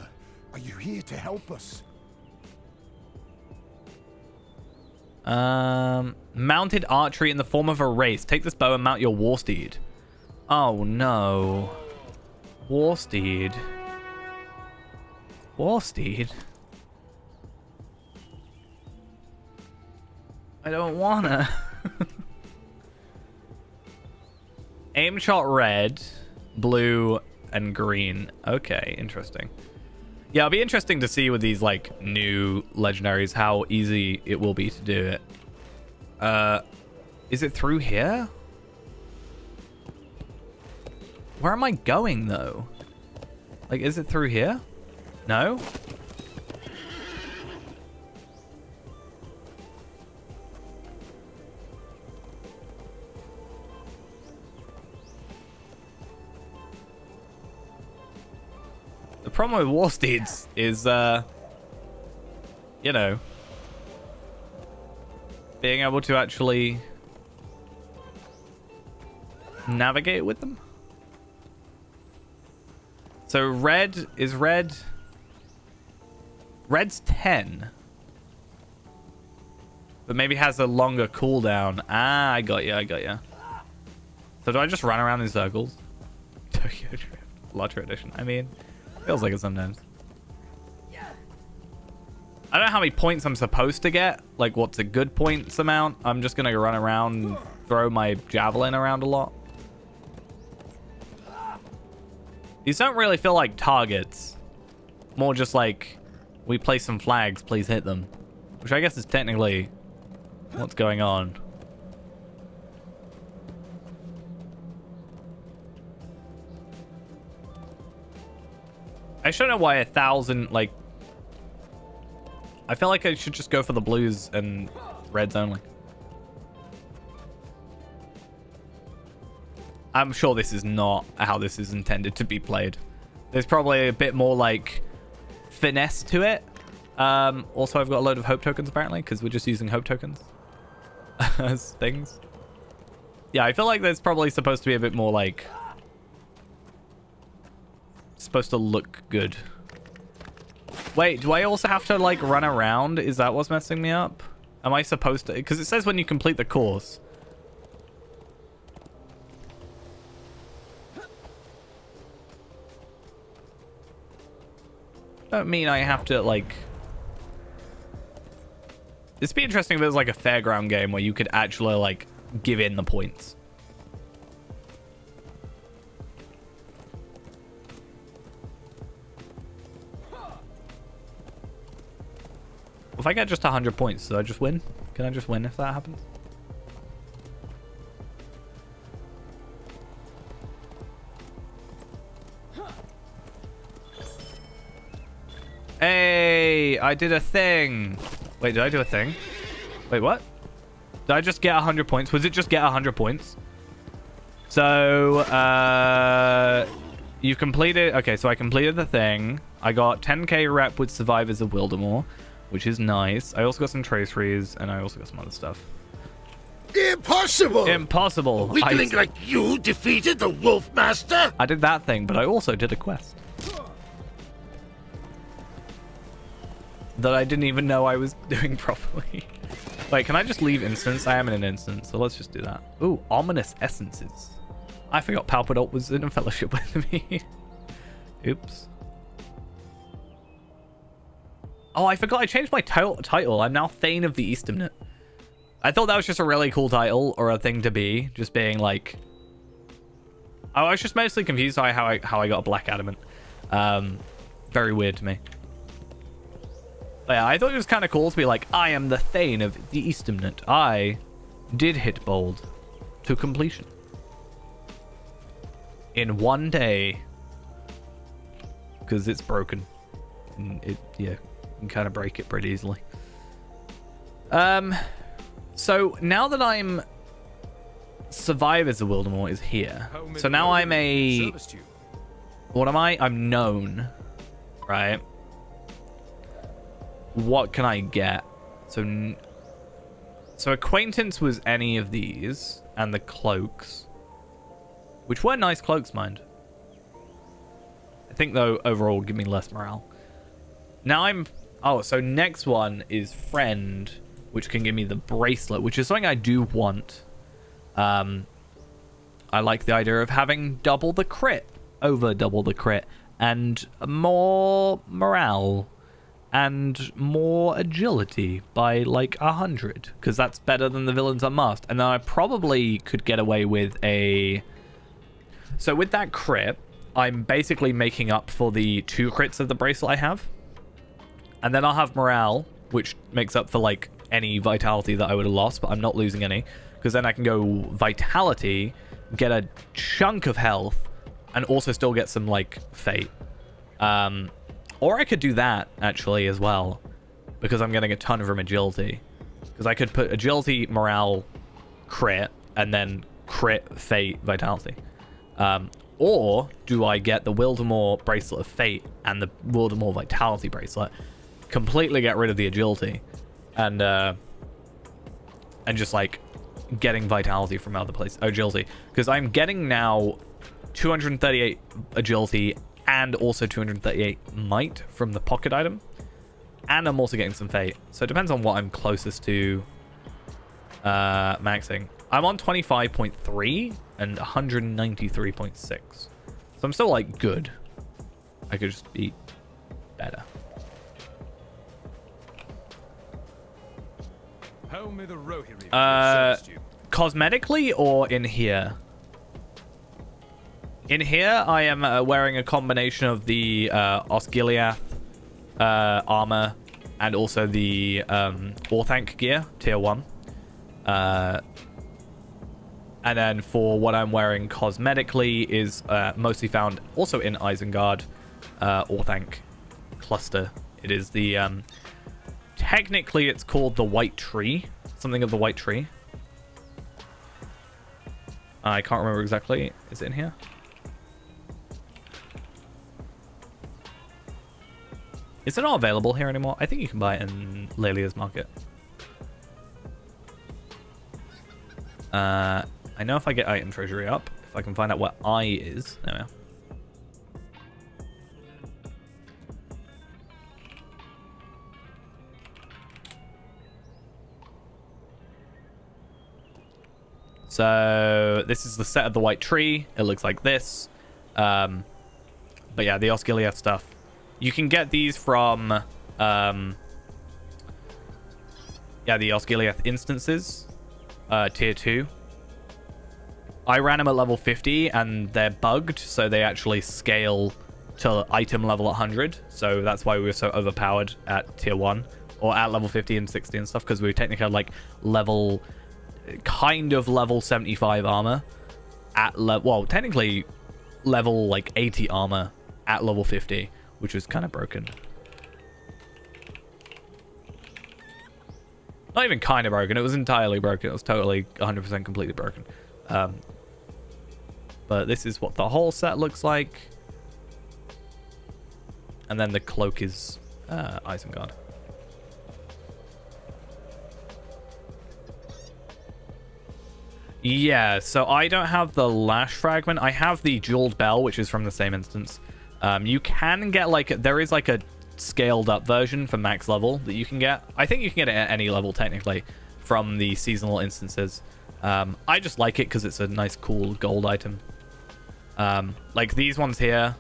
Speaker 2: Are you here to help us?
Speaker 1: Mounted archery in the form of a race. Take this bow and mount your war steed. Oh no. War steed. War steed? I don't wanna. Aim shot red, blue, and green. Okay, interesting. Yeah, it'll be interesting to see with these like new legendaries how easy it will be to do it. Is it through here? Where am I going though? Like, is it through here? No? The problem with war steeds is, you know, being able to actually navigate with them. So red is red. Red's 10. But maybe has a longer cooldown. Ah, I got you, I got you. So do I just run around in circles? Tokyo Drift. Lottery edition. I mean, feels like it sometimes. I don't know how many points I'm supposed to get. Like, what's a good points amount? I'm just going to run around and throw my javelin around a lot. These don't really feel like targets. More just like, we place some flags, please hit them. Which I guess is technically what's going on. I just don't know why 1,000, like... I feel like I should just go for the blues and reds only. I'm sure this is not how this is intended to be played. There's probably a bit more, like, finesse to it. Also, I've got a load of hope tokens, apparently, because we're just using hope tokens as things. Yeah, I feel like there's probably supposed to be a bit more, like... supposed to look good. Wait, do I also have to, like, run around? Is that what's messing me up? Am I supposed to? Because it says when you complete the course. Don't mean I have to, like... It'd be interesting if it was, like, a fairground game where you could actually, like, give in the points. If I get just 100 points, do I just win? Can I just win if that happens? Hey, I did a thing. Wait, did I do a thing? Wait, what? Did I just get 100 points? Was it just get 100 points? So, you completed... Okay, so I completed the thing. I got 10k rep with Survivors of Wildermore, which is nice. I also got some traceries, and I also got some other stuff.
Speaker 2: Impossible!
Speaker 1: Impossible!
Speaker 2: A weakling like you defeated the Wolf Master?
Speaker 1: I did that thing, but I also did a quest. That I didn't even know I was doing properly. Wait, can I just leave instance? I am in an instance, so let's just do that. Ooh, ominous essences. I forgot Palpadot was in a fellowship with me. Oops. Oh, I forgot I changed my title. I'm now Thane of the Easternit. I thought that was just a really cool title or a thing to be. Just being like... I was just mostly confused by how I got a Black Adamant. Very weird to me. But yeah, I thought it was kind of cool to be like, I am the Thane of the Easternit. I did hit bold to completion. in one day. Because it's broken. And yeah, you can kind of break it pretty easily. So now that I'm Survivors of Wildermore is here. So now I'm a... What am I? I'm known. Right? What can I get? So acquaintance was any of these. And the cloaks. Which were nice cloaks, mind. I think, though, overall give me less morale. Now I'm... Oh, so next one is Friend, which can give me the bracelet, which is something I do want. I like the idea of having double the crit over double the crit, and more morale, and more agility by, like, 100, because that's better than the Villains Unmasked. And then I probably could get away with a... So with that crit, I'm basically making up for the 2 crits of the bracelet I have. And then I'll have morale, which makes up for, like, any vitality that I would have lost, but I'm not losing any. Because then I can go vitality, get a chunk of health, and also still get some, like, fate. Or I could do that, actually, as well. Because I'm getting a ton from agility. Because I could put agility, morale, crit, and then crit, fate, vitality. Or do I get the Wildermore Bracelet of Fate and the Wildermore Vitality Bracelet, completely get rid of the agility, and just like getting vitality from other places, agility, because I'm getting now 238 agility and also 238 might from the pocket item, and I'm also getting some fate. So it depends on what I'm closest to maxing. I'm on 25.3 and 193.6. So I'm still, like, good. I could just be better. Cosmetically or in here? In here, I am wearing a combination of the Osgiliath armor and also the Orthanc gear, tier 1. And then for what I'm wearing cosmetically is mostly found also in Isengard, Orthanc cluster. It is the... technically, it's called the White Tree. Something of the White Tree. I can't remember exactly. Is it in here? Is it not available here anymore? I think you can buy it in Lelia's Market. I know if I get item treasury up, if I can find out where I is. There we are. So this is the set of the White Tree. It looks like this. But yeah, the Osgiliath stuff. You can get these from yeah, the Osgiliath instances, tier 2. I ran them at level 50 and they're bugged, so they actually scale to item level 100. So that's why we were so overpowered at tier 1 or at level 50 and 60 and stuff, because we technically had like level 75 armor at well, technically level like 80 armor at level 50, which was kind of broken. Not even kind of broken, it was entirely broken. It was totally 100% completely broken. But this is what the whole set looks like. And then the cloak is Isengard. Yeah, so I don't have the Lash Fragment. I have the Jeweled Bell, which is from the same instance. You can get, like, there is, like, a scaled up version for max level that you can get. I think you can get it at any level, technically, from the seasonal instances. I just like it because it's a nice, cool gold item. Like, these ones here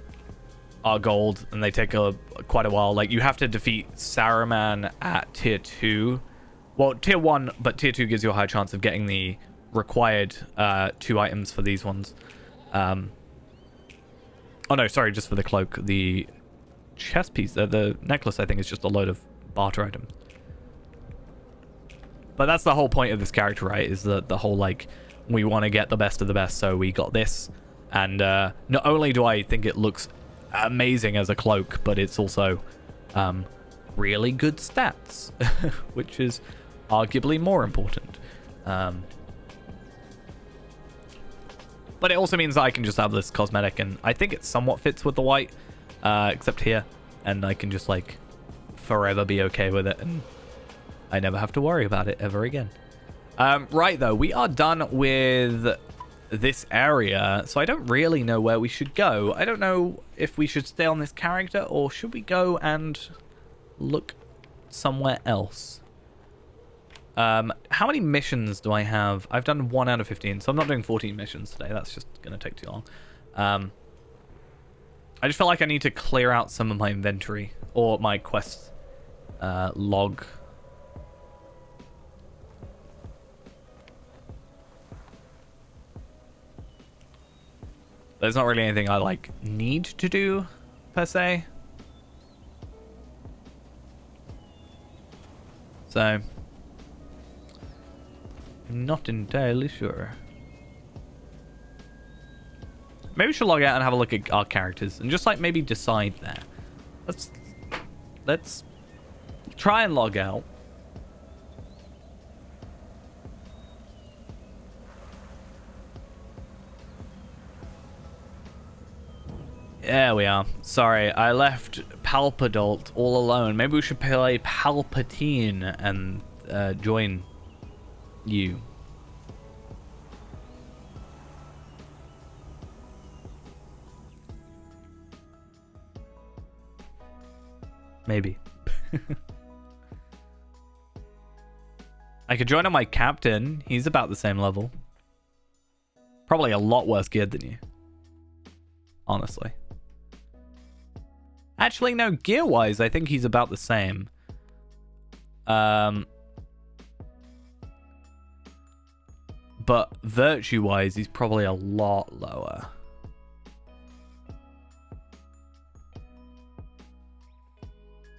Speaker 1: are gold, and they take quite a while. Like, you have to defeat Saruman at tier 2. Well, tier 1, but tier 2 gives you a high chance of getting the required 2 items for these ones. Oh no, sorry, just for the cloak. The chest piece, the necklace, I think, is just a load of barter items. But that's the whole point of this character, right? Is the whole, like, we want to get the best of the best, so we got this. And not only do I think it looks amazing as a cloak, but it's also really good stats, which is arguably more important. But it also means that I can just have this cosmetic, and I think it somewhat fits with the white, except here, and I can just like forever be okay with it, and I never have to worry about it ever again. Right, though, we are done with this area, so I don't really know where we should go. I don't know if we should stay on this character, or should we go and look somewhere else? How many missions do I have? I've done 1 out of 15, so I'm not doing 14 missions today. That's just going to take too long. I just feel like I need to clear out some of my inventory, or my quest log. There's not really anything I like need to do per se. So I'm not entirely sure. Maybe we should log out and have a look at our characters and just like maybe decide there. Let's try and log out. There we are. Sorry, I left Palpadult all alone. Maybe we should play Palpatine and join you. Maybe. I could join on my captain. He's about the same level. Probably a lot worse geared than you. Honestly. Actually, no, gear-wise, I think he's about the same. But virtue-wise, he's probably a lot lower.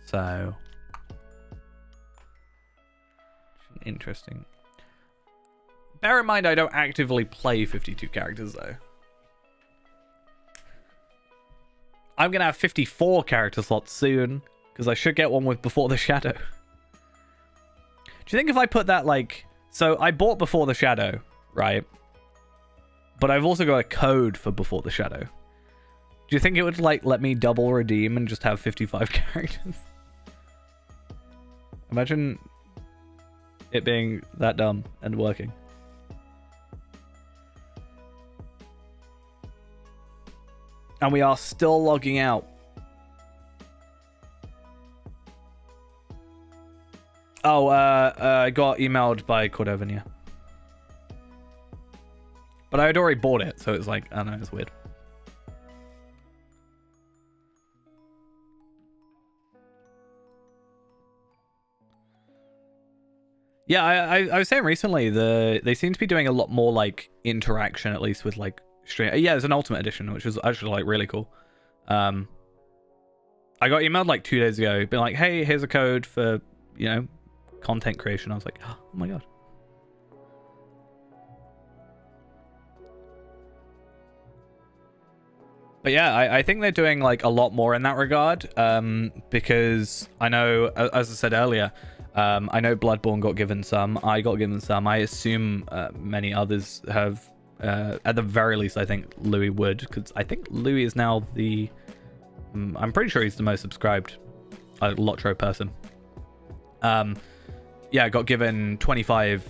Speaker 1: So, interesting. Bear in mind, I don't actively play 52 characters, though. I'm going to have 54 character slots soon, because I should get one with Before the Shadow. Do you think if I put that, like... So, I bought Before the Shadow, right? But I've also got a code for Before the Shadow. Do you think it would, like, let me double redeem and just have 55 characters? Imagine it being that dumb and working. And we are still logging out. Oh, I got emailed by Cordovania. But I had already bought it, so it's like, I don't know, it's weird. Yeah, I was saying recently, they seem to be doing a lot more, like, interaction, at least with, like, stream. Yeah, it's an Ultimate Edition, which is actually, like, really cool. I got emailed, like, 2 days ago, being like, hey, here's a code for, you know, content creation. I was like, oh my god. But yeah, I think they're doing, like, a lot more in that regard, because I know, as I said earlier, I know Bloodborne got given some, I got given some, I assume many others have, at the very least, I think Louis would, because I think Louis is now the, I'm pretty sure he's the most subscribed Lotro person. Yeah, got given 25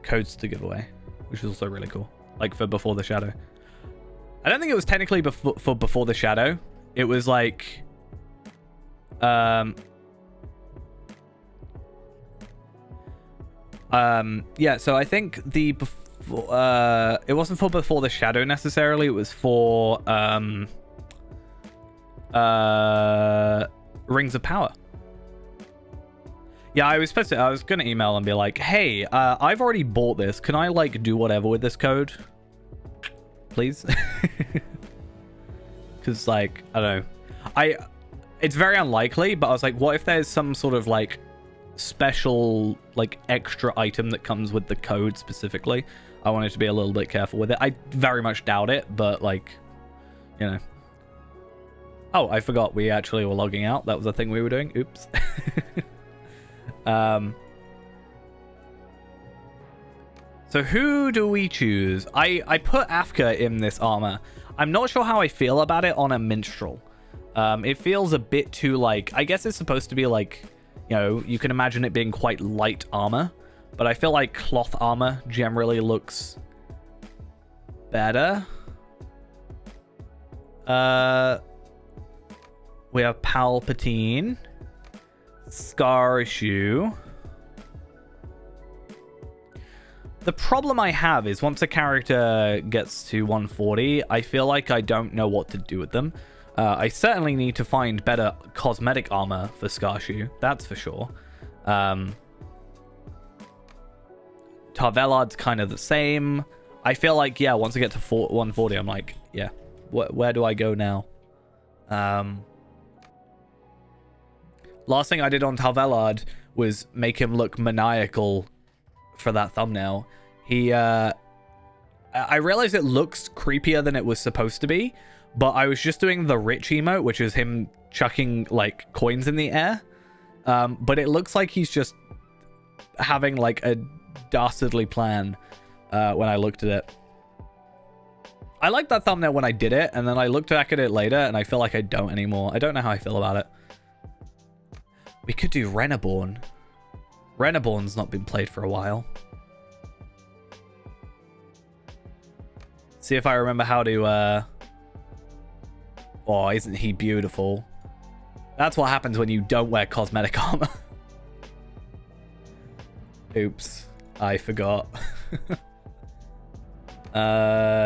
Speaker 1: codes to give away, which is also really cool, like for Before the Shadow. I don't think it was technically for Before the Shadow. It was like, yeah, so I think the it wasn't for Before the Shadow necessarily. It was for Rings of Power. Yeah, I was gonna email and be like, hey, I've already bought this. Can I like do whatever with this code, please? Because like, I don't know, it's very unlikely, but I was like, what if there's some sort of like special like extra item that comes with the code specifically? I wanted to be a little bit careful with it. I very much doubt it, but like, you know. Oh, I forgot we actually were logging out. That was a thing we were doing. Oops. So who do we choose? I put Afka in this armor. I'm not sure how I feel about it on a minstrel. It feels a bit too like, I guess it's supposed to be like, you know, you can imagine it being quite light armor, but I feel like cloth armor generally looks better. We have Palpatine, Scar Issue. The problem I have is once a character gets to 140, I feel like I don't know what to do with them. I certainly need to find better cosmetic armor for Skarshu, that's for sure. Tarvelard's kind of the same. I feel like, yeah, once I get to 140, I'm like, yeah, where do I go now? Last thing I did on Tarvelard was make him look maniacal for that thumbnail. I realized it looks creepier than it was supposed to be, but I was just doing the rich emote, which is him chucking like coins in the air. But it looks like he's just having like a dastardly plan when I looked at it. I liked that thumbnail when I did it, and then I looked back at it later and I feel like I don't anymore. I don't know how I feel about it. We could do Renaborn. Renaborn's not been played for a while. See if I remember how to, Oh, isn't he beautiful? That's what happens when you don't wear cosmetic armor. Oops. I forgot. Tareen,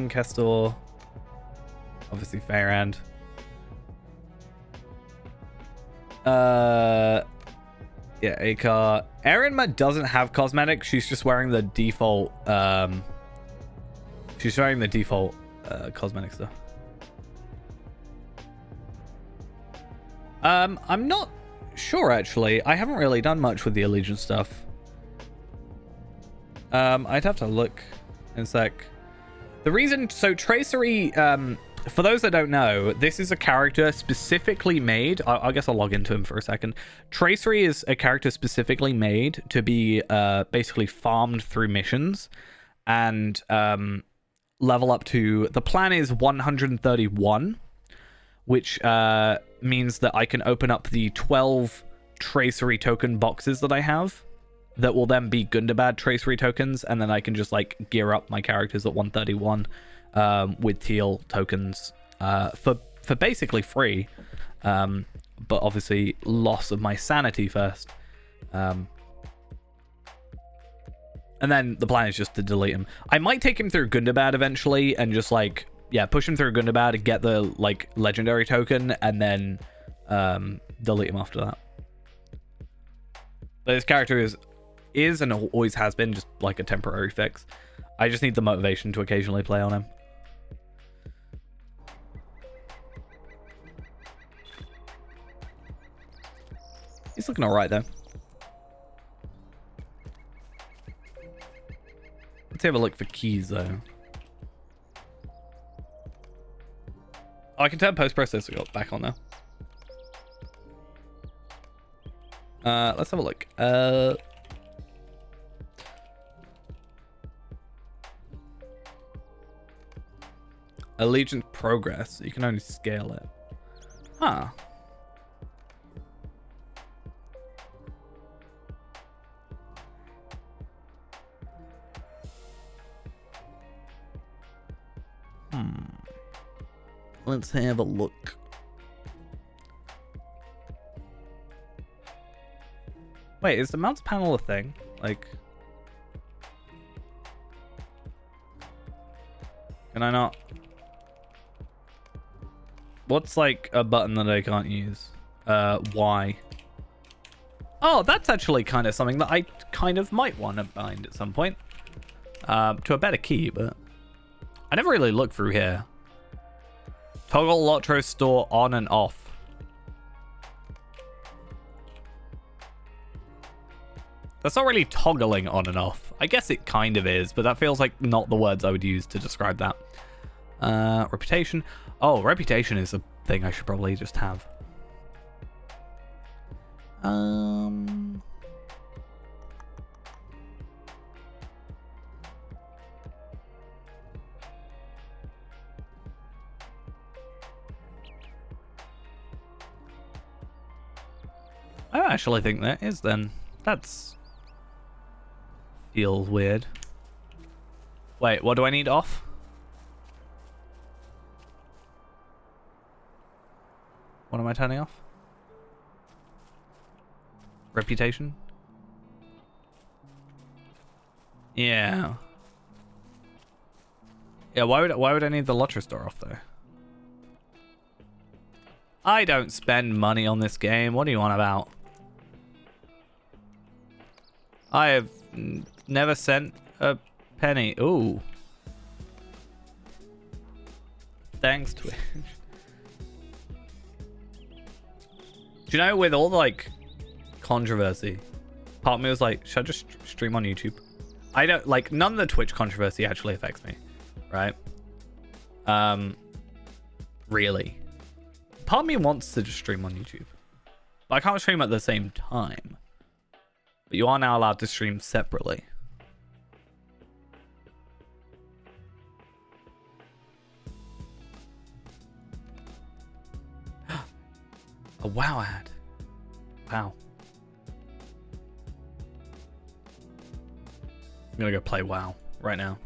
Speaker 1: Kestor. Obviously Fairand. Yeah, Akar. Erinma doesn't have cosmetics. She's just wearing the default, she's wearing the default, cosmetic stuff. I'm not sure, actually. I haven't really done much with the Allegiance stuff. I'd have to look in a sec. The reason... So, Tracery, for those that don't know, this is a character specifically made... I guess I'll log into him for a second. Tracery is a character specifically made to be basically farmed through missions and level up to... The plan is 131, which means that I can open up the 12 Tracery token boxes that I have that will then be Gundabad Tracery tokens, and then I can just like gear up my characters at 131 with teal tokens for basically free, but obviously loss of my sanity first, and then the plan is just to delete him. I might take him through Gundabad eventually and just like, yeah, push him through Gundabad and get the like legendary token, and then delete him after that. But this character is and always has been just like a temporary fix. I just need the motivation to occasionally play on him. He's looking alright though. Let's have a look for keys though. Oh, I can turn post-processor back on now. Let's have a look. Allegiance progress. You can only scale it. Huh. Let's have a look. Wait, is the mounts panel a thing? Like, can I not? What's like a button that I can't use? Y. Oh, that's actually kind of something that I kind of might want to bind at some point. To a better key, but I never really looked through here. Toggle Lotro store on and off. That's not really toggling on and off. I guess it kind of is, but that feels like not the words I would use to describe that. Reputation. Oh, reputation is a thing I should probably just have. I actually think that is then. That's... feels weird. Wait, what do I need off? What am I turning off? Reputation? Yeah. Yeah, why would I need the lottery store off though? I don't spend money on this game. What do you want about? I have never sent a penny. Ooh. Thanks, Twitch. Do you know, with all the, like, controversy, part of me was like, should I just stream on YouTube? I don't, like, none of the Twitch controversy actually affects me, right? Really. Part of me wants to just stream on YouTube. But I can't stream at the same time. But you are now allowed to stream separately. A WoW ad. Wow. I'm gonna go play WoW right now.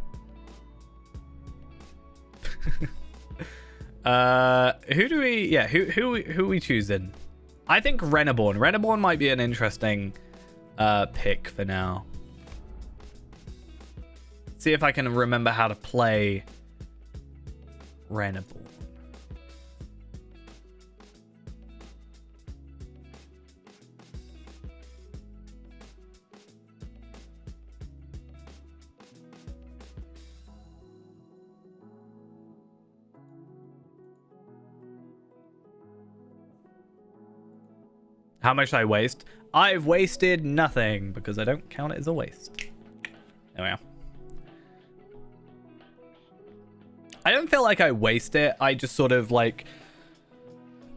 Speaker 1: Who do we... Yeah, who we choosing? I think Renaborn. Renaborn might be an interesting pick for now. See if I can remember how to play Renaborn. How much did I waste? I've wasted nothing because I don't count it as a waste. There we are. I don't feel like I waste it. I just sort of like...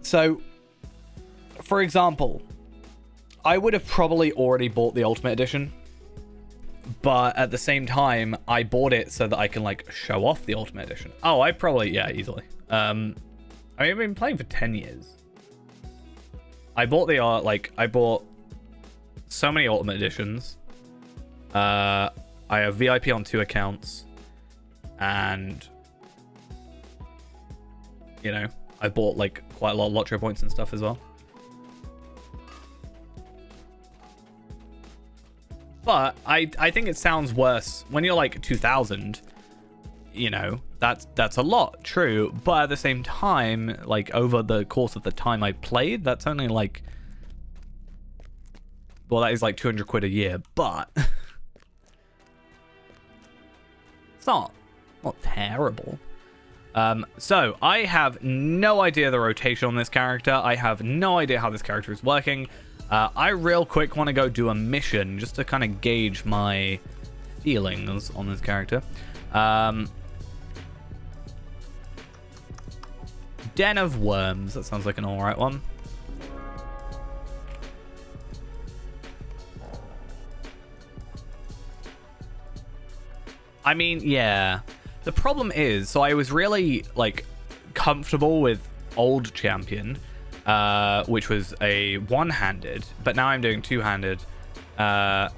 Speaker 1: So, for example, I would have probably already bought the Ultimate Edition. But at the same time, I bought it so that I can like show off the Ultimate Edition. Oh, I probably... Yeah, easily. I mean, I've been playing for 10 years. I bought the art, like, I bought so many Ultimate Editions. I have VIP on 2 accounts. And, you know, I bought, like, quite a lot of lottery points and stuff as well. But I think it sounds worse when you're, like, 2,000. You know, that's a lot, true, but at the same time, like, over the course of the time I played, that's only like, well, that is like 200 quid a year, but it's not terrible. So I have no idea the rotation on this character. I have no idea how this character is working. I real quick want to go do a mission just to kind of gauge my feelings on this character. Den of Worms. That sounds like an alright one. I mean, yeah. The problem is, so I was really, like, comfortable with old champion, which was a one-handed, but now I'm doing two-handed. Yeah.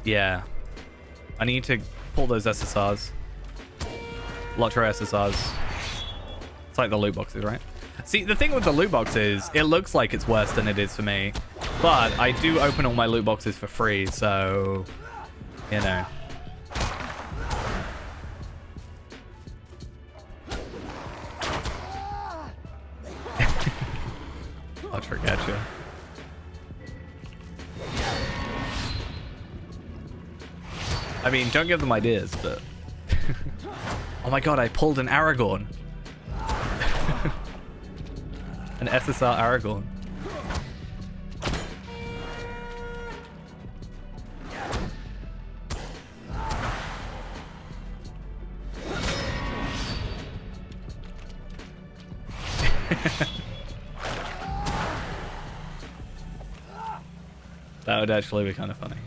Speaker 1: I need to pull those SSRs. Lottery SSRs. It's like the loot boxes, right? See, the thing with the loot boxes, it looks like it's worse than it is for me. But I do open all my loot boxes for free, so... You know. I'll forget you. I mean, don't give them ideas, but... Oh my god, I pulled an Aragorn. An SSR Aragorn. That would actually be kind of funny.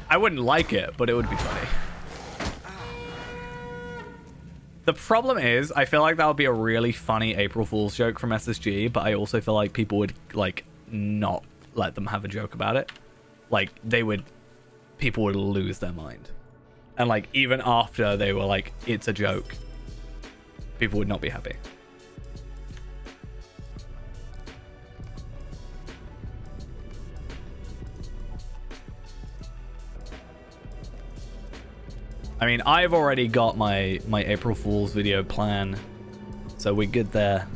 Speaker 1: I wouldn't like it, but it would be funny. The problem is, I feel like that would be a really funny April Fool's joke from SSG, but I also feel like people would, like, not let them have a joke about it. Like, people would lose their mind. And, like, even after they were like, it's a joke, people would not be happy. I mean, I've already got my April Fool's video plan, so we're good there.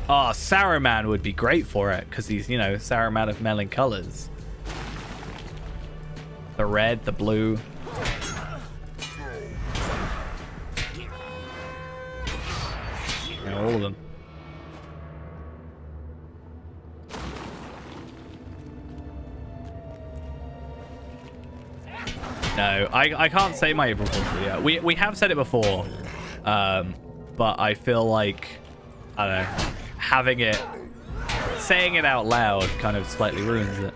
Speaker 1: Oh, Saruman would be great for it, because he's, you know, Saruman of Melon colors. The red, the blue. All of them. No, I can't say my April Fool's video. We have said it before, but I feel like, I don't know, saying it out loud kind of slightly ruins it.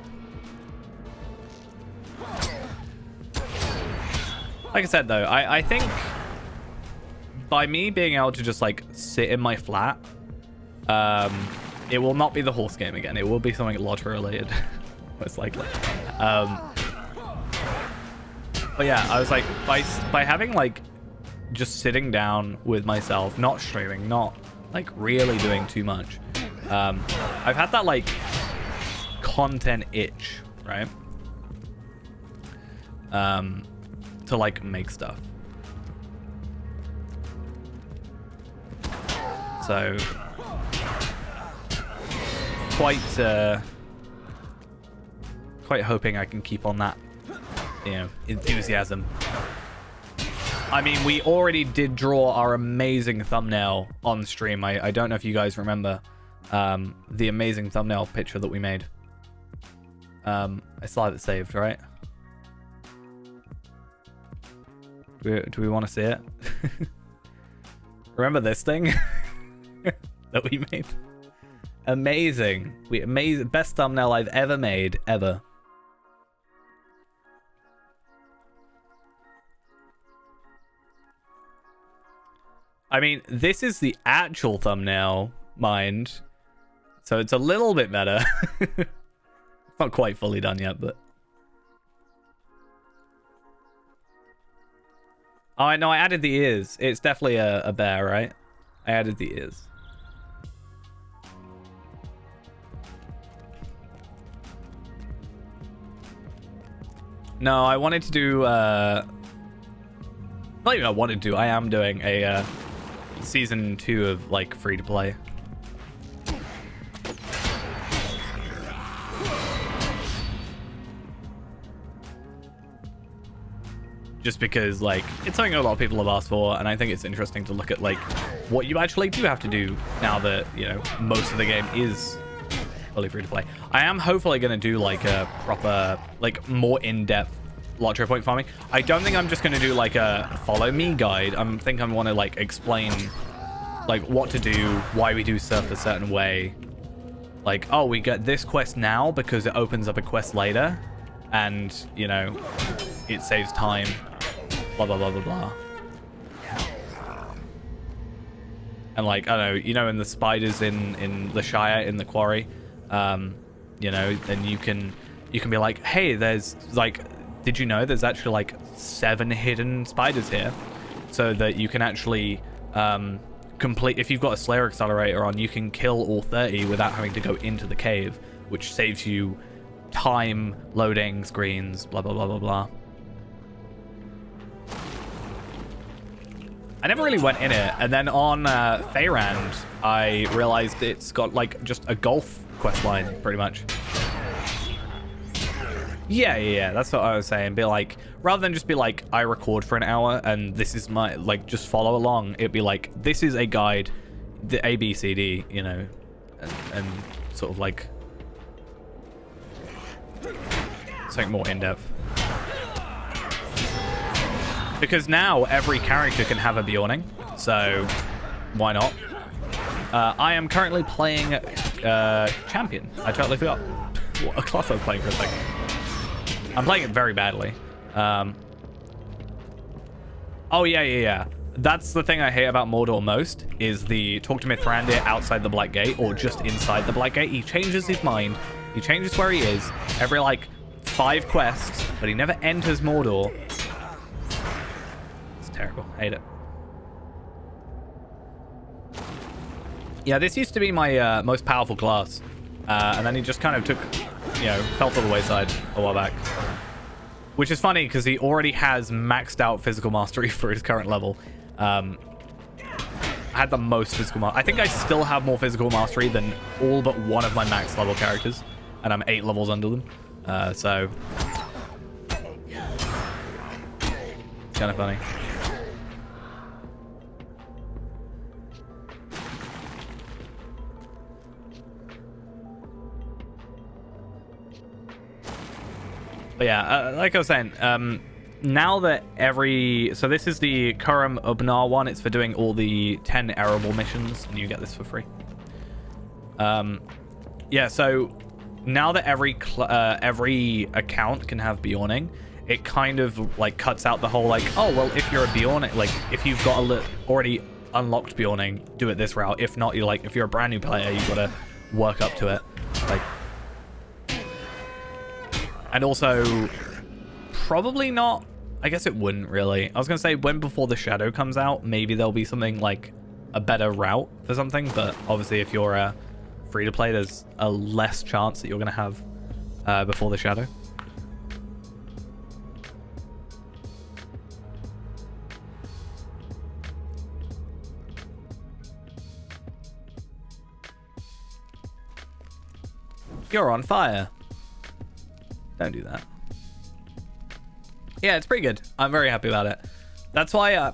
Speaker 1: Like I said though, I think by me being able to just like sit in my flat, it will not be the horse game again. It will be something lottery related, most likely. But yeah, I was like, by having like just sitting down with myself, not streaming, not like really doing too much, I've had that like content itch, right? To like make stuff. So quite hoping I can keep on that, you know, enthusiasm. I mean, we already did draw our amazing thumbnail on stream. I don't know if you guys remember the amazing thumbnail picture that we made. I still have it saved, right? Do we want to see it? Remember this thing that we made? Amazing. Best thumbnail I've ever made, ever. I mean, this is the actual thumbnail, mind. So it's a little bit better. It's not quite fully done yet, but... Oh, I know, I added the ears. It's definitely a bear, right? I added the ears. No, I wanted to do... Not even I wanted to. I am doing a season 2 of, like, free-to-play. Just because, like, it's something a lot of people have asked for, and I think it's interesting to look at, like, what you actually do have to do now that, you know, most of the game is fully free to play. I am hopefully going to do, like, a proper, like, more in-depth lottery point farming. I don't think I'm just going to do, like, a follow me guide. I think I want to, like, explain, like, what to do, why we do stuff a certain way. Like, oh, we get this quest now because it opens up a quest later, and, you know, it saves time. Blah, blah, blah, blah, blah. And, like, I don't know, you know, in the spiders in the Shire, in the quarry, you know, then you can be like, hey, there's, like, did you know there's actually, like, 7 hidden spiders here? So that you can actually complete, if you've got a Slayer Accelerator on, you can kill all 30 without having to go into the cave, which saves you time, loading screens, blah, blah, blah, blah, blah. I never really went in it, and then on Feyrand, I realized it's got, like, just a golf quest line, pretty much. Yeah, that's what I was saying. Be like, rather than just be like, I record for an hour, and this is my, like, just follow along, it'd be like, this is a guide, the A, B, C, D, you know, and sort of like... something more in-depth. Because now every character can have a Bjorning, so why not? I am currently playing Champion. I totally forgot what a class I was playing for a second. I'm playing it very badly. Oh, yeah. That's the thing I hate about Mordor most, is the talk to Mithrandir outside the Black Gate, or just inside the Black Gate. He changes his mind. He changes where he is every, like, 5 quests, but he never enters Mordor. It's terrible. Hate it. Yeah, this used to be my most powerful class. And then he just kind of took, fell to the wayside a while back. Which is funny, because he already has maxed out physical mastery for his current level. I had the most physical mastery. I think I still have more physical mastery than all but one of my max level characters. And I'm 8 levels under them. So... it's kind of funny. But yeah, like I was saying, now that so this is the Kurum Ubnar one. It's for doing all the 10 arrowable missions, and you get this for free. Yeah, so now that every account can have Bjorning, it kind of like cuts out the whole like, oh well, if you're a Bjorning, like if you've got already unlocked Bjorning, do it this route. If not, if you're a brand new player, you've got to work up to it, like. And also, probably not... I guess it wouldn't really. I was going to say, when Before the Shadow comes out, maybe there'll be something like a better route for something. But obviously, if you're free-to-play, there's a less chance that you're going to have Before the Shadow. You're on fire. Don't do that. Yeah, it's pretty good. I'm very happy about it. That's why,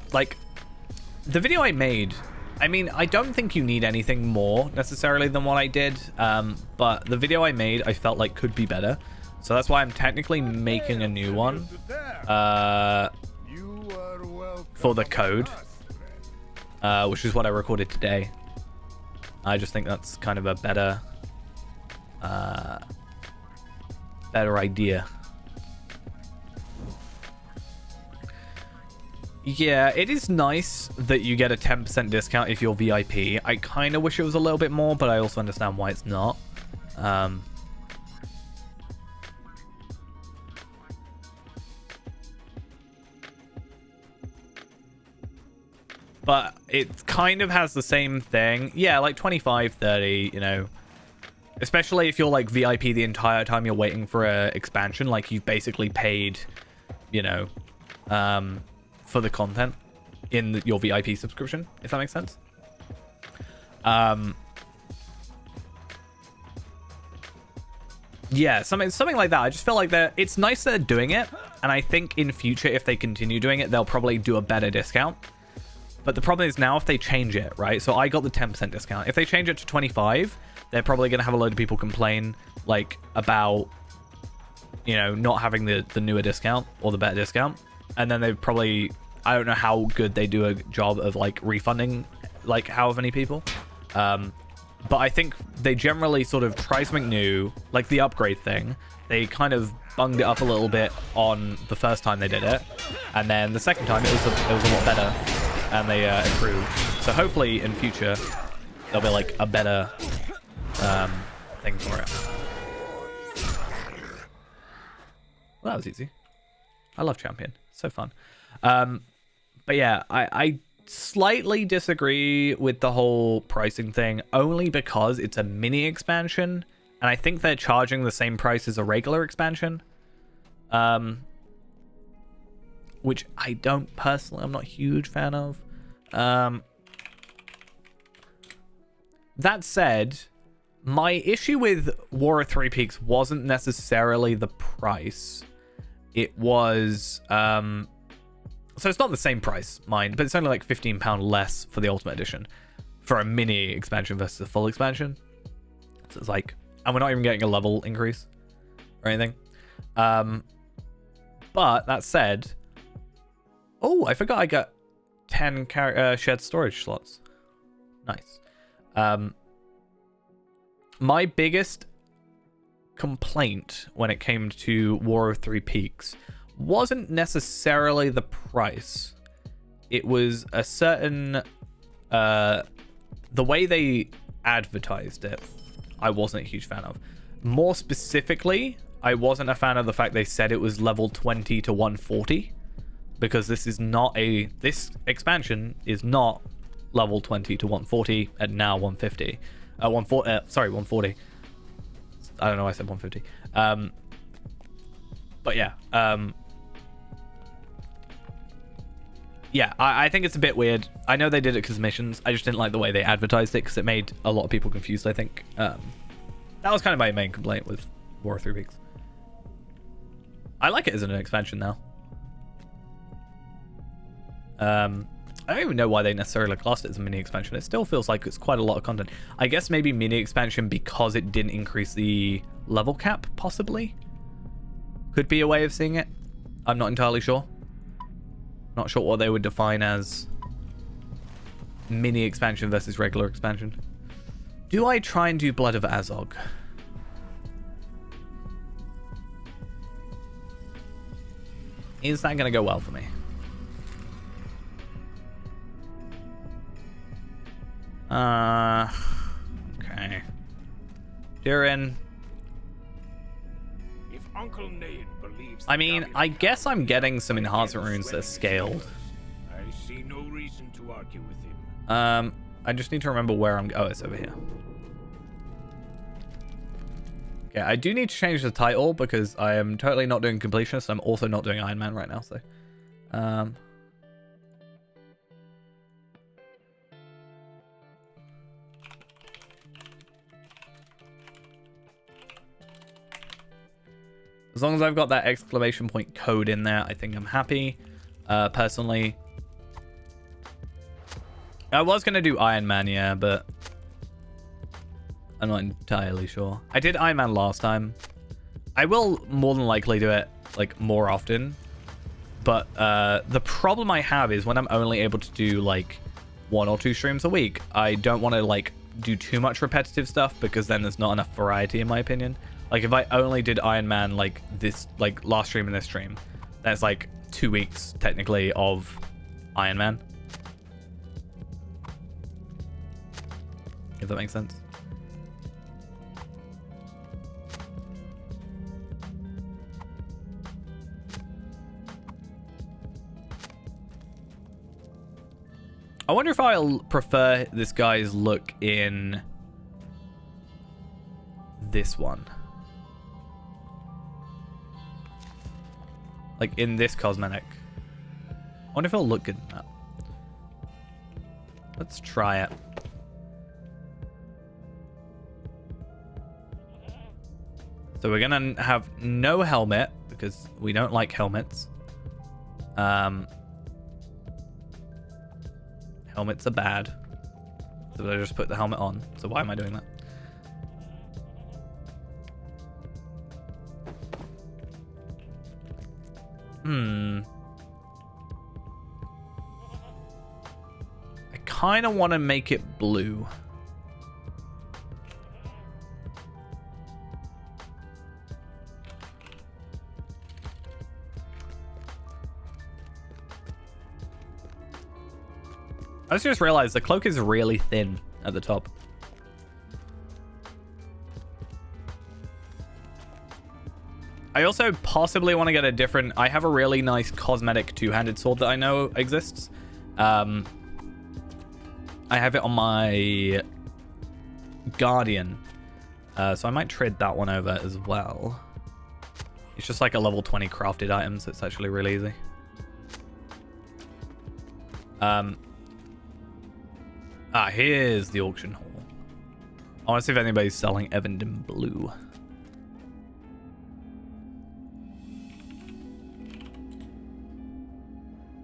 Speaker 1: the video I made, I mean, I don't think you need anything more necessarily than what I did, but the video I made, I felt like could be better. So that's why I'm technically making a new one for the code, which is what I recorded today. I just think that's kind of a better idea. Yeah, it is nice that you get a 10% discount if you're VIP. I kind of wish it was a little bit more, but I also understand why it's not. But it kind of has the same thing. Yeah, like 25, 30, Especially if you're like VIP the entire time you're waiting for a expansion, like you've basically paid, for the content in your VIP subscription, if that makes sense. Yeah, something like that. I just feel like it's nice that they're doing it, and I think in future, if they continue doing it, they'll probably do a better discount. But the problem is now if they change it, right? So I got the 10% discount. If they change it to 25, they're probably going to have a load of people complain, like, about, not having the newer discount or the better discount. And then they probably, I don't know how good they do a job of, like, refunding, like, however many people. But I think they generally sort of try something new, like the upgrade thing. They kind of bunged it up a little bit on the first time they did it. And then the second time, it was a lot better. And they improved. So hopefully in future, there'll be, like, a better thing for it. Well, that was easy. I love Champion. So fun. But yeah, I slightly disagree with the whole pricing thing, only because it's a mini expansion, and I think they're charging the same price as a regular expansion. Which I don't personally, I'm not a huge fan of. That said, my issue with War of Three Peaks wasn't necessarily the price. It was, so it's not the same price, mind, but it's only like £15 less for the Ultimate Edition for a mini expansion versus a full expansion. So it's like, and we're not even getting a level increase or anything. But that said, oh, I forgot I got 10 shared storage slots. Nice. My biggest complaint when it came to War of Three Peaks wasn't necessarily the price. It was a certain the way they advertised it. I wasn't a huge fan of. More specifically, I wasn't a fan of the fact they said it was level 20 to 140, because this expansion is not level 20 to 140 and now 150. 140. I don't know why I said 150. But yeah. Yeah, I think it's a bit weird. I know they did it because missions. I just didn't like the way they advertised it because it made a lot of people confused, I think. That was kind of my main complaint with War of Three Peaks. I like it as an expansion now. I don't even know why they necessarily classed it as a mini expansion. It still feels like it's quite a lot of content. I guess maybe mini expansion because it didn't increase the level cap, possibly. Could be a way of seeing it. I'm not entirely sure. Not sure what they would define as mini expansion versus regular expansion. Do I try and do Blood of Azog? Is that going to go well for me? Okay. Durin.
Speaker 4: If Uncle Nate believes
Speaker 1: I mean, I guess I'm getting some enhancement runes that are scaled.
Speaker 4: I see no reason to argue with him.
Speaker 1: I just need to remember where I'm... Oh, it's over here. Okay, I do need to change the title because I am totally not doing completionist. I'm also not doing Ironman right now, so... As long as I've got that exclamation point code in there, I think I'm happy. Personally. I was going to do Ironman, yeah, but I'm not entirely sure. I did Ironman last time. I will more than likely do it like more often. But the problem I have is when I'm only able to do like 1 or 2 streams a week, I don't want to like do too much repetitive stuff because then there's not enough variety in my opinion. Like if I only did Ironman like this, like last stream and this stream, that's like 2 weeks technically of Ironman. If that makes sense. I wonder if I'll prefer this guy's look in this one. Like in this cosmetic. I wonder if it'll look good in that. Let's try it. So we're gonna have no helmet because we don't like helmets. Helmets are bad. So I just put the helmet on. So why am I doing that? I kind of want to make it blue. I just realized the cloak is really thin at the top. I also possibly want to get a different... I have a really nice cosmetic two-handed sword that I know exists. I have it on my Guardian. So I might trade that one over as well. It's just like a level 20 crafted item, so it's actually really easy. Here's the auction hall. I want to see if anybody's selling Evenden Blue.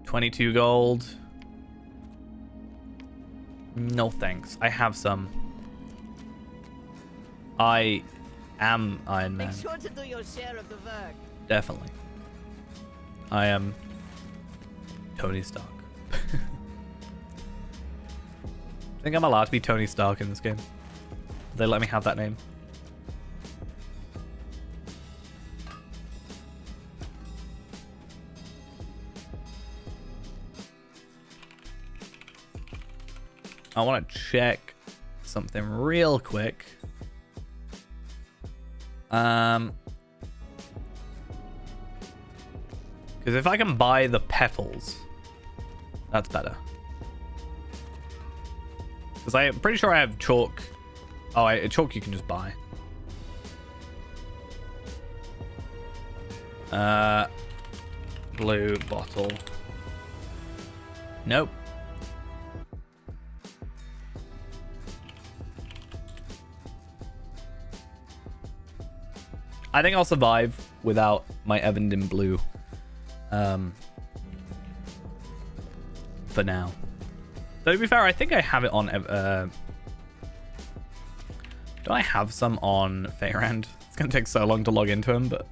Speaker 1: $22 gold. No thanks. I have some. I am Iron Man.
Speaker 5: Make sure to do your share of the work.
Speaker 1: Definitely. I am Tony Stark. I think I'm allowed to be Tony Stark in this game. They let me have that name. I want to check something real quick. Because if I can buy the petals, that's better. Because I'm pretty sure I have chalk. Oh, chalk you can just buy. Blue bottle. Nope. I think I'll survive without my Evandin blue. For now. Though to be fair, I think I have it on... do I have some on Feyrand? It's going to take so long to log into him, but...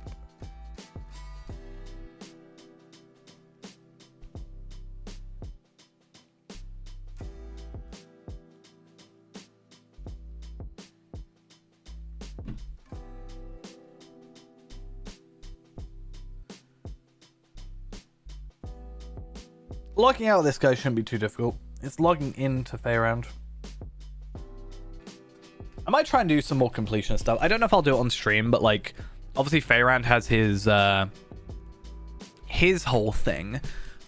Speaker 1: Logging out of this guy shouldn't be too difficult. It's logging into Feyrand. I might try and do some more completion stuff. I don't know if I'll do it on stream, but like, obviously Feyrand has his whole thing,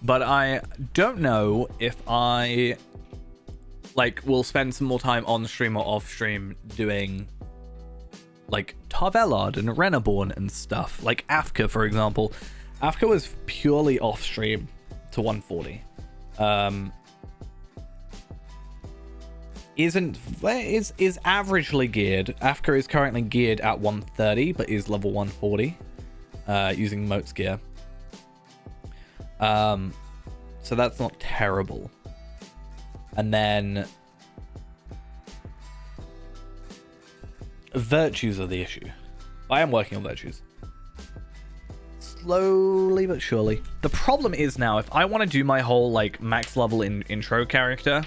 Speaker 1: but I don't know if I like will spend some more time on stream or off stream doing like Tarvelard and Renaborn and stuff. Like Afka, for example. Afka was purely off stream to 140. Is averagely geared. Afka is currently geared at 130, but is level 140 using Moat's gear. So that's not terrible. And then virtues are the issue. I am working on virtues. Slowly but surely. The problem is now, if I want to do my whole like max level intro character,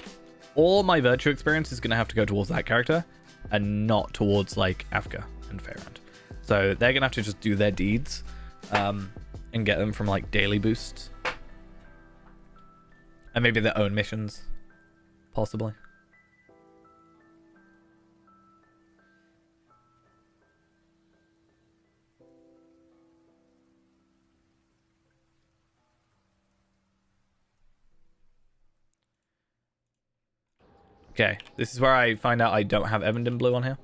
Speaker 1: all my virtue experience is going to have to go towards that character and not towards like Afka and Feyrand. So they're going to have to just do their deeds and get them from like daily boosts. And maybe their own missions, possibly. Okay, this is where I find out I don't have Evandin Blue on here.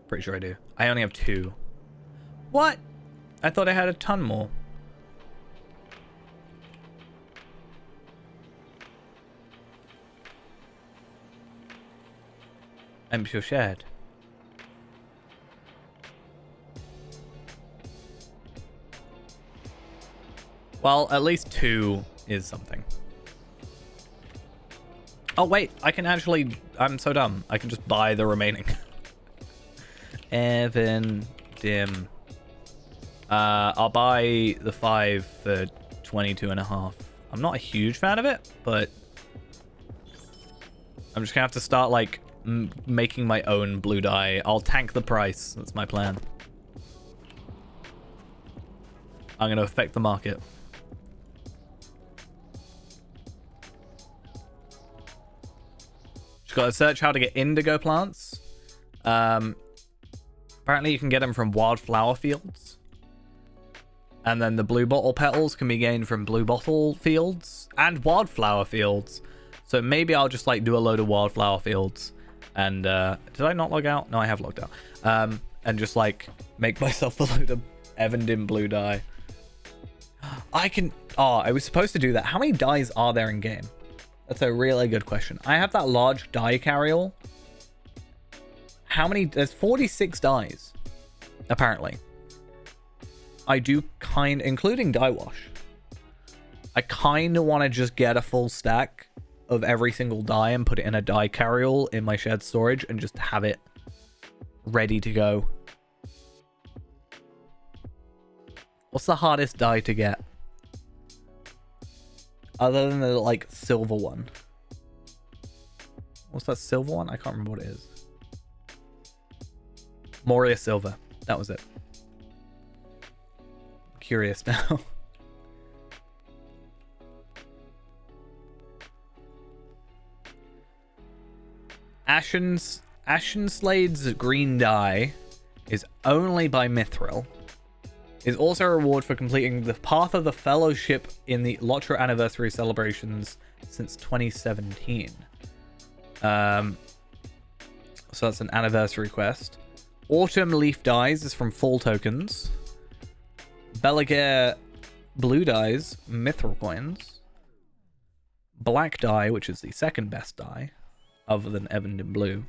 Speaker 1: Pretty sure I do. I only have 2. What? I thought I had a ton more. Empty your shed. Well, at least 2 is something. Oh, wait. I can actually... I'm so dumb. I can just buy the remaining. Evan Dim. I'll buy the 5 for 22.5. I'm not a huge fan of it, but... I'm just gonna have to start, like, making my own blue dye. I'll tank the price. That's my plan. I'm gonna affect the market. Got to search how to get indigo plants. Apparently you can get them from wildflower fields. And then the blue bottle petals can be gained from blue bottle fields and wildflower fields. So maybe I'll just like do a load of wildflower fields. And did I not log out? No, I have logged out. And just like make myself a load of Evandin blue dye. I can... Oh, I was supposed to do that. How many dyes are there in game? That's a really good question. I have that large dye carryall. How many? There's 46 dyes, apparently. I do including dye wash. I kind of want to just get a full stack of every single dye and put it in a dye carryall in my shared storage and just have it ready to go. What's the hardest die to get? Other than the, like, silver one. What's that silver one? I can't remember what it is. Moria Silver. That was it. Curious now. Ashen Slade's green die is only by Mithril. Is also a reward for completing the Path of the Fellowship in the Lotra Anniversary celebrations since 2017. So that's an anniversary quest. Autumn Leaf Dies is from Fall Tokens. Beligare Blue Dies, Mithril Coins. Black Die, which is the second best die, other than Evandin Blue,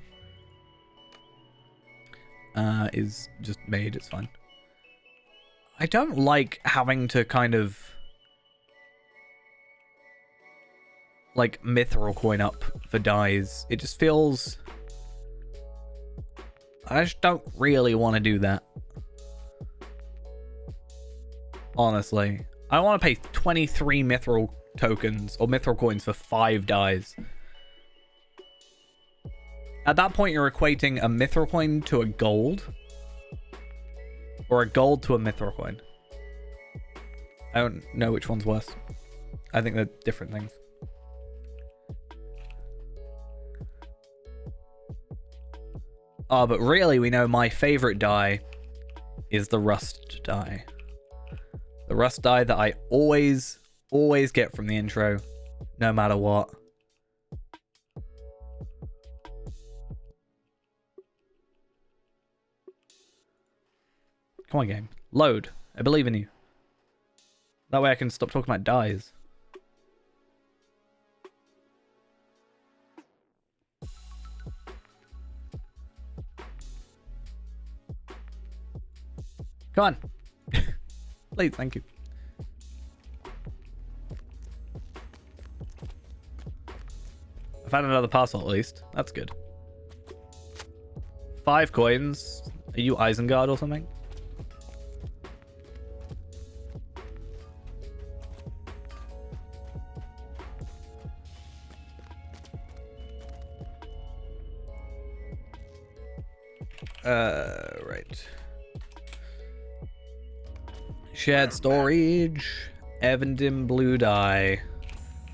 Speaker 1: is just made. It's fine. I don't like having to kind of like Mithril coin up for dies. It just feels... I just don't really want to do that. Honestly. I want to pay 23 Mithril tokens or Mithril coins for 5 dies. At that point, you're equating a Mithril coin to a gold. Or a gold to a Mithril coin. I don't know which one's worse. I think they're different things. Oh, but really, we know my favorite die is the rust die. The rust die that I always get from the intro, no matter what. Come on, game. Load. I believe in you. That way I can stop talking about dies. Come on. Please, thank you. I've had another parcel at least. That's good. 5 coins. Are you Isengard or something? Right. Shared storage. Evandin blue dye.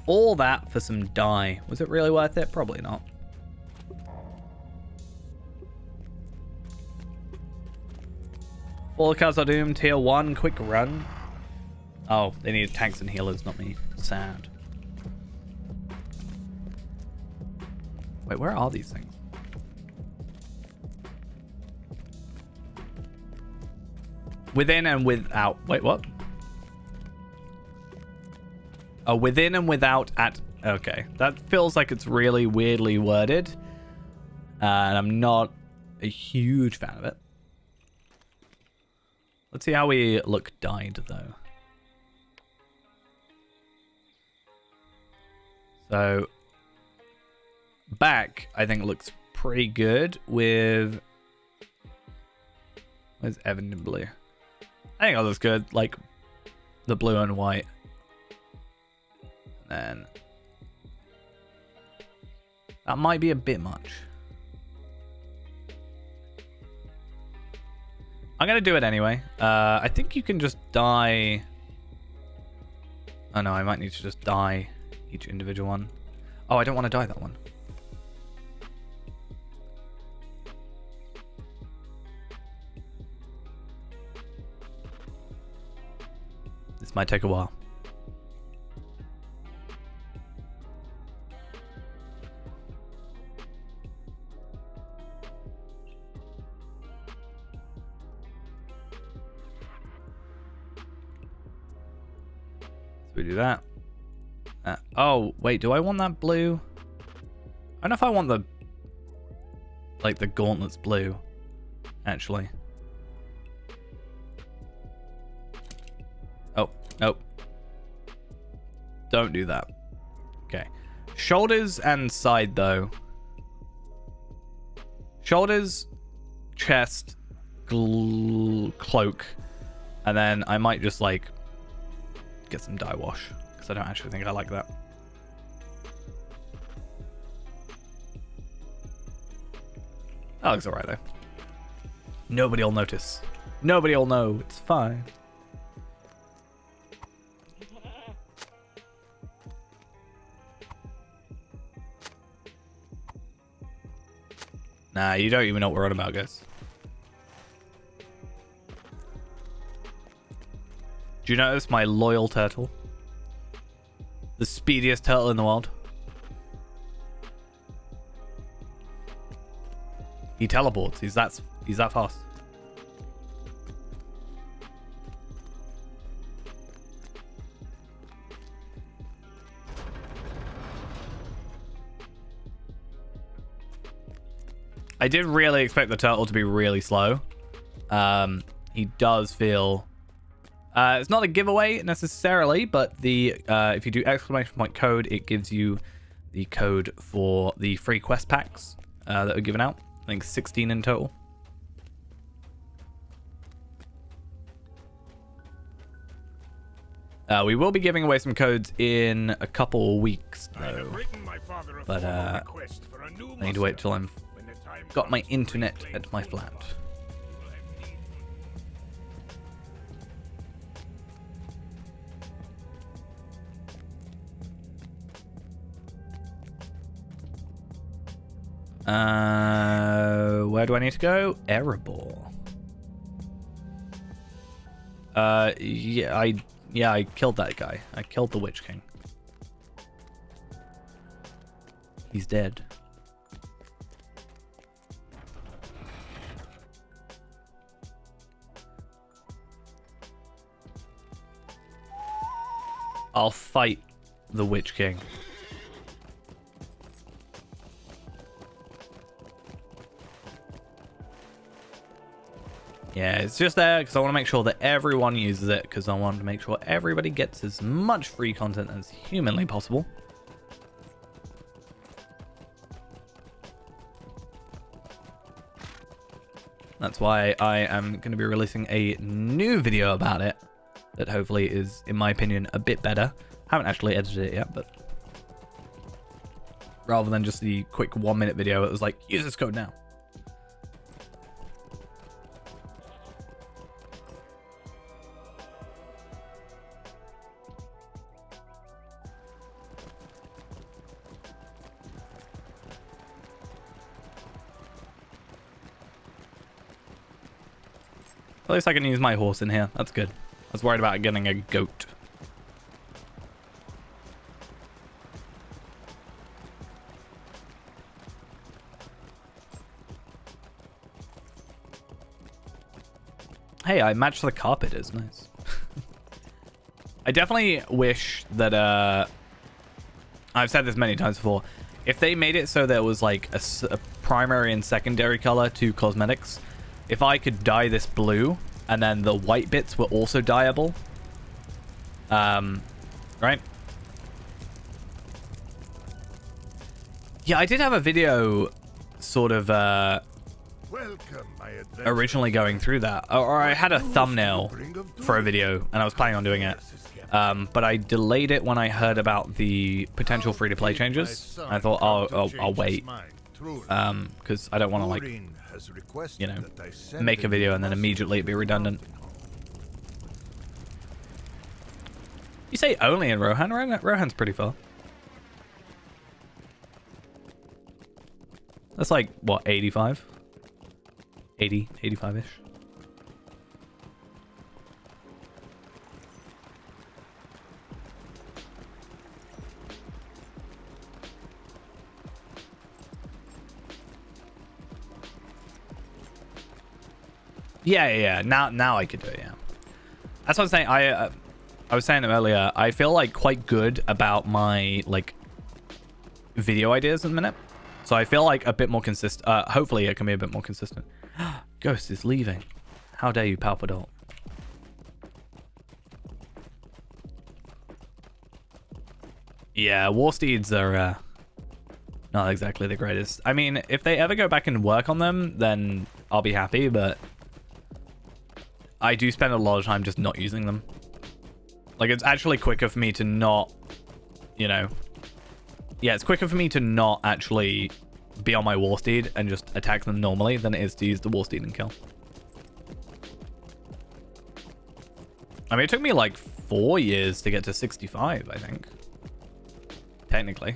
Speaker 1: All that for some dye. Was it really worth it? Probably not. All the cards are doomed. Tier 1 quick run. Oh, they needed tanks and healers, not me. Sad. Wait, where are these things? Within and without. Wait, what? Oh, within and without at... Okay. That feels like it's really weirdly worded. And I'm not a huge fan of it. Let's see how we look dyed, though. So... back, I think, looks pretty good with... Where's Evandin blue? I think it looks good, like the blue and white. And then that might be a bit much. I'm gonna do it anyway. I think you can just dye. Oh no, I might need to just dye each individual one. Oh, I don't want to dye that one. This might take a while. So we do that. Oh, wait, do I want that blue? I don't know if I want the... like, the gauntlets blue, actually. Oh, nope. Don't do that. Okay. Shoulders and side, though. Shoulders, chest, cloak. And then I might just like get some dye wash because I don't actually think I like that. That looks alright though. Nobody will notice. Nobody will know. It's fine. Nah, you don't even know what we're on about, guys. Do you notice my loyal turtle? The speediest turtle in the world. He teleports. He's that fast. I did really expect the turtle to be really slow. He does feel... it's not a giveaway necessarily, but the if you do exclamation point code, it gives you the code for the free quest packs that are given out. I think 16 in total. We will be giving away some codes in a couple weeks, though. But I need to wait till I'm got my internet at my flat. Where do I need to go? Erebor. Yeah, I killed that guy. I killed the Witch King. He's dead. I'll fight the Witch King. Yeah, it's just there because I want to make sure that everyone uses it, because I want to make sure everybody gets as much free content as humanly possible. That's why I am going to be releasing a new video about it that hopefully is, in my opinion, a bit better. Haven't actually edited it yet, but rather than just the quick 1-minute video, it was like, use this code now. At least I can use my horse in here. That's good. I was worried about getting a goat. Hey, I matched the carpet. It's nice. I definitely wish that, I've said this many times before, if they made it so there was like a primary and secondary color to cosmetics, if I could dye this blue and then the white bits were also dyeable, right? Yeah, I did have a video sort of originally going through that, or I had a thumbnail for a video and I was planning on doing it, but I delayed it when I heard about the potential free-to-play changes. I thought, I'll wait, because I don't want to, like, you know, make a video and then immediately it'd be redundant. You say only in Rohan? Rohan's pretty far. That's like, what, 85? 80, 85-ish. Yeah. Now I could do it, yeah. That's what I'm saying. I was saying earlier, I feel like quite good about my, like, video ideas in a minute. So I feel like a bit more consistent. Hopefully it can be a bit more consistent. Ghost is leaving. How dare you, Palpadol? Yeah, war steeds are not exactly the greatest. I mean, if they ever go back and work on them, then I'll be happy, but I do spend a lot of time just not using them. Like, it's actually quicker for me to not, you know... Yeah, it's quicker for me to not actually be on my war steed and just attack them normally than it is to use the war steed and kill. I mean, it took me like 4 years to get to 65, I think. Technically.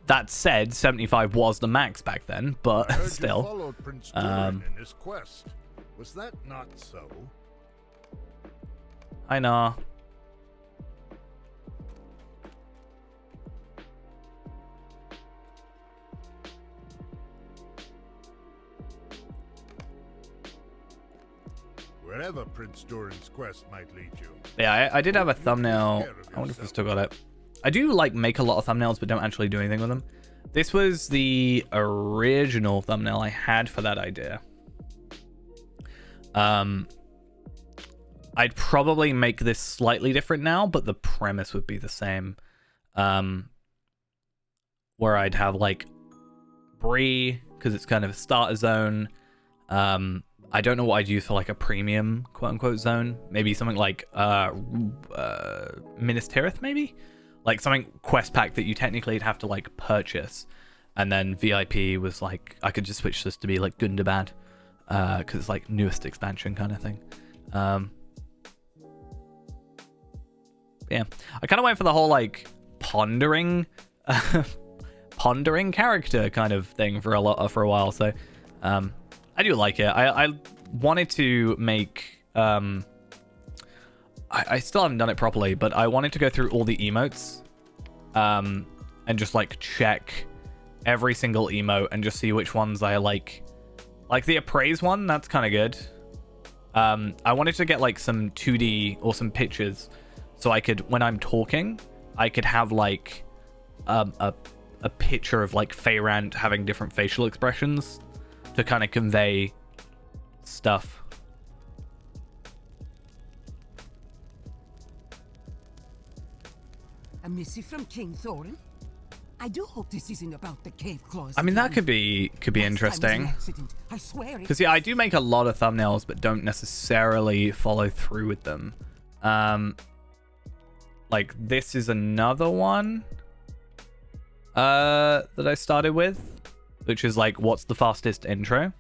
Speaker 1: That said, 75 was the max back then, but still.
Speaker 2: Followed Prince Doran in his quest. Was that not so?
Speaker 1: I know.
Speaker 2: Wherever Prince Doran's quest might lead you.
Speaker 1: Yeah, I did have a thumbnail. I wonder if I still got it. I do like make a lot of thumbnails, but don't actually do anything with them. This was the original thumbnail I had for that idea. I'd probably make this slightly different now, but the premise would be the same. Where I'd have like Bree, because it's kind of a starter zone. I don't know what I'd use for like a premium quote unquote zone. Maybe something like Minas Tirith, maybe? Like something quest pack that you technically have to like purchase. And then VIP was like, I could just switch this to be like Gundabad. Because it's like newest expansion kind of thing. Yeah, I kind of went for the whole like pondering character kind of thing for a while. So I do like it. I wanted to make I still haven't done it properly, but I wanted to go through all the emotes and just like check every single emote and just see which ones I like. Like the appraise one, that's kind of good. I wanted to get like some 2D or some pictures so I could, when I'm talking, I could have like a picture of like Feyrant having different facial expressions to kind of convey stuff.
Speaker 6: A missive from King Thorin? I do hope this isn't about the cave claws.
Speaker 1: I mean, that could be interesting.
Speaker 6: I swear.
Speaker 1: Because yeah, I do make a lot of thumbnails, but don't necessarily follow through with them. Like this is another one that I started with, which is like, what's the fastest intro?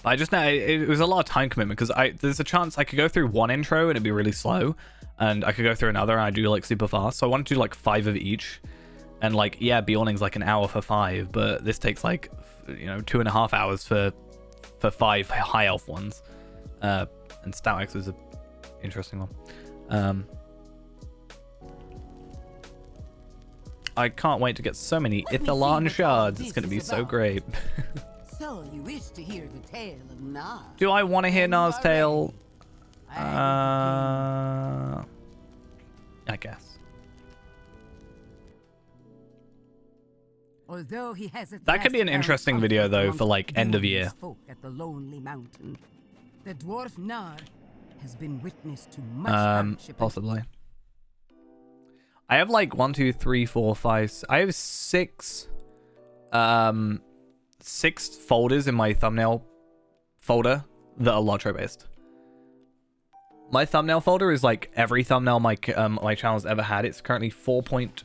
Speaker 1: I just know it was a lot of time commitment because there's a chance I could go through one intro and it'd be really slow, and I could go through another and I do like super fast. So I want to do like 5 of each, and like yeah, Bjorning's like an hour for 5, but this takes like 2.5 hours for 5 high elf ones, and Stoutex was an interesting one. I can't wait to get so many Ithalan shards. It's going to be so great.
Speaker 6: So you wish to hear the tale of Nar?
Speaker 1: Do I want to hear Nar's tale? I guess.
Speaker 6: Although he has
Speaker 1: That could be an interesting video though for like end of year.
Speaker 6: At the lonely mountain, the dwarf Nar has been witness to much hardship.
Speaker 1: Possibly. I have like 1, 2, 3, 4, 5. I have 6 folders in my thumbnail folder that are Lotro based. My thumbnail folder is like every thumbnail my channel's ever had. It's currently 4.12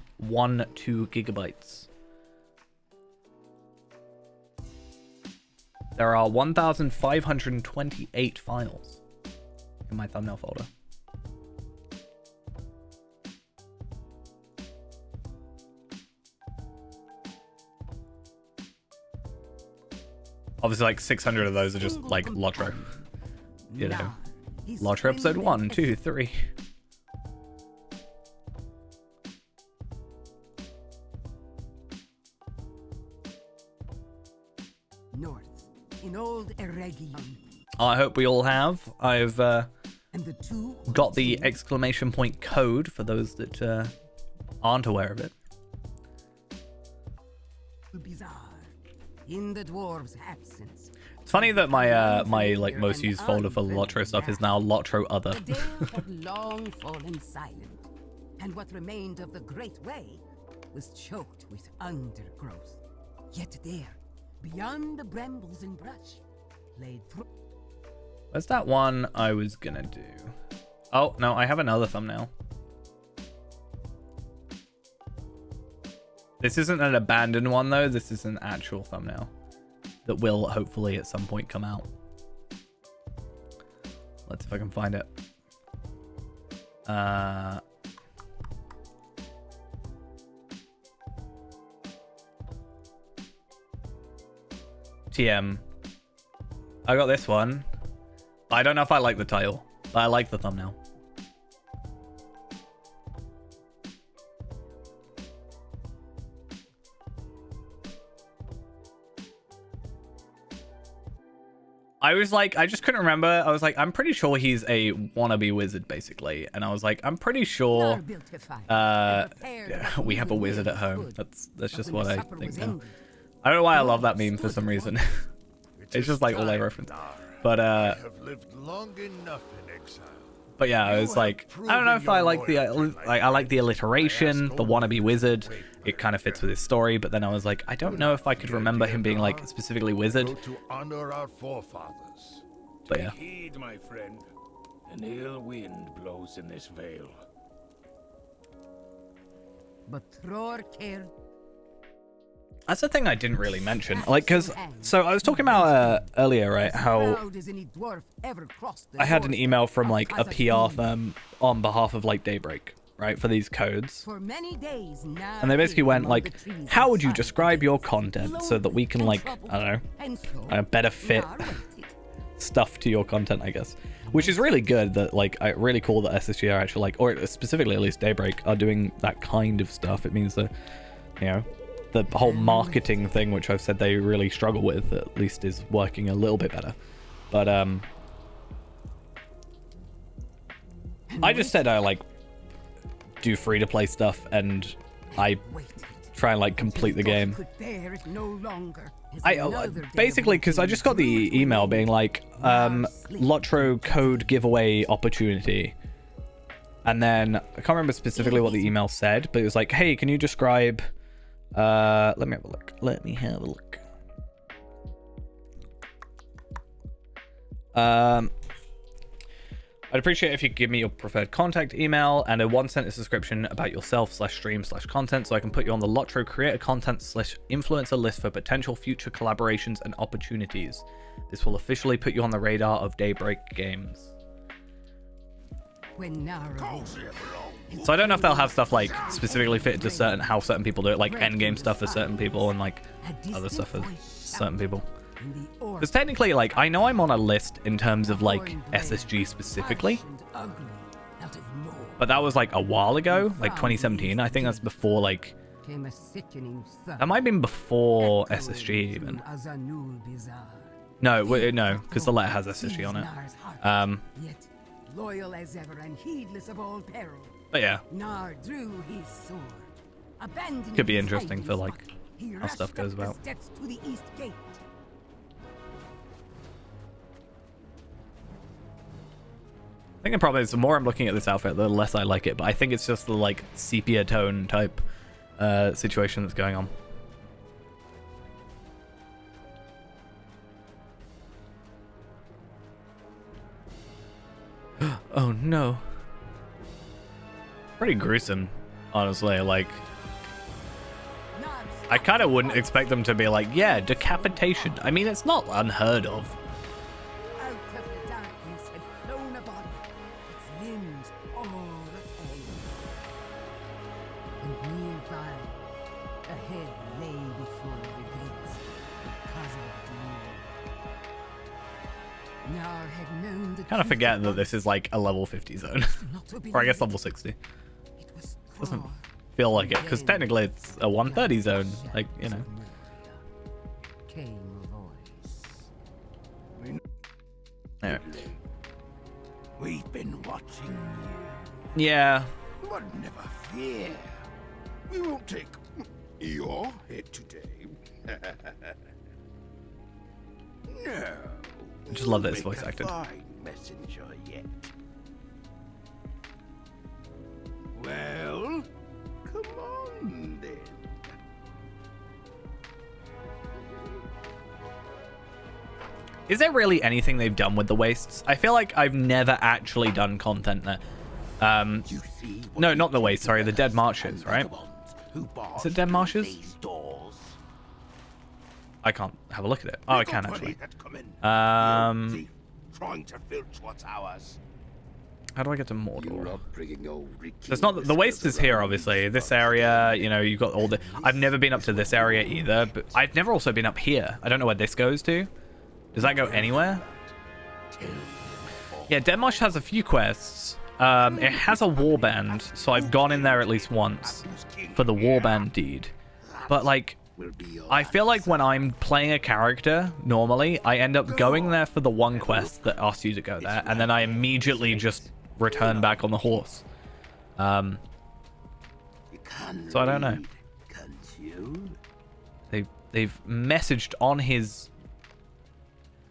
Speaker 1: gigabytes. There are 1,528 files in my thumbnail folder. Obviously, like 600 of those are just like Lotro. You know, Lotro episode 1, 2, 3.
Speaker 6: North, in old Eregion.
Speaker 1: I hope we all have. I've got the exclamation point code for those that aren't aware of it.
Speaker 6: Bizarre. In the dwarves' absence.
Speaker 1: It's funny that my my like most used folder for Lotro stuff is now Lotro Other.
Speaker 6: The Dale had long fallen silent, and what remained of the Great Way was choked with undergrowth. Yet there, beyond the brambles and brush, lay
Speaker 1: Where's that one I was gonna do? Oh, no, I have another thumbnail. This isn't an abandoned one, though. This is an actual thumbnail that will hopefully at some point come out. Let's see if I can find it. TM. I got this one. I don't know if I like the title, but I like the thumbnail. I was like, I just couldn't remember. I was like, I'm pretty sure he's a wannabe wizard, basically. And I was like, I'm pretty sure we have a wizard at home. That's just what I think now. I don't know why I love that meme for some reason. It's just like all I reference. But
Speaker 2: have lived long enough in exile.
Speaker 1: but yeah, I was like, I don't know if I like the I like the alliteration, the wannabe wizard. It kind of fits with his story, but then I was like, I don't know if I could remember him being like specifically wizard.
Speaker 2: To honor our forefathers.
Speaker 1: But yeah.
Speaker 4: Heed, my friend. An ill wind blows in this vale.
Speaker 6: but Thror cared.
Speaker 1: That's the thing I didn't really mention. Like, because, so I was talking about earlier, right, how I had an email from, like, a PR firm on behalf of, like, Daybreak, right, for these codes.
Speaker 6: For many days now,
Speaker 1: And they basically went, like, how would you describe your content so that we can, like, I don't know, better fit stuff to your content, I guess. Which is really good that, like, really cool that SSG are actually, like, or specifically at least Daybreak, are doing that kind of stuff. It means that, you know, the whole marketing thing, which I've said they really struggle with, at least is working a little bit better. But I just said I like do free to play stuff and I try and like complete the game. I basically, because I just got the email being like Lotro code giveaway opportunity, and then I can't remember specifically what the email said, but it was like, hey, can you describe let me have a look. I'd appreciate if you could give me your preferred contact email and a 1-sentence description about yourself /stream/content so I can put you on the Lotro creator content /influencer list for potential future collaborations and opportunities. This will officially put you on the radar of Daybreak Games. So I don't know if they'll have stuff like specifically fitted to certain, how certain people do it, like endgame stuff for certain people and like other stuff for certain people. Because technically, like, I know I'm on a list in terms of like SSG specifically, but that was like a while ago, like 2017. I think that's before like, that might have been before SSG even. No, no, because the letter has SSG on it.
Speaker 6: Loyal as ever and heedless of all peril.
Speaker 1: But yeah,
Speaker 6: Nar drew his sword.
Speaker 1: Could be interesting for like how stuff goes about.
Speaker 6: Steps to the east gate.
Speaker 1: I think the problem is the more I'm looking at this outfit, the less I like it. But I think it's just the like sepia tone type situation that's going on. Oh no. Pretty gruesome, honestly. Like, I kind of wouldn't expect them to be like, yeah, decapitation. I mean, it's not unheard of.
Speaker 6: Out of the darkness had flown a body, its limbs all a-tang. And nearby, a head lay before the gates because of doom. Nar had known the
Speaker 1: Kind of forget that this is like a level 50 zone. Or I guess level 60. Doesn't feel like it, because technically it's a 130 zone. Like, you know.
Speaker 6: Came a voice.
Speaker 1: Anyway.
Speaker 2: We've been watching
Speaker 1: Yeah.
Speaker 2: you, but never fear. We won't take your head today. No.
Speaker 1: I just love that it's
Speaker 2: We'll
Speaker 1: voice
Speaker 2: make a
Speaker 1: acted.
Speaker 2: fine messenger yet. Well, come on then.
Speaker 1: Is there really anything they've done with the wastes? I feel like I've never actually done content there. No, not the wastes, sorry, the dead marshes, right? Is it dead marshes? I can't have a look at it. Oh, I can actually.
Speaker 2: Trying to filch what's ours.
Speaker 1: How do I get to Mordor? There's not the waste is here, obviously. This area, you know, you've got all the. I've never been up to this area either, but I've never also been up here. I don't know where this goes to. Does that go anywhere? Yeah, Denmarsh has a few quests. It has a warband, so I've gone in there at least once for the warband deed. But like, I feel like when I'm playing a character, normally, I end up going there for the one quest that asks you to go there, and then I immediately just return back on the horse. So I don't know. They've messaged on his...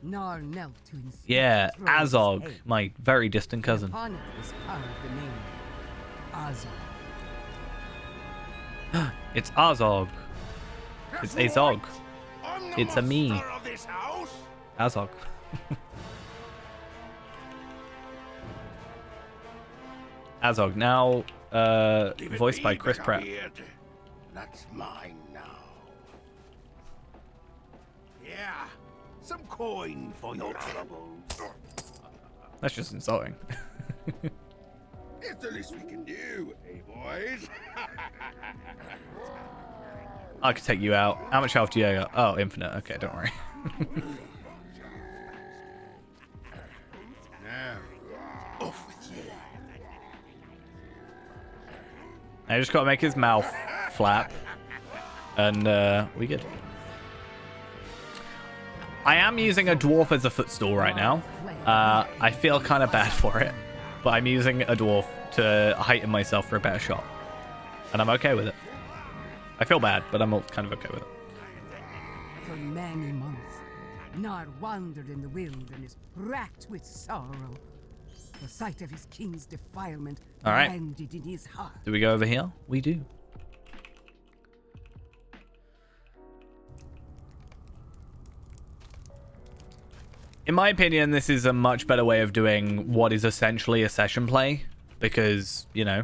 Speaker 6: Nar knelt to inspect
Speaker 1: Yeah,
Speaker 6: the throne's
Speaker 1: Azog,
Speaker 6: edge.
Speaker 1: my very distant cousin.
Speaker 6: Upon it was carved the name Azog.
Speaker 1: It's Azog. It's Azog.
Speaker 2: I'm the
Speaker 1: It's a me.
Speaker 2: master of this house.
Speaker 1: Azog. Azog, now voiced by Chris Pratt.
Speaker 2: That's mine now. Yeah, some coin for your troubles.
Speaker 1: That's just insulting.
Speaker 2: It's the least we can do, eh, boys?
Speaker 1: I could take you out. How much health do you got? Oh, infinite. Okay, don't worry.
Speaker 2: Now, off with you.
Speaker 1: I just gotta make his mouth flap. And we good. I am using a dwarf as a footstool right now. I feel kind of bad for it. But I'm using a dwarf to heighten myself for a better shot. And I'm okay with it. I feel bad, but I'm kind of okay with it.
Speaker 6: For many months, Nar wandered in the wilderness, racked with sorrow. The sight of his king's defilement
Speaker 1: All right.
Speaker 6: landed in his heart.
Speaker 1: Do we go over here? We do. In my opinion, this is a much better way of doing what is essentially a session play. Because, you know,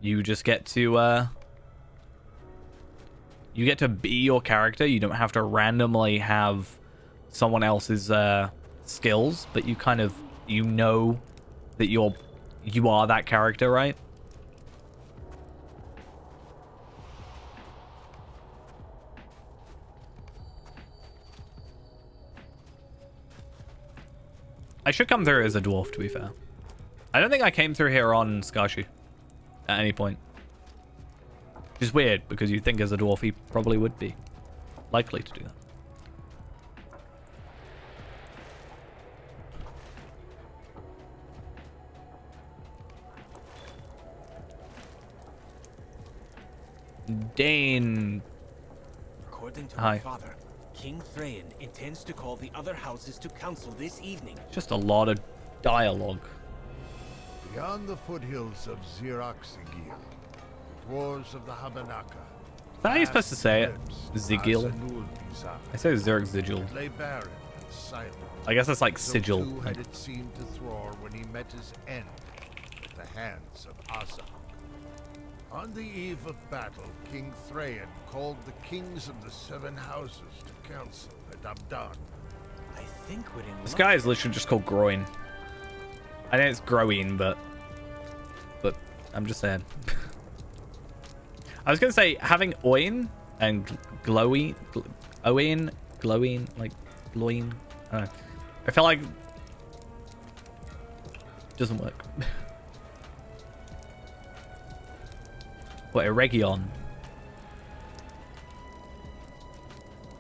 Speaker 1: you just get to... you get to be your character. You don't have to randomly have someone else's skills, but you kind of, you know that you are that character, right? I should come through as a dwarf, to be fair. I don't think I came through here on Skarshu at any point. Which is weird, because you'd think as a dwarf he probably would be likely to do that. Dane.
Speaker 7: According to
Speaker 1: Hi.
Speaker 7: my father, King Thrain intends to call the other houses to council this evening.
Speaker 1: Just a lot of dialogue.
Speaker 2: Beyond the foothills of Xiraxigil, dwarves of the Habanaka.
Speaker 1: Is that how you're supposed to say it? Zigil? I say Zurich Sigil.
Speaker 2: Lay barren and silent.
Speaker 1: I guess that's like
Speaker 2: So
Speaker 1: sigil.
Speaker 2: too
Speaker 1: Like,
Speaker 2: had it seemed to Thror when he met his end at the hands of Asa. On the eve of battle, King Thrain called the kings of the seven houses to council at Abdan.
Speaker 7: I think we're in
Speaker 1: this
Speaker 7: luck.
Speaker 1: guy is literally just called Groin. I know it's Groin, but I'm just saying. I was gonna say having Oin and Glowy, Oin, glowing, like glowing. I don't know. I feel like it doesn't work. What, Eregion?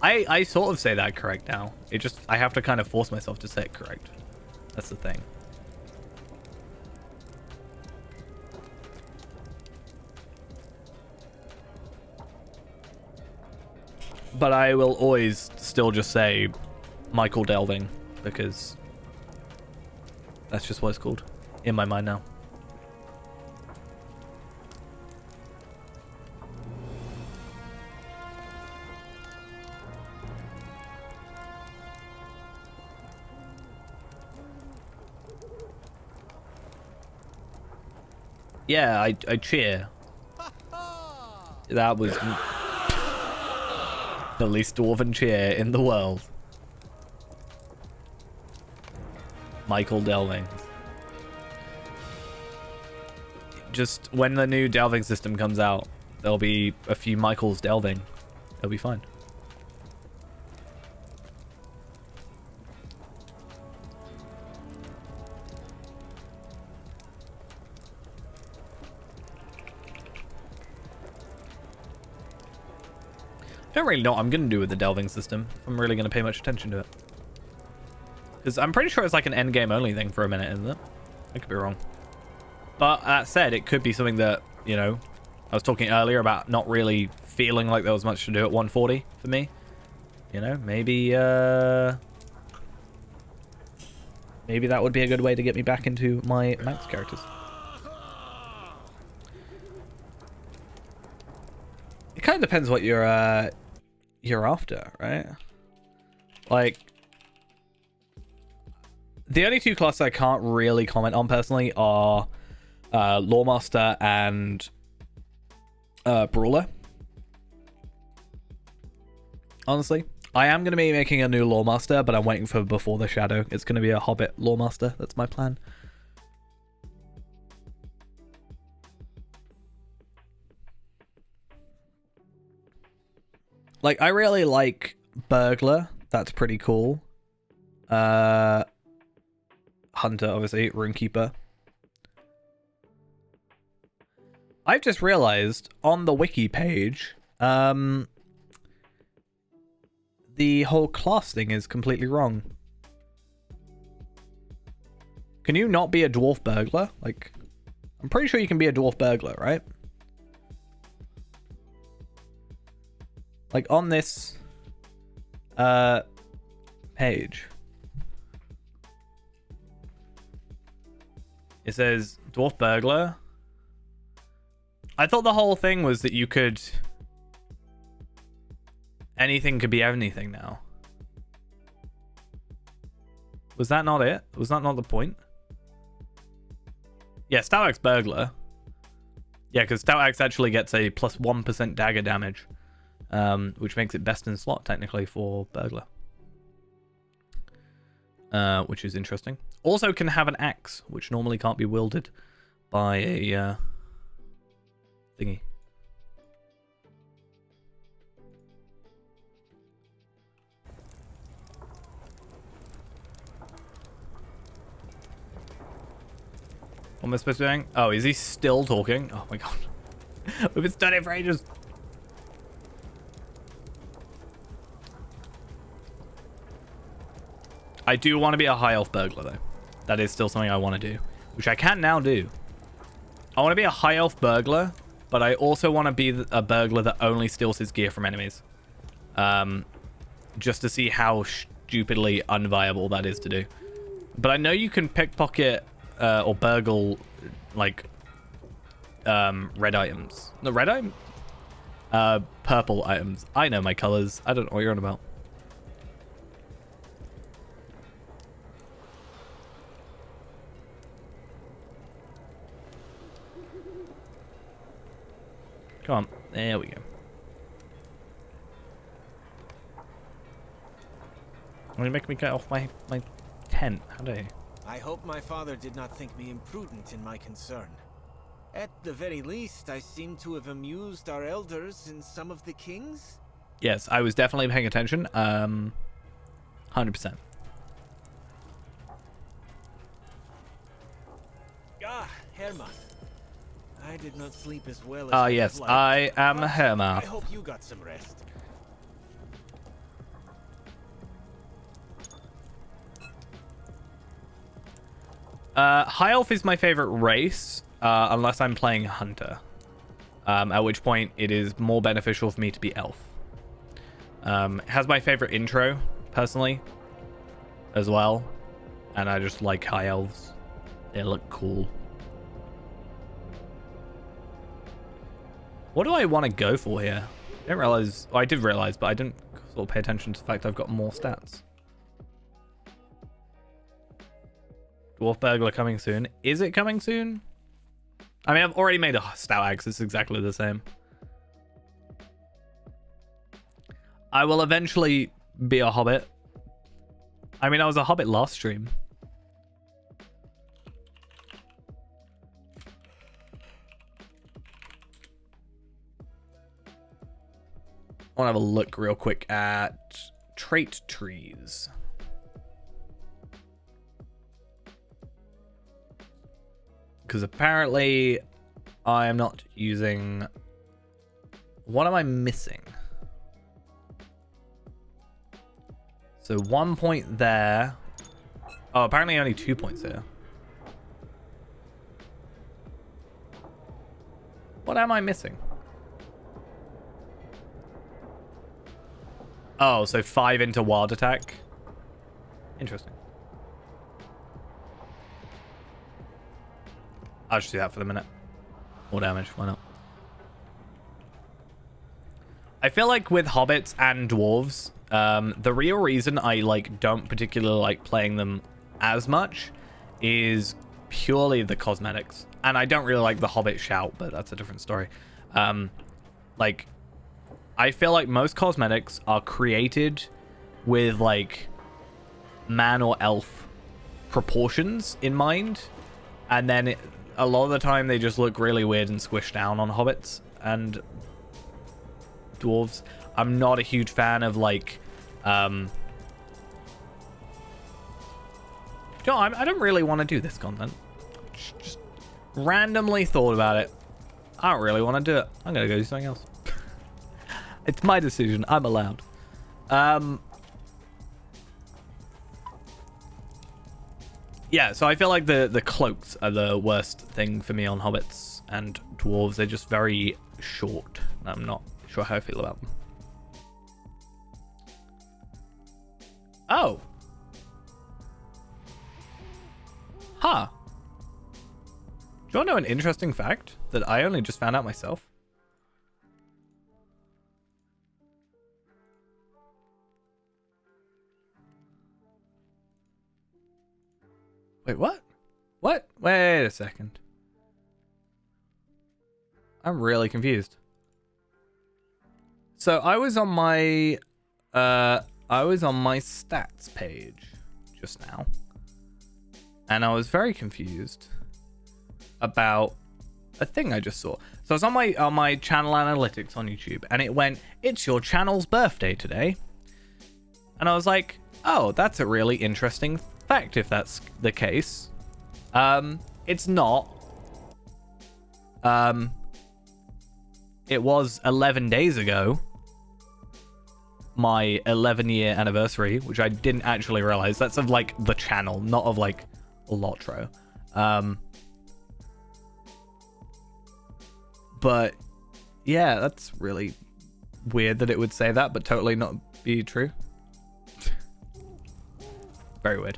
Speaker 1: I sort of say that correct now. It just, I have to kind of force myself to say it correct. That's the thing. But I will always still just say Michael Delving, because that's just what it's called in my mind now. Yeah, I cheer. That was the least dwarven cheer in the world. Michael delving. Just when the new delving system comes out, there'll be a few Michaels delving. It'll be fine. I don't really know what I'm going to do with the delving system. If I'm really going to pay much attention to it. Because I'm pretty sure it's like an endgame only thing for a minute, isn't it? I could be wrong. But that said, it could be something that, you know, I was talking earlier about not really feeling like there was much to do at 140 for me. You know, maybe maybe that would be a good way to get me back into my max characters. It kind of depends what you're after, right? Like, the only two classes I can't really comment on personally are Lawmaster and Brawler. Honestly, I am going to be making a new Lawmaster, but I'm waiting for Before the Shadow. It's going to be a Hobbit Lawmaster. That's my plan. Like, I really like Burglar. That's pretty cool. Hunter, obviously. Runekeeper. I've just realized on the wiki page, the whole class thing is completely wrong. Can you not be a dwarf burglar? Like, I'm pretty sure you can be a dwarf burglar, right? Like, on this page, it says dwarf burglar. I thought the whole thing was that you could... anything could be anything now. Was that not it? Was that not the point? Yeah, Stout Axe Burglar. Yeah, because Stout Axe actually gets a plus 1% dagger damage. Which makes it best in slot, technically, for Burglar. Which is interesting. Also can have an axe, which normally can't be wielded by a thingy. What am I supposed to be doing? Oh, is he still talking? Oh my god. We've been studying for ages. I do want to be a high elf burglar, though. That is still something I want to do, which I can now do. I want to be a high elf burglar, but I also want to be a burglar that only steals his gear from enemies. Just to see how stupidly unviable that is to do. But I know you can pickpocket or burgle, like, red items. No, red item? Purple items. I know my colors. I don't know what you're on about. Come on. There we go. Will you make me get off my tent? How do you?
Speaker 7: I hope my father did not think me imprudent in my concern. At the very least, I seem to have amused our elders and some of the kings.
Speaker 1: Yes, I was definitely paying attention. 100%.
Speaker 7: Ah, Hermann. I did not sleep as well as I
Speaker 1: yes,
Speaker 7: would like.
Speaker 1: I am Hermann.
Speaker 7: I hope you got some rest.
Speaker 1: High Elf is my favorite race, unless I'm playing Hunter. At which point it is more beneficial for me to be Elf. It has my favorite intro, personally, as well. And I just like High Elves. They look cool. What do I want to go for here? I didn't realize... Well, I did realize, but I didn't sort of pay attention to the fact I've got more stats. Dwarf Burglar coming soon. Is it coming soon? I mean, I've already made a stout axe. It's exactly the same. I will eventually be a hobbit. I mean, I was a hobbit last stream. I want to have a look real quick at trait trees. Because apparently I am not using... What am I missing? So 1 point there. Oh, apparently only 2 points here. What am I missing? Oh, so 5 into wild attack. Interesting. I'll just do that for the minute. More damage, why not? I feel like with hobbits and dwarves, the real reason I don't particularly like playing them as much is purely the cosmetics. And I don't really like the hobbit shout, but that's a different story. I feel like most cosmetics are created with man or elf proportions in mind, and then a lot of the time they just look really weird and squished down on hobbits and dwarves. I'm not a huge fan of I don't really want to do this content. Just randomly thought about it. I don't really want to do it. I'm gonna go do something else. It's my decision. I'm allowed. Yeah, so I feel like the cloaks are the worst thing for me on hobbits and dwarves. They're just very short. I'm not sure how I feel about them. Oh. Huh. Do you want to know an interesting fact that I only just found out myself? Wait, what? What? Wait a second. I'm really confused. So I was on my stats page just now, and I was very confused about a thing I just saw. So I was on my channel analytics on YouTube, and it went, "It's your channel's birthday today," and I was like, "Oh, that's a really interesting fact if that's the case." It's not. It was 11 days ago, my 11-year anniversary, which I didn't actually realize. That's of the channel, not of Lotro. But yeah, that's really weird that it would say that, but totally not be true. Very weird.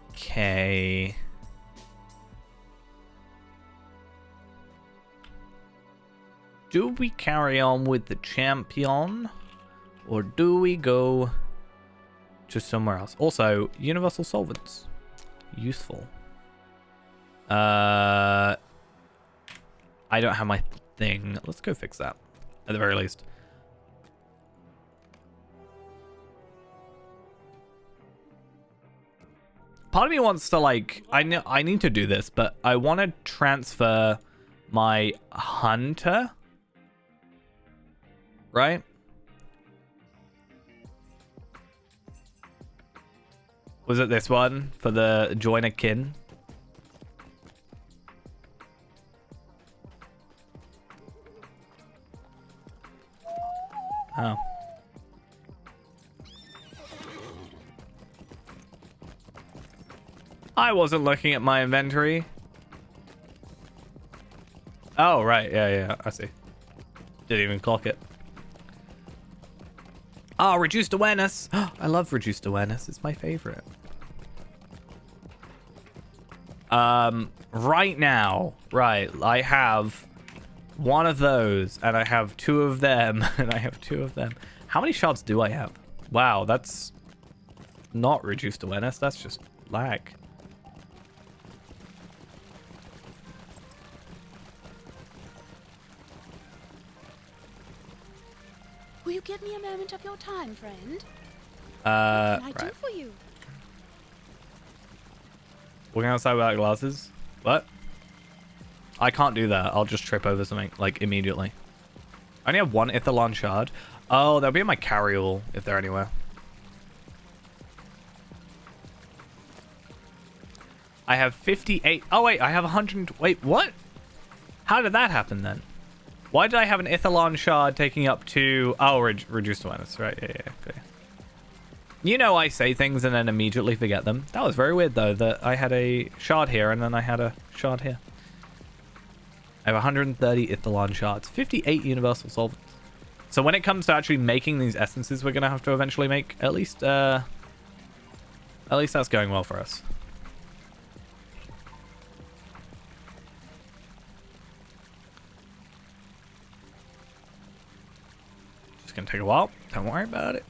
Speaker 1: Okay. Do we carry on with the champion, or do we go to somewhere else? Also, universal solvents. Useful. I don't have my thing. Let's go fix that, at the very least. Part of me wants to I need to do this, but I want to transfer my hunter, right? Was it this one for the join a kin? Oh. I wasn't looking at my inventory. Oh, right. Yeah, I see. Didn't even clock it. Oh, reduced awareness. I love reduced awareness. It's my favorite. Right now, right, I have one of those, and I have two of them, and I have two of them. How many shards do I have? Wow, that's not reduced awareness. That's just lag.
Speaker 8: Will you give me a moment of your time, friend? What can I do for you?
Speaker 1: Walking outside without glasses? What? I can't do that. I'll just trip over something, like, immediately. I only have one Ithalon shard. Oh, they'll be in my carryall if they're anywhere. I have 58. Oh, wait, I have 100. Wait, what? How did that happen then? Why did I have an Ithalon shard taking up to... Oh, reduced awareness. Right, yeah, okay. You know I say things and then immediately forget them. That was very weird, though, that I had a shard here and then I had a shard here. I have 130 Ithalon shards. 58 universal solvents. So when it comes to actually making these essences, we're going to have to eventually make at least that's going well for us. Gonna take a while. Don't worry about it.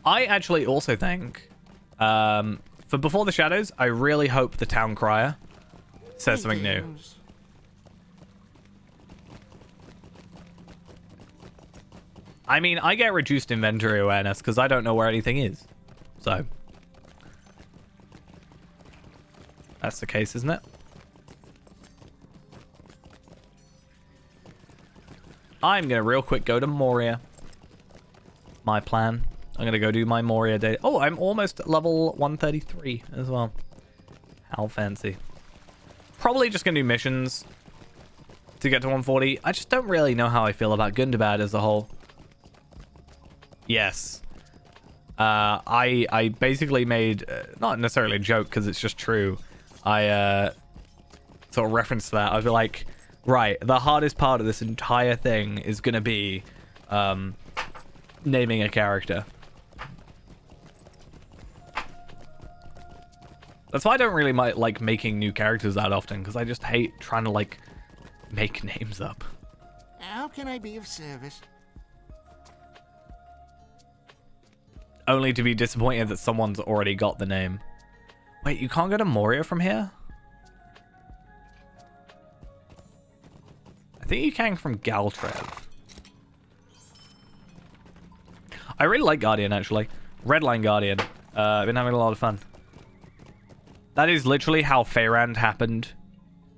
Speaker 1: I actually also think for Before the Shadows, I really hope the town crier says something new. I mean, I get reduced inventory awareness because I don't know where anything is. So that's the case, isn't it? I'm going to real quick go to Moria. My plan. I'm going to go do my Moria day. Oh, I'm almost level 133 as well. How fancy. Probably just going to do missions to get to 140. I just don't really know how I feel about Gundabad as a whole. Yes. I basically made, not necessarily a joke because it's just true. I sort of referenced that. I'd be like... Right, the hardest part of this entire thing is going to be naming a character. That's why I don't really like making new characters that often, because I just hate trying to, like, make names up.
Speaker 2: How can I be of service?
Speaker 1: Only to be disappointed that someone's already got the name. Wait, you can't go to Moria from here? I think you can from Galtrev. I really like Guardian, actually. Redline Guardian. I've been having a lot of fun. That is literally how Feyrand happened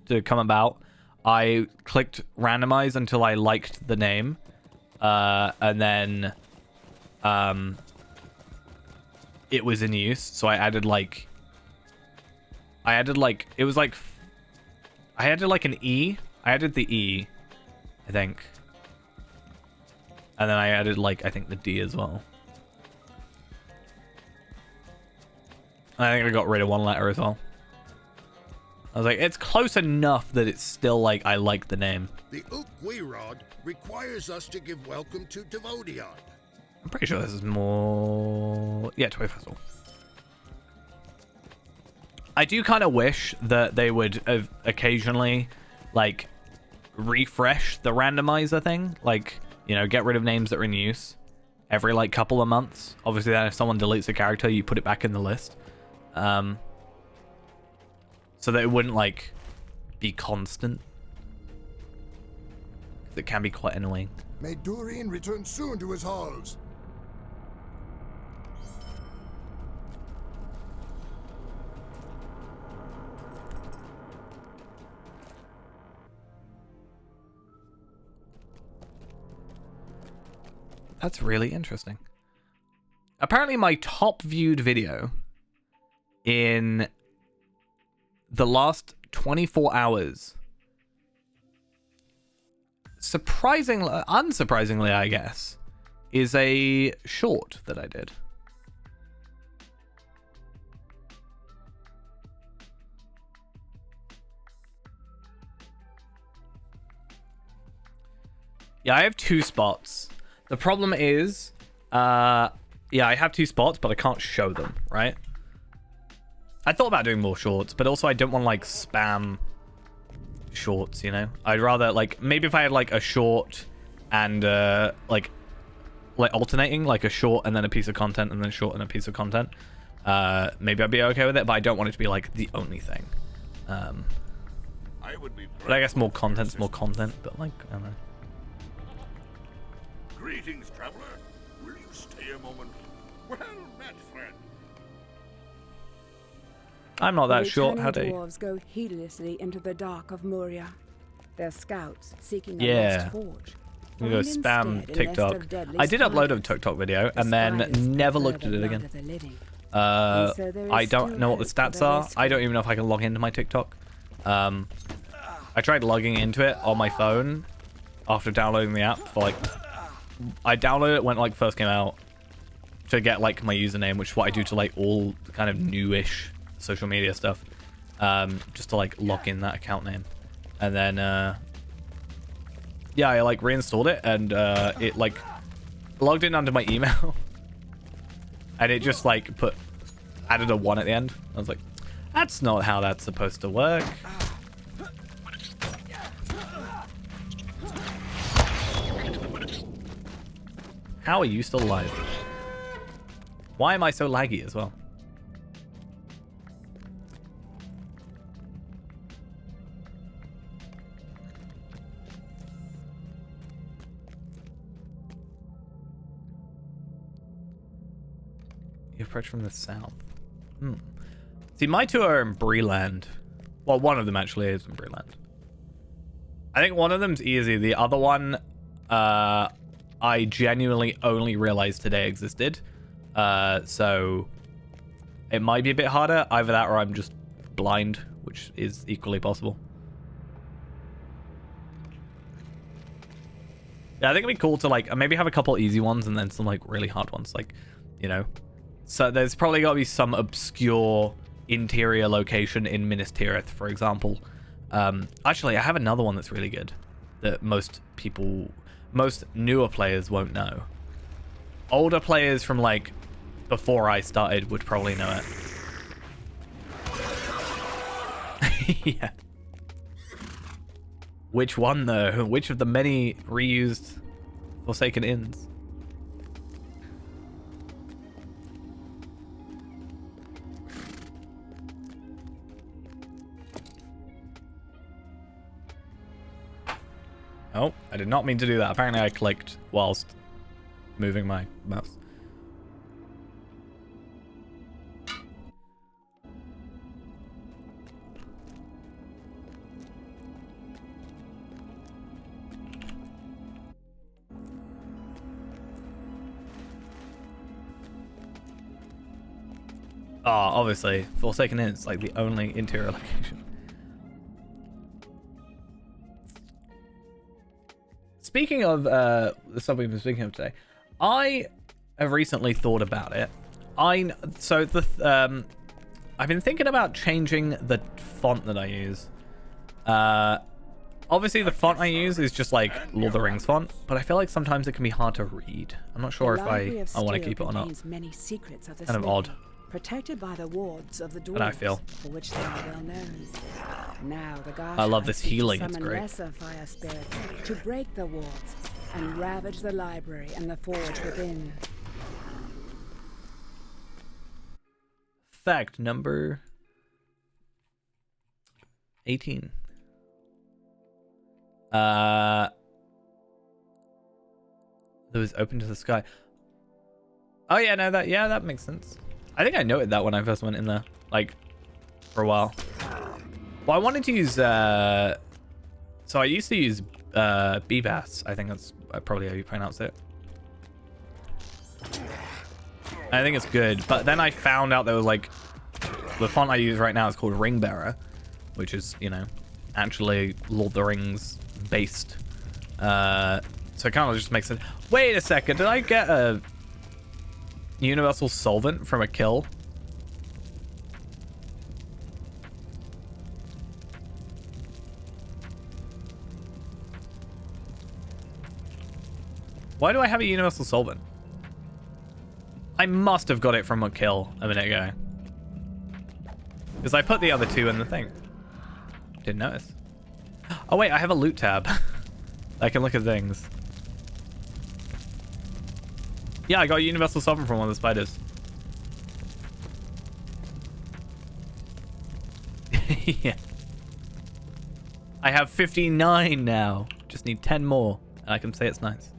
Speaker 1: to come about. I clicked randomize until I liked the name. And then it was in use. So I added like... It was like... I added like an E. I added the E, I think. And then I added like, I think the D as well. I think I got rid of one letter as well. I was like, it's close enough that it's still like, I like the name.
Speaker 2: The Ook Weirod requires us to give welcome to Devodion.
Speaker 1: I'm pretty sure this is more... Yeah, Toy Festival. I do kind of wish that they would have occasionally, like, refresh the randomizer thing. Like, you know, get rid of names that are in use every, like, couple of months. Obviously, then if someone deletes a character, you put it back in the list. So that it wouldn't, like, be constant. It can be quite annoying.
Speaker 2: May Durien return soon to his halls.
Speaker 1: That's really interesting. Apparently my top viewed video in the last 24 hours, unsurprisingly, I guess, is a short that I did. Yeah, I have 2 spots. The problem is, yeah, I have 2 spots, but I can't show them, right? I thought about doing more shorts, but also I don't want to like spam shorts, you know? I'd rather like maybe if I had like a short and like alternating, like a short and then a piece of content and then a short and a piece of content. Maybe I'd be okay with it, but I don't want it to be like the only thing. But I guess more content's more content, but like, I don't know.
Speaker 2: Greetings, traveler. Will you stay a moment? Well met, friend.
Speaker 1: I'm not that short, how
Speaker 6: how
Speaker 1: do you?
Speaker 6: dwarves go heedlessly into the dark of Moria. Their scouts seeking a
Speaker 1: Yeah.
Speaker 6: lost forge.
Speaker 1: I'm gonna go
Speaker 6: Find
Speaker 1: spam
Speaker 6: instead a
Speaker 1: TikTok.
Speaker 6: nest of deadly
Speaker 1: I did upload a
Speaker 6: spiders.
Speaker 1: TikTok video
Speaker 6: The
Speaker 1: and then
Speaker 6: spiders
Speaker 1: never
Speaker 6: prefer
Speaker 1: looked at
Speaker 6: the
Speaker 1: it
Speaker 6: blood
Speaker 1: again.
Speaker 6: of the living.
Speaker 1: I
Speaker 6: so there is
Speaker 1: don't
Speaker 6: still
Speaker 1: know what the
Speaker 6: hope for
Speaker 1: stats
Speaker 6: their
Speaker 1: are. I
Speaker 6: rescue.
Speaker 1: don't even know if I can log into my TikTok. I tried logging into it on my phone after downloading the app for like, I downloaded it when it like first came out to get like my username, which is what I do to like all kind of newish social media stuff, just to like lock in that account name. And then yeah, I like reinstalled it and it like logged in under my email and it just like added a 1 at the end. I was like, that's not how that's supposed to work. How are you still alive? Why am I so laggy as well? You approach from the south. See, my two are in Breland. Well, one of them actually is in Breland. I think one of them's easy. The other one, I genuinely only realized today existed. So it might be a bit harder. Either that or I'm just blind, which is equally possible. Yeah, I think it'd be cool to like maybe have a couple easy ones and then some like really hard ones, like, you know. So there's probably got to be some obscure interior location in Minas Tirith, for example. Actually, I have another one that's really good that most newer players won't know. Older players from like before I started would probably know it. Yeah. Which one though? Which of the many reused Forsaken Inns? Oh, I did not mean to do that. Apparently I clicked whilst moving my mouse. Oh, obviously, Forsaken is like the only interior location. Speaking of the stuff we've been speaking of today, I have recently thought about it. I've been thinking about changing the font that I use. Obviously, the font I use is just like Lord of the Rings font, but I feel like sometimes it can be hard to read. I'm not sure if I want to keep it or not.
Speaker 6: Many secrets of the
Speaker 1: Kind of odd.
Speaker 6: protected by the wards of the dwarves,
Speaker 1: But I feel.
Speaker 6: for which they are well known. Now the Garshite
Speaker 1: I love this
Speaker 6: seek to
Speaker 1: healing, it's
Speaker 6: summon
Speaker 1: great.
Speaker 6: lesser fire spirits to break the wards and ravage the library and the forge within.
Speaker 1: Fact number 18. That was open to the sky. Oh yeah, no, that makes sense. I think I noted that when I first went in there, like, for a while. Well, I wanted to use, so I used to use, Bebass. I think that's probably how you pronounce it. I think it's good, but then I found out there was, like, the font I use right now is called Ringbearer, which is, you know, actually Lord of the Rings based. So it kind of just makes it. Wait a second, did I get a universal solvent from a kill? Why do I have a universal solvent? I must have got it from a kill a minute ago. Because I put the other two in the thing. Didn't notice. Oh wait, I have a loot tab. I can look at things. Yeah, I got a Universal Sovereign from one of the spiders. Yeah. I have 59 now. Just need 10 more, and I can say it's nice.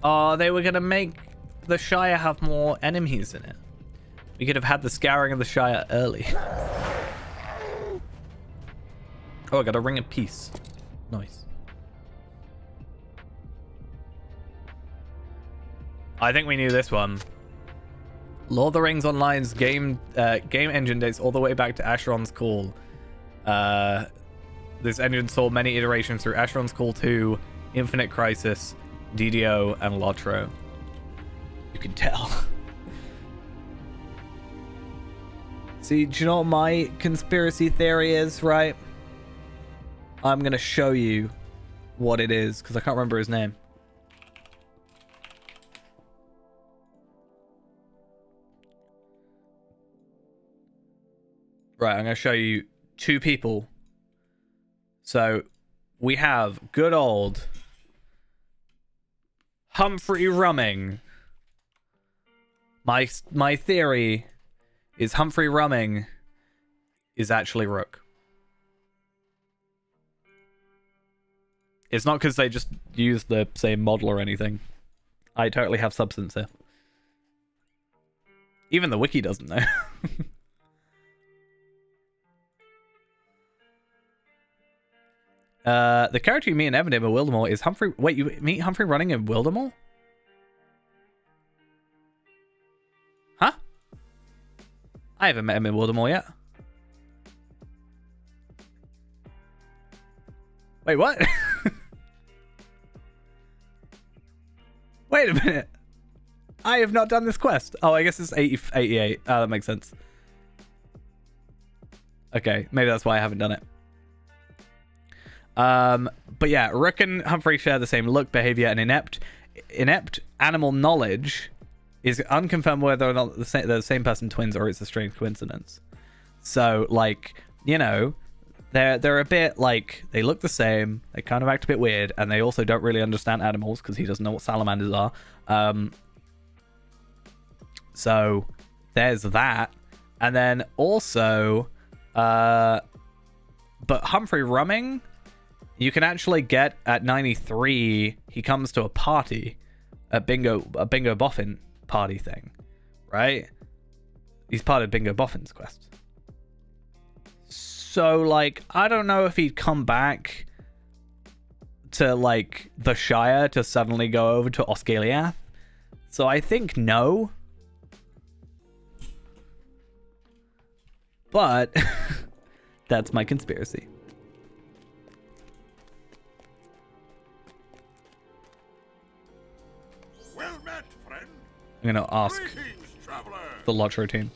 Speaker 1: Oh, they were gonna make the Shire have more enemies in it. We could have had the scouring of the Shire early. Oh, I got a ring of peace. Nice. I think we knew this one. Lord of the Rings Online's game engine dates all the way back to Asheron's Call. This engine saw many iterations through Asheron's Call 2, Infinite Crisis, DDO, and Lotro. You can tell. See, do you know what my conspiracy theory is, right? I'm going to show you what it is, because I can't remember his name. Right, I'm going to show you two people. So, we have good old Humphrey Rumming. My theory is Humphrey Rumming is actually Rook. It's not because they just use the same model or anything. I totally have substance here. Even the wiki doesn't know. The character you meet in Everdale in Wildermore is Humphrey... Wait, you meet Humphrey running in Wildermore? Huh? I haven't met him in Wildermore yet. Wait, what? Wait a minute. I have not done this quest. Oh, I guess it's 88. Oh, that makes sense. Okay, maybe that's why I haven't done it. But yeah, Rook and Humphrey share the same look, behavior, and inept animal knowledge. Is unconfirmed whether or not they're the same person twins or it's a strange coincidence. So, like, you know, they're a bit like, they look the same, they kind of act a bit weird, and they also don't really understand animals because he doesn't know what salamanders are. So there's that. And then also, but Humphrey Rumming, you can actually get at 93, he comes to a party, a bingo boffin party thing, right? He's part of Bingo Boffin's quest. So, like, I don't know if he'd come back to, like, the Shire to suddenly go over to Osgiliath. So I think no. But that's my conspiracy.
Speaker 2: Well met, friend.
Speaker 1: I'm gonna ask
Speaker 2: Greetings, traveler.
Speaker 1: the Lotro team.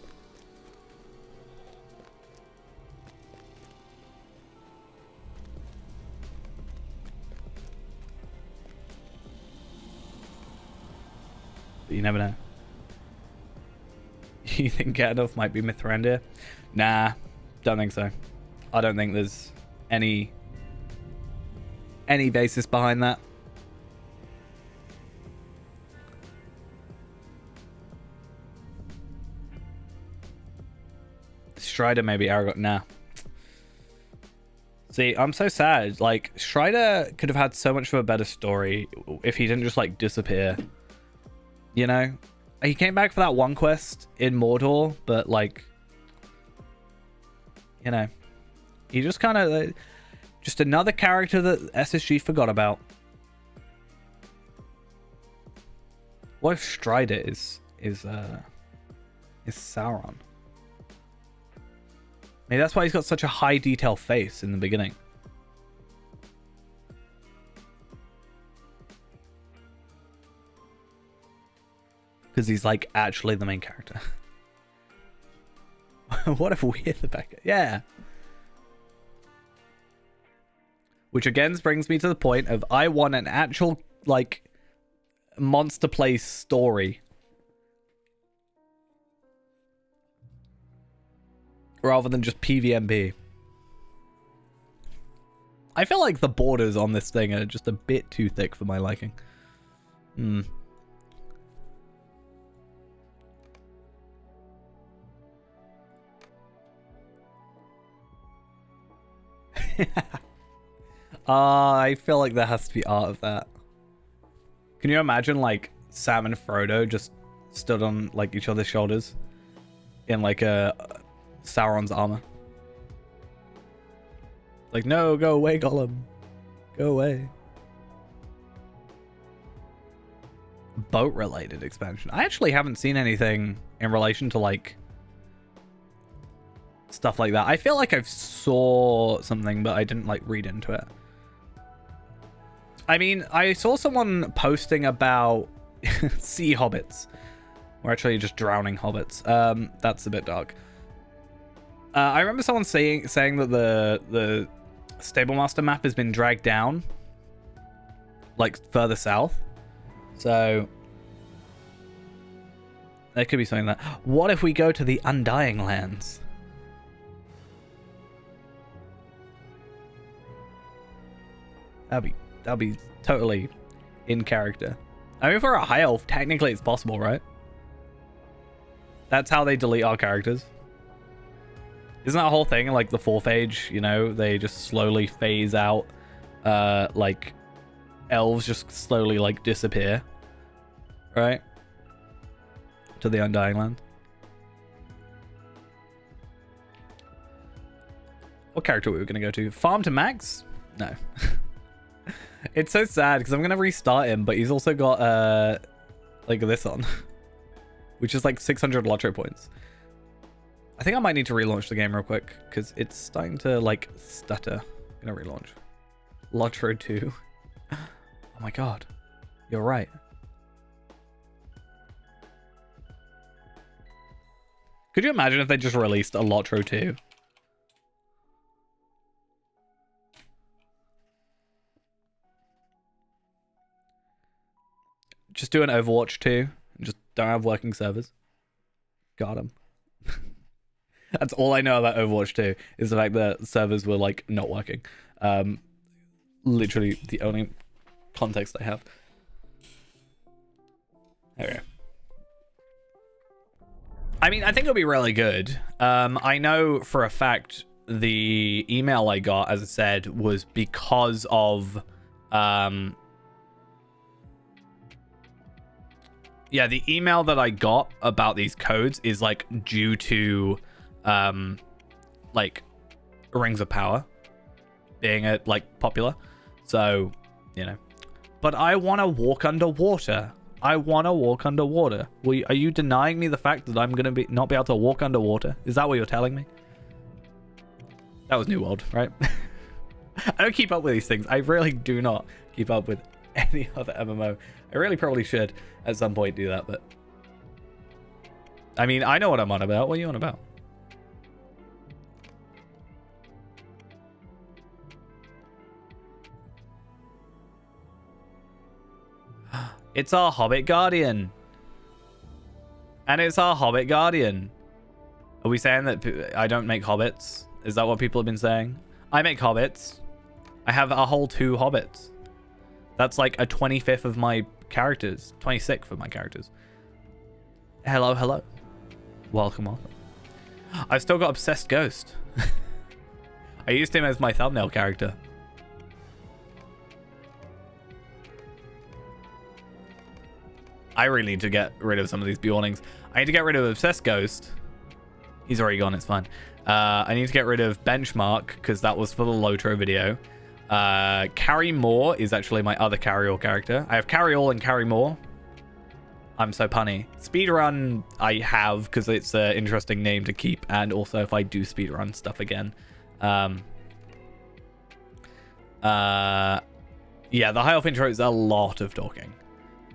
Speaker 1: But you never know. You think Gandalf might be Mithrandir? Nah, don't think so. I don't think there's any basis behind that. Strider maybe Aragorn. Nah. See, I'm so sad. Like, Strider could have had so much of a better story if he didn't just, like, disappear. You know? He came back for that one quest in Mordor, but, like, you know, he just kind of, just another character that SSG forgot about. What if Strider is Sauron? Maybe that's why he's got such a high detail face in the beginning. Because he's like actually the main character. What if we're the back? Yeah. Which again brings me to the point of I want an actual like Monster Place story. Rather than just PvMP. I feel like the borders on this thing are just a bit too thick for my liking. I feel like there has to be art of that. Can you imagine like Sam and Frodo just stood on like each other's shoulders in like a Sauron's armor? Like, no, go away, Gollum. Go away. Boat related expansion. I actually haven't seen anything in relation to like stuff like that. I feel like I've saw something, but I didn't like read into it. I mean, I saw someone posting about sea hobbits. Or actually just drowning hobbits. That's a bit dark. I remember someone saying that the Stablemaster map has been dragged down, like further south. So there could be something that. What if we go to the Undying Lands? That'd be totally in character. I mean, for a high elf, technically it's possible, right? That's how they delete our characters. Isn't that whole thing like the fourth age? You know, they just slowly phase out. Like elves just slowly like disappear, right? To the Undying Land. What character were we gonna go to? Farm to Max? No. It's so sad because I'm gonna restart him, but he's also got like this on, which is like 600 lottery points. I think I might need to relaunch the game real quick because it's starting to like stutter. I'm gonna relaunch. Lotro 2. Oh my god. You're right. Could you imagine if they just released a Lotro 2? Just do an Overwatch 2 and just don't have working servers. Got him. That's all I know about Overwatch 2 is the fact that servers were like not working. Literally the only context I have. There we go. I mean, I think it'll be really good. I know for a fact the email I got, as I said, was because of yeah, the email that I got about these codes is like due to like Rings of Power being like popular. So, you know. But I want to walk underwater. I want to walk underwater. Are you denying me the fact that I'm going to not be able to walk underwater? Is that what you're telling me? That was New World, right? I don't keep up with these things. I really do not keep up with any other MMO. I really probably should at some point do that, but I mean, I know what I'm on about. What are you on about? It's our Hobbit Guardian. And it's our Hobbit Guardian. Are we saying that I don't make hobbits? Is that what people have been saying? I make hobbits. I have a whole 2 hobbits. That's like a 25th of my characters. 26th of my characters. Hello, hello. Welcome, welcome. I've still got Obsessed Ghost. I used him as my thumbnail character. I really need to get rid of some of these Bjornings. I need to get rid of Obsessed Ghost. He's already gone, it's fine. I need to get rid of Benchmark, because that was for the Lotro video. Carry More is actually my other Carry All character. I have Carry All and Carry More. I'm so punny. Speedrun I have, because it's an interesting name to keep, and also if I do speedrun stuff again. Yeah, the High Elf intro is a lot of talking.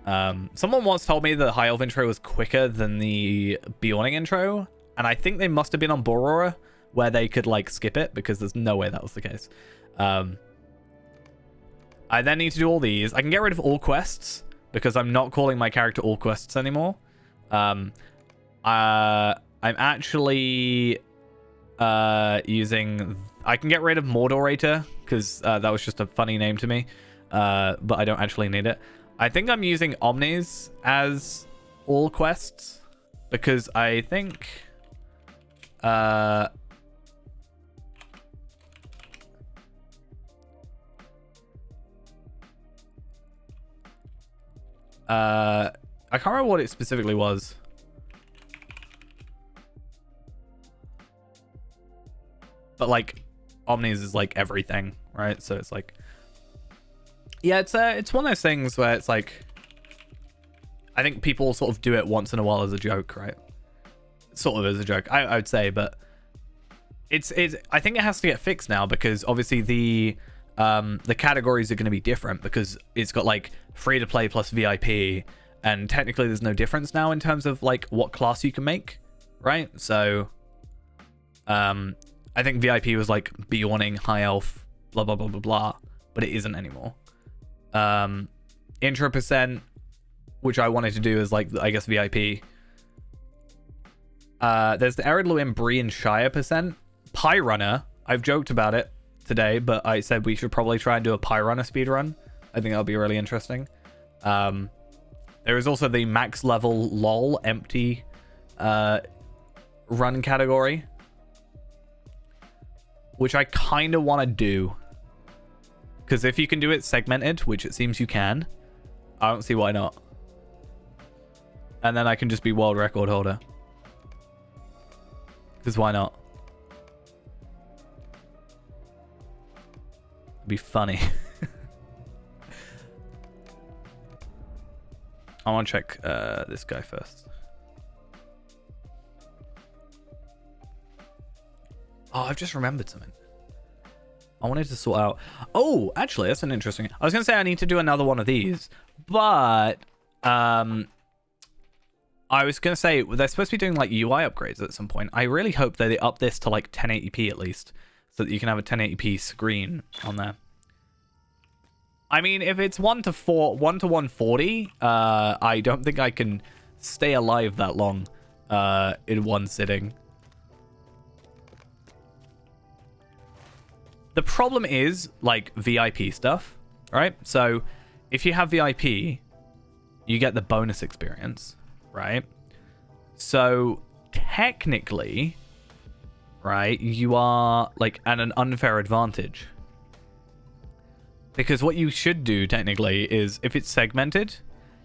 Speaker 1: Someone once told me the High Elf intro was quicker than the Bjorning intro, and I think they must have been on Borora, where they could, like, skip it, because there's no way that was the case. I then need to do all these. I can get rid of all quests, because I'm not calling my character all quests anymore. I'm actually using... I can get rid of Mordorator, because that was just a funny name to me, but I don't actually need it. I think I'm using Omnis as all quests, because I think... I can't remember what it specifically was. But, like, Omnis is, like, everything, right? So it's like... Yeah, it's one of those things where it's like... I think people sort of do it once in a while as a joke, right? Sort of as a joke, I would say, but... It's I think it has to get fixed now, because obviously the categories are going to be different, because it's got, like, free to play plus VIP, and technically there's no difference now in terms of, like, what class you can make, right? So I think VIP was like Bjorning, High Elf, blah blah blah blah blah, but it isn't anymore. Intro percent, which I wanted to do, is like, I guess, VIP. There's the Arid Luin, Bree, and Shire percent. Pie Runner, I've joked about it today, but I said we should probably try and do a Pie Runner speedrun. I think that'll be really interesting. There is also the max level LOL empty run category, which I kind of want to do, because if you can do it segmented, which it seems you can, I don't see why not. And then I can just be world record holder, because why not? It'd be funny. I want to check this guy first. Oh, I've just remembered something. I wanted to sort out... Oh, actually, that's an interesting... I was going to say I need to do another one of these, but I was going to say they're supposed to be doing, like, UI upgrades at some point. I really hope that they up this to, like, 1080p at least, so that you can have a 1080p screen on there. I mean, if it's 1 to 140, I don't think I can stay alive that long in one sitting. The problem is, like, VIP stuff, right? So if you have VIP, you get the bonus experience, right? So technically, right, you are, like, at an unfair advantage. Because what you should do, technically, is if it's segmented,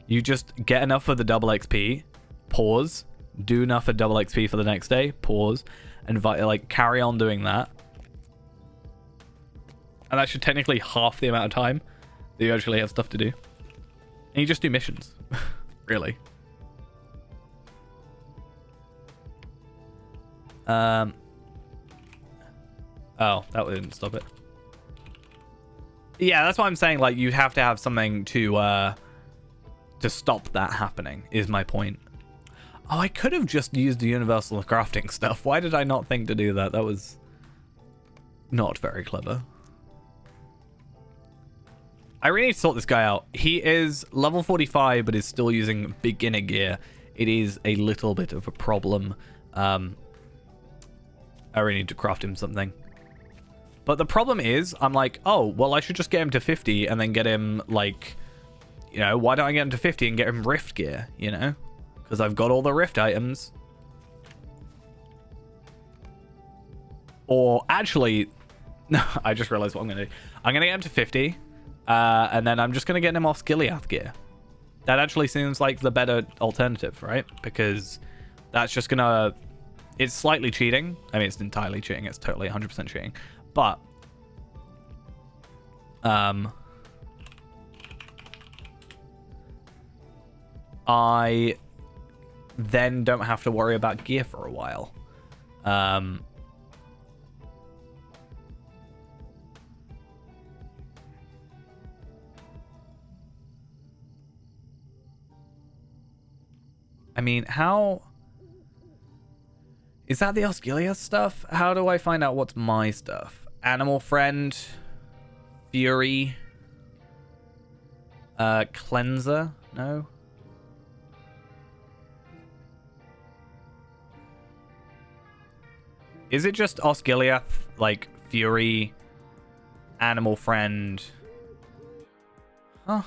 Speaker 1: you just get enough for the double XP, pause, do enough for double XP for the next day, pause, and, like, carry on doing that. And that should technically half the amount of time that you actually have stuff to do. And you just do missions. Really. Oh, that didn't stop it. Yeah, that's why I'm saying, like, you have to have something to stop that happening, is my point. Oh, I could have just used the universal crafting stuff. Why did I not think to do that? That was not very clever. I really need to sort this guy out. He is level 45, but is still using beginner gear. It is a little bit of a problem. I really need to craft him something. But the problem is, I'm like, oh, well, I should just get him to 50 and then get him, like, you know, why don't I get him to 50 and get him rift gear, you know? Because I've got all the rift items. Or actually, no, I just realized what I'm going to do. I'm going to get him to 50. And then I'm just going to get him off Gileath gear. That actually seems like the better alternative, right? Because that's just going to... It's slightly cheating. I mean, it's entirely cheating. It's totally 100% cheating. But... I then don't have to worry about gear for a while. I mean, how... Is that the Osgiliath stuff? How do I find out what's my stuff? Animal Friend. Fury. Cleanser? No? Is it just Osgiliath, like, Fury, Animal Friend? Huh?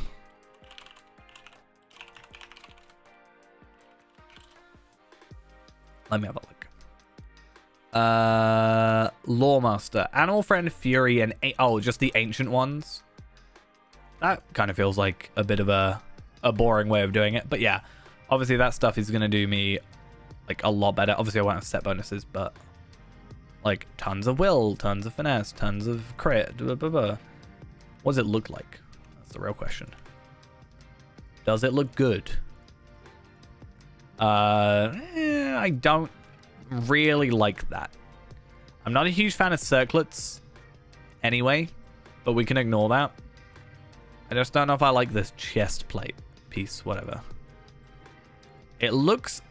Speaker 1: Let me have a look. Lawmaster, Animal Friend, Fury, and... Oh, just the ancient ones? That kind of feels like a bit of a boring way of doing it. But yeah, obviously that stuff is going to do me, like, a lot better. Obviously I won't have set bonuses, but... Like, tons of will, tons of finesse, tons of crit, blah, blah, blah. What does it look like? That's the real question. Does it look good? I don't really like that. I'm not a huge fan of circlets anyway, but we can ignore that. I just don't know if I like this chest plate piece, whatever. It looks...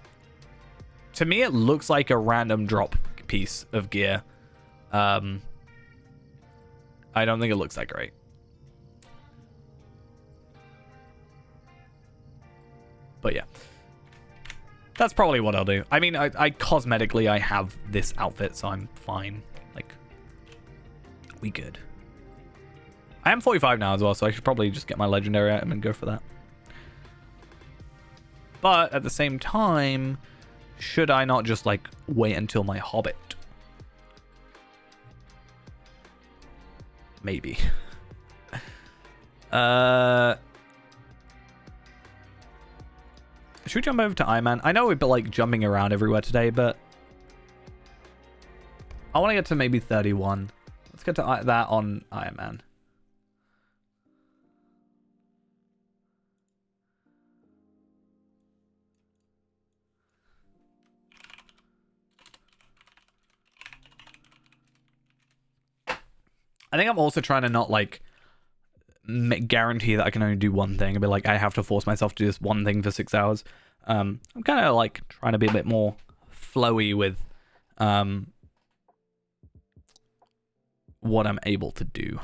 Speaker 1: To me, it looks like a random drop piece of gear. I don't think it looks that great. But yeah. That's probably what I'll do. I mean, I cosmetically, I have this outfit, so I'm fine. Like, we good. I am 45 now as well, so I should probably just get my legendary item and go for that. But at the same time, should I not just, like, wait until my Hobbit? Maybe. Should we jump over to Ironman? I know we've been, like, jumping around everywhere today, but I want to get to maybe 31. Let's get to that on Ironman. I think I'm also trying to not, like, guarantee that I can only do one thing. I'd be like, I have to force myself to do this one thing for 6 hours. I'm kind of, like, trying to be a bit more flowy with what I'm able to do.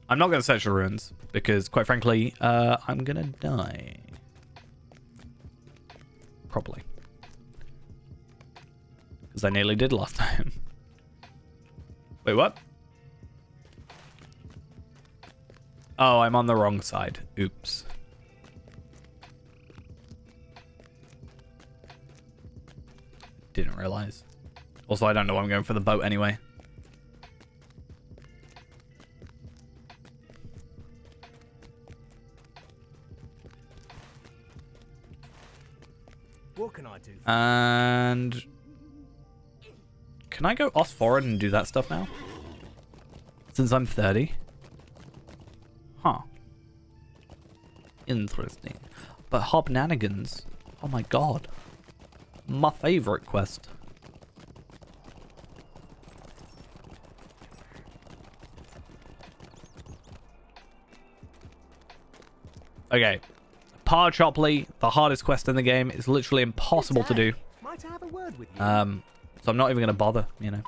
Speaker 1: I'm not going to search the ruins because, quite frankly, I'm going to die. Probably. Because I nearly did last time. Wait, what? Oh, I'm on the wrong side. Oops. Didn't realize. Also, I don't know why I'm going for the boat anyway.
Speaker 9: What can I do?
Speaker 1: And can I go off forward and do that stuff now? Since I'm 30? Huh. Interesting. But Hobnanigans, oh my god. My favorite quest. Okay. Par Chopley, the hardest quest in the game, is literally impossible to do.
Speaker 9: Might I have a word with you?
Speaker 1: So I'm not even going to bother, you know.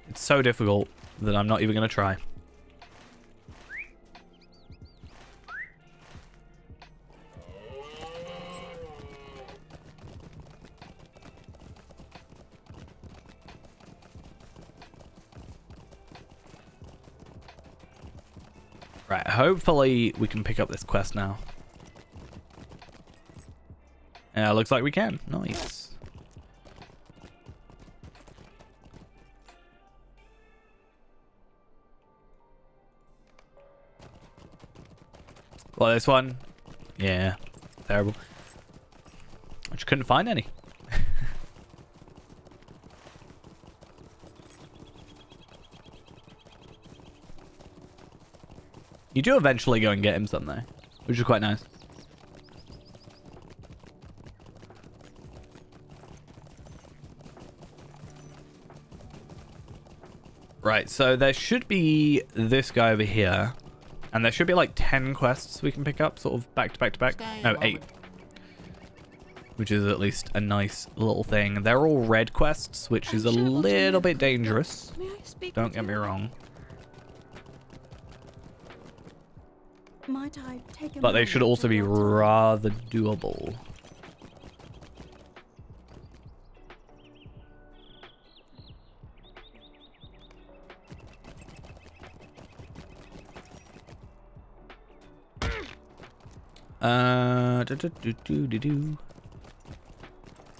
Speaker 1: It's so difficult that I'm not even going to try. Right, hopefully we can pick up this quest now. Yeah, looks like we can. Nice. Well, this one. Yeah. Terrible. I just couldn't find any. You do eventually go and get him some though, which is quite nice. Right, so there should be this guy over here. And there should be like 10 quests we can pick up, sort of back to back to back. No, 8. Which is at least a nice little thing. They're all red quests, which is a little bit dangerous.
Speaker 8: May I speak?
Speaker 1: Don't get me wrong.
Speaker 8: Might I take a
Speaker 1: But they
Speaker 8: moment
Speaker 1: should also
Speaker 8: of
Speaker 1: be
Speaker 8: your time?
Speaker 1: rather doable.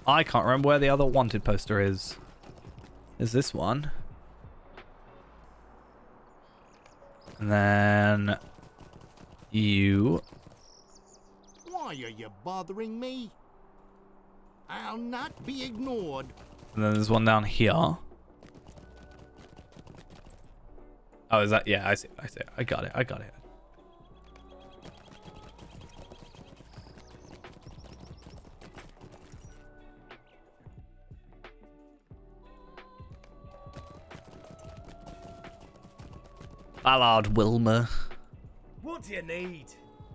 Speaker 1: I can't remember where the other wanted poster is. Is this one? And then you.
Speaker 2: Why are you bothering me? I'll not be ignored.
Speaker 1: And then there's one down here. Oh, is that? Yeah, I see. I see. I got it. I got it. Ballard Wilmer.
Speaker 9: What do you need?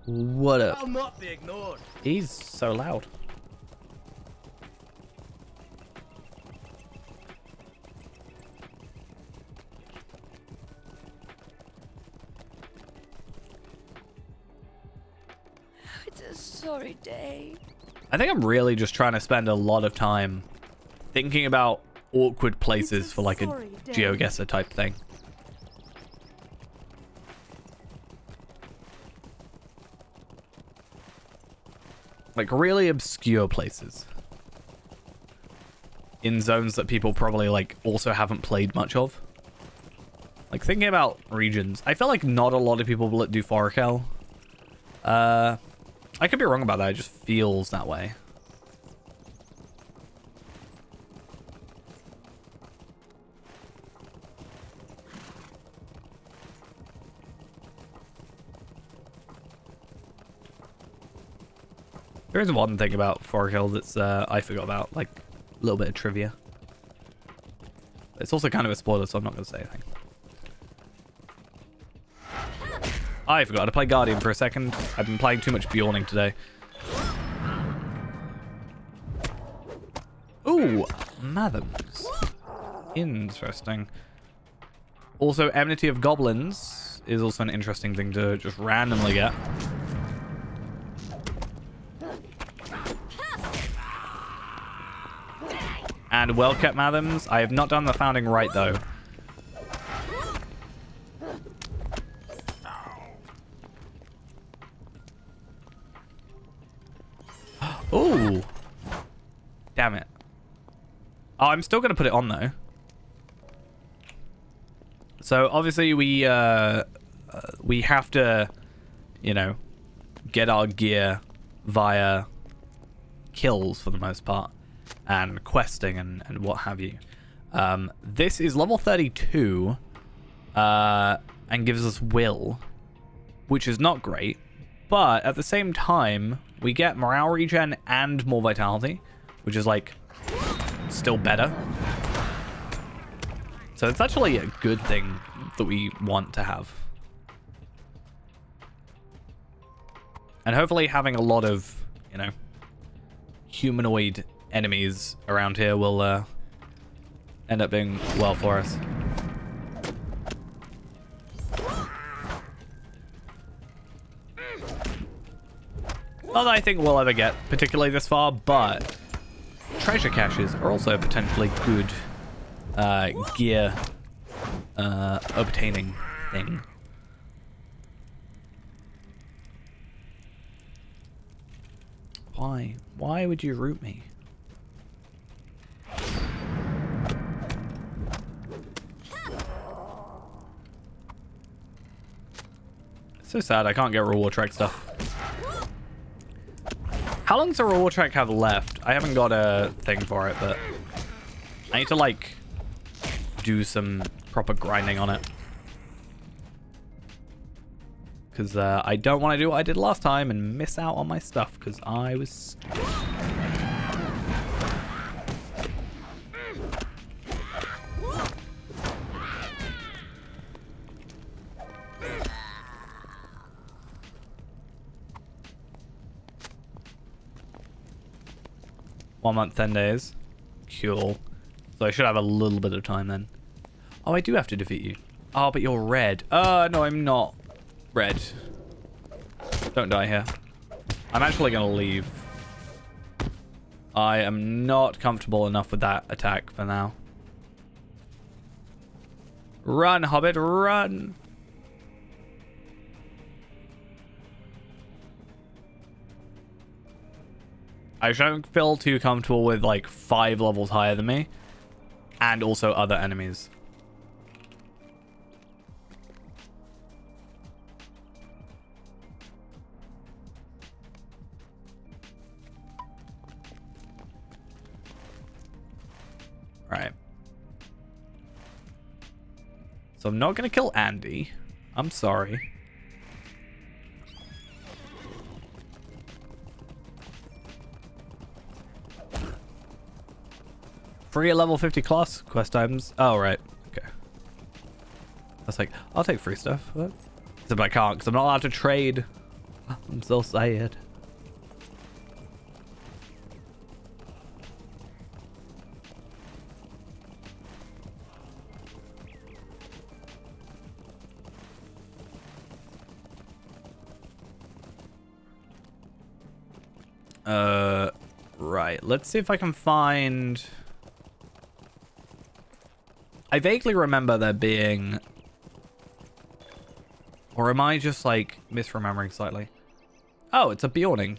Speaker 1: What up?
Speaker 9: I'll not be ignored.
Speaker 1: He's so loud.
Speaker 8: It's a sorry day.
Speaker 1: I think I'm really just trying to spend a lot of time thinking about awkward places for like a
Speaker 8: sorry day.
Speaker 1: GeoGuessr type thing. Like really obscure places. In zones that people probably like also haven't played much of. Like thinking about regions. I feel like not a lot of people do Forakel. I could be wrong about that. It just feels that way. There is one thing about Forakel that's I forgot about, like a little bit of trivia. It's also kind of a spoiler, so I'm not going to say anything. I forgot to play Guardian for a second. I've been playing too much Bjorning today. Ooh, Mathams. Interesting. Also, Enmity of Goblins is also an interesting thing to just randomly get. And well-kept Mathams. I have not done the founding right, though. Ooh. Damn it. Oh, I'm still going to put it on, though. So, obviously, we have to, you know, get our gear via kills, for the most part. And questing and what have you. This is level 32 and gives us will, which is not great. But at the same time, we get morale regen and more vitality, which is like still better. So it's actually a good thing that we want to have. And hopefully having a lot of, you know, humanoid enemies around here will end up being well for us. Not that I think we'll ever get particularly this far, but treasure caches are also a potentially good gear obtaining thing. Why? Why would you root me? So sad I can't get reward track stuff. How long does the reward track have left? I haven't got a thing for it, but I need to like do some proper grinding on it. Because I don't want to do what I did last time and miss out on my stuff because I was stupid. 1 month, 10 days. Cool. So I should have a little bit of time then. Oh, I do have to defeat you. Oh, but you're red. No, I'm not red. Don't die here. I'm actually going to leave. I am not comfortable enough with that attack for now. Run, Hobbit, run! I don't feel too comfortable with like 5 levels higher than me. And also other enemies. Right. So I'm not going to kill Andy. I'm sorry. Free level 50 class quest items. Oh, right. Okay. That's like, I'll take free stuff. What? Except I can't because I'm not allowed to trade. I'm so sad. Right. Let's see if I can find... I vaguely remember there being... Or am I just, like, misremembering slightly? Oh, it's a Bjorning.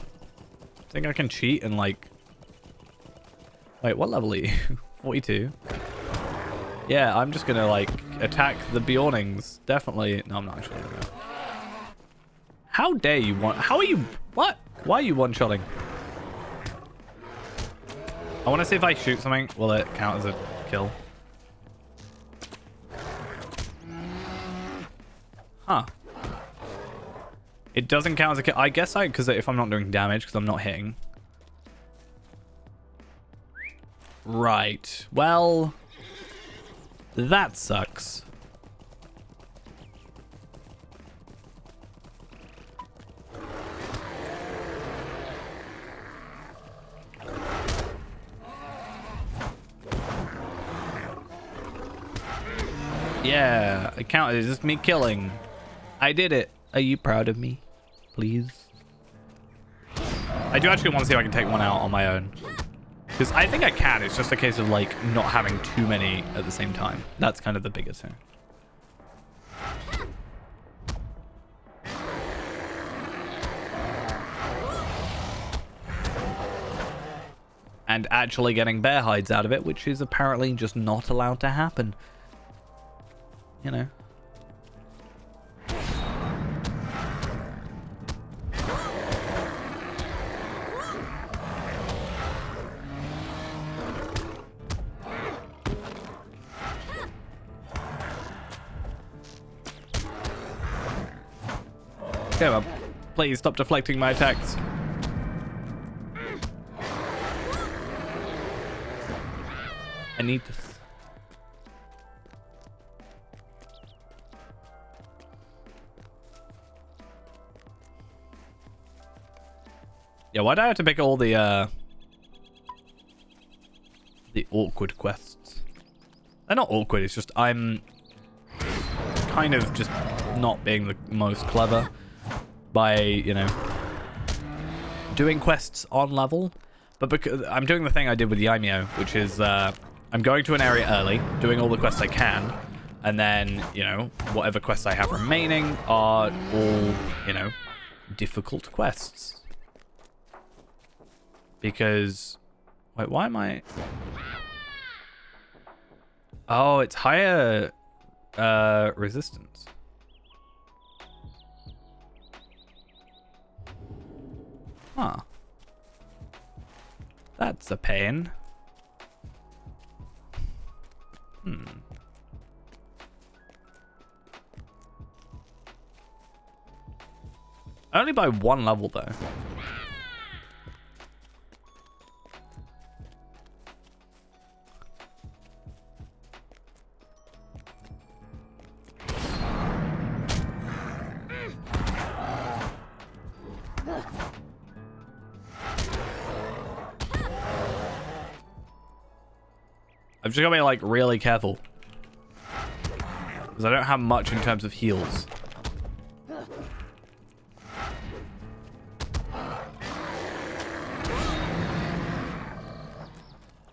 Speaker 1: I think I can cheat and, like... Wait, what level are you? 42? Yeah, I'm just gonna, like, attack the Bjornings. Definitely. No, I'm not actually gonna. How dare you want... How are you... What? Why are you one-shotting? I want to see if I shoot something. Will it count as a kill? Huh. It doesn't count as a kill. I guess because if I'm not doing damage, because I'm not hitting. Right. Well, that sucks. Yeah, it counted. It's just me killing. I did it. Are you proud of me? Please. I do actually want to see if I can take one out on my own. Because I think I can. It's just a case of, like, not having too many at the same time. That's kind of the biggest thing. And actually getting bear hides out of it, which is apparently just not allowed to happen. You know. Come on. Please stop deflecting my attacks. I need this. Yeah, why do I have to pick all the awkward quests? They're not awkward, it's just I'm kind of just not being the most clever by, you know, doing quests on level. But because I'm doing the thing I did with Yaimyo, which is I'm going to an area early, doing all the quests I can, and then, you know, whatever quests I have remaining are all, you know, difficult quests. Because... Wait, why am I... Oh, it's higher resistance. Huh. That's a pain. Only by 1 level, though. I've just got to be, like, really careful. Because I don't have much in terms of heals.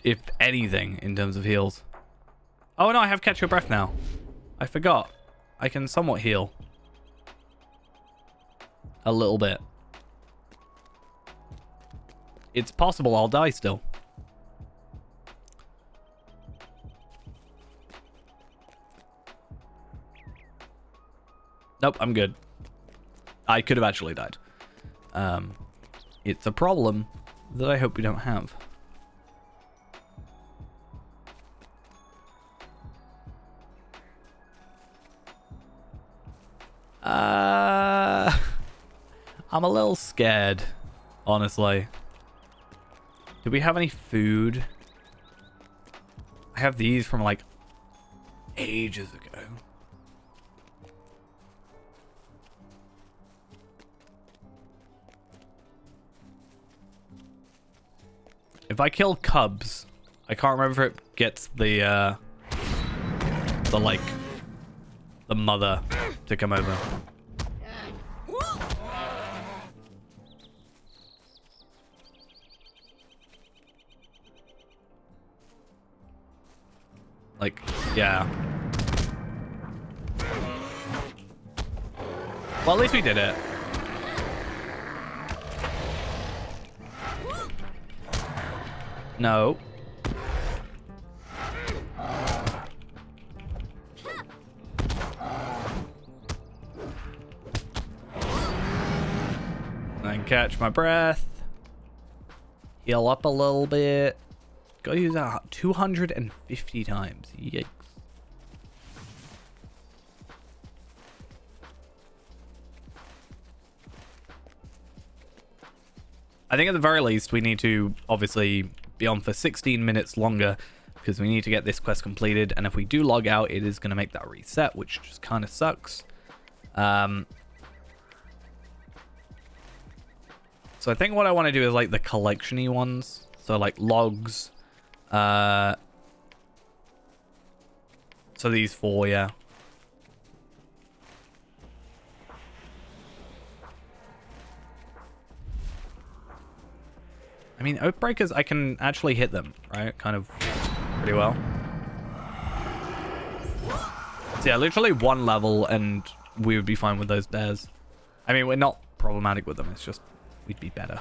Speaker 1: If anything, in terms of heals. Oh, no, I have Catch Your Breath now. I forgot. I can somewhat heal. A little bit. It's possible I'll die still. Nope, I'm good. I could have actually died. It's a problem that I hope we don't have. I'm a little scared, honestly. Do we have any food? I have these from like ages ago. If I kill cubs, I can't remember if it gets the mother to come over. Like, yeah. Well, at least we did it. No. Then catch my breath. Heal up a little bit. Gotta use that 250 times. Yikes. I think at the very least we need to obviously be on for 16 minutes longer because we need to get this quest completed, and if we do log out it is going to make that reset, which just kind of sucks. So I think what I want to do is like the collection-y ones, so like logs, so these 4, yeah. I mean, Oathbreakers, I can actually hit them, right? Kind of pretty well. So yeah, literally 1 level and we would be fine with those bears. I mean, we're not problematic with them. It's just we'd be better.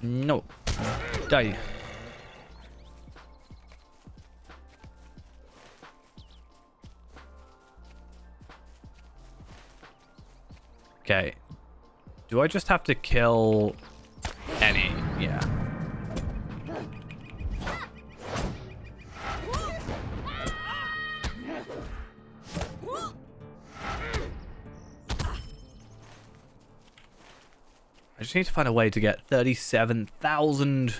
Speaker 1: No. Die. Okay. Do I just have to kill any? Yeah. I just need to find a way to get 37,000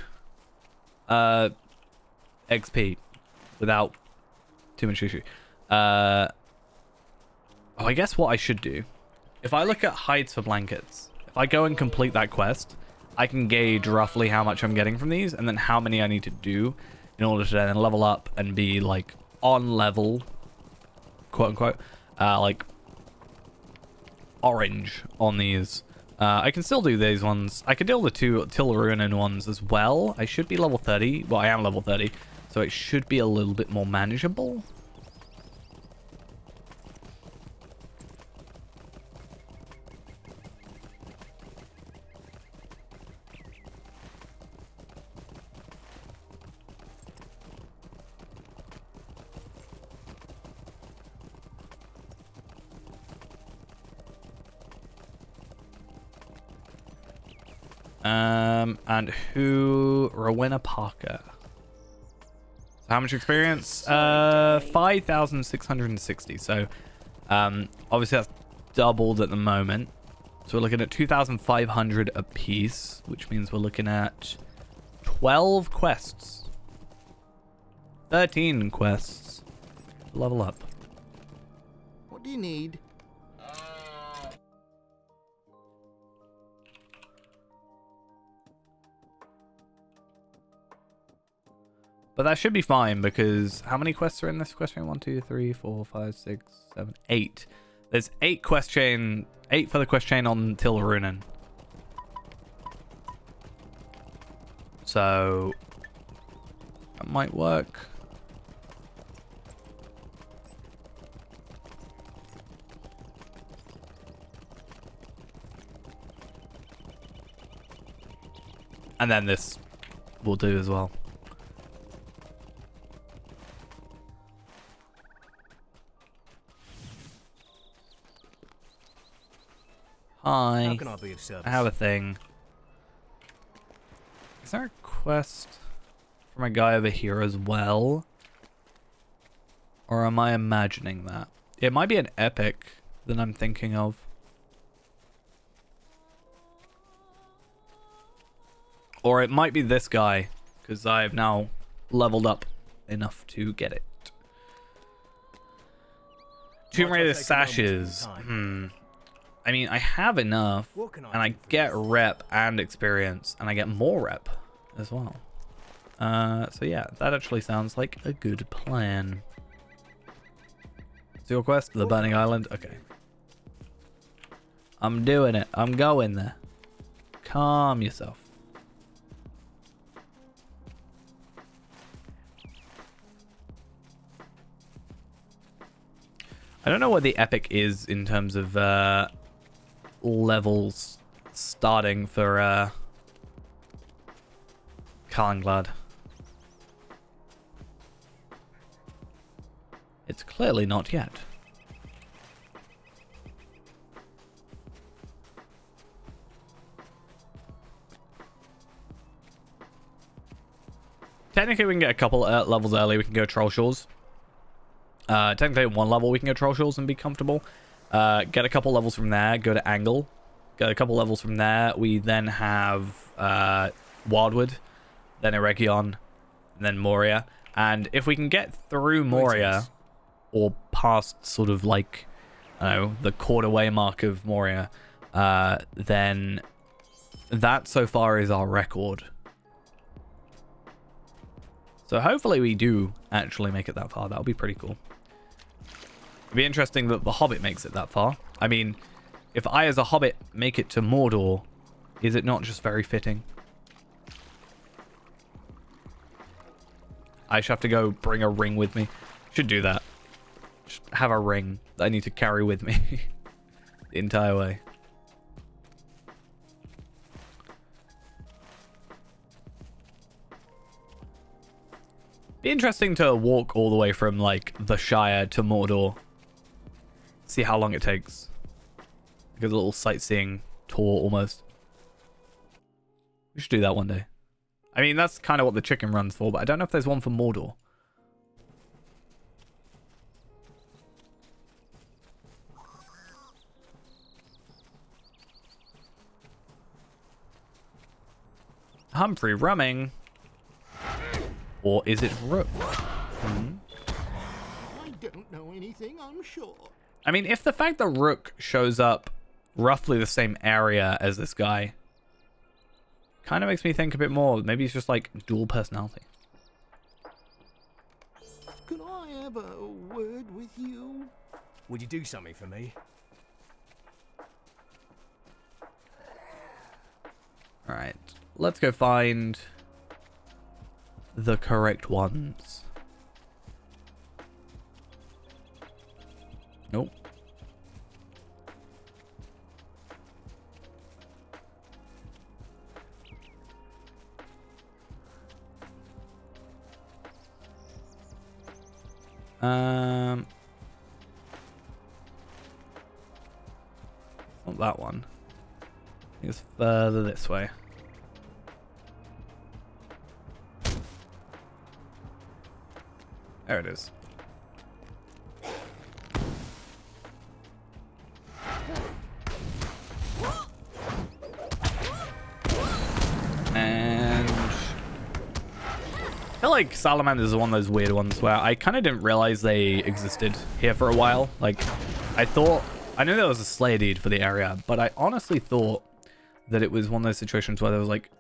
Speaker 1: XP without too much issue. Oh, I guess what I should do, if I look at hides for blankets, if I go and complete that quest, I can gauge roughly how much I'm getting from these and then how many I need to do in order to then level up and be like on level, quote unquote, like orange on these. I can still do these ones. I could do the 2 Till Ruinen ones as well. I should be level 30. Well, I am level 30, so it should be a little bit more manageable. And who? Rowena Parker. So how much experience? 5,660. So, obviously that's doubled at the moment. So we're looking at 2,500 a piece, which means we're looking at 12 quests. 13 quests to level up.
Speaker 2: do you need?
Speaker 1: But that should be fine because how many quests are in this quest chain? 1, 2, 3, 4, 5, 6, 7, 8. There's 8 for the quest chain on Tilrunen. So that might work. And then this will do as well. Hi.
Speaker 9: How can I be of service?
Speaker 1: I have a thing. Is there a quest from a guy over here as well? Or am I imagining that? It might be an epic that I'm thinking of. Or it might be this guy, because I've now leveled up enough to get it. Tomb Raider sashes. I mean, I have enough, and I get rep and experience, and I get more rep as well. So yeah, that actually sounds like a good plan. Is your quest the Burning Island? Okay. I'm doing it. I'm going there. Calm yourself. I don't know what the epic is in terms of levels starting for Kalinglad. It's clearly not yet. Technically, we can get a couple levels early. We can go Troll Shores. Technically, at 1 level, we can go Troll Shores and be comfortable. Get a couple levels from there. Go to Angle. Get a couple levels from there. We then have Wildwood, then Eregion, and then Moria. And if we can get through Moria, or past sort of like, I don't know, the quarter-way mark of Moria, then that so far is our record. So hopefully we do actually make it that far. That would be pretty cool. It'd be interesting that the Hobbit makes it that far. I mean, if I as a Hobbit make it to Mordor, is it not just very fitting? I should have to go bring a ring with me. Should do that. Just have a ring that I need to carry with me the entire way. Be interesting to walk all the way from like the Shire to Mordor. See how long it takes. Like a little sightseeing tour almost. We should do that one day. I mean, that's kind of what the chicken run's for, but I don't know if there's one for Mordor. Humphrey Rumming. Or is it Rook?
Speaker 2: I don't know anything, I'm sure.
Speaker 1: I mean, if the fact that Rook shows up roughly the same area as this guy kind of makes me think a bit more. Maybe he's just like dual personality.
Speaker 2: Could I have a word with you?
Speaker 9: Would you do something for me?
Speaker 1: Alright, let's go find the correct ones. Nope. Not that one. I think it's further this way. There it is. And I feel like Salamanders is one of those weird ones where I kind of didn't realize they existed here for a while. Like, I knew there was a Slayer deed for the area, but I honestly thought that it was one of those situations where there was like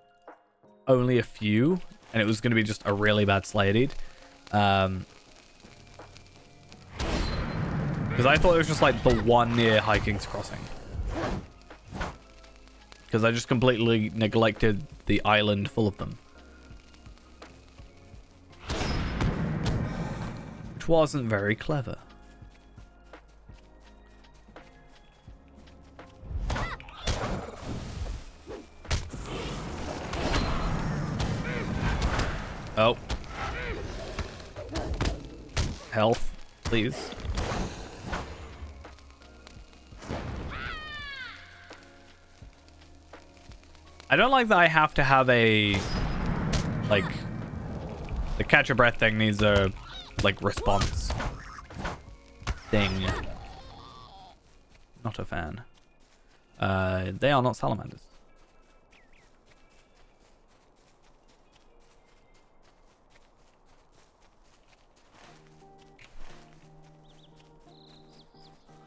Speaker 1: only a few, and it was going to be just a really bad Slayer deed. Because I thought it was just like the one near High King's Crossing. Because I just completely neglected the island full of them. Which wasn't very clever. Oh. Health, please. I don't like that I have to have a... Like... The catch a breath thing needs a... Like, response. Thing. Not a fan. They are not salamanders.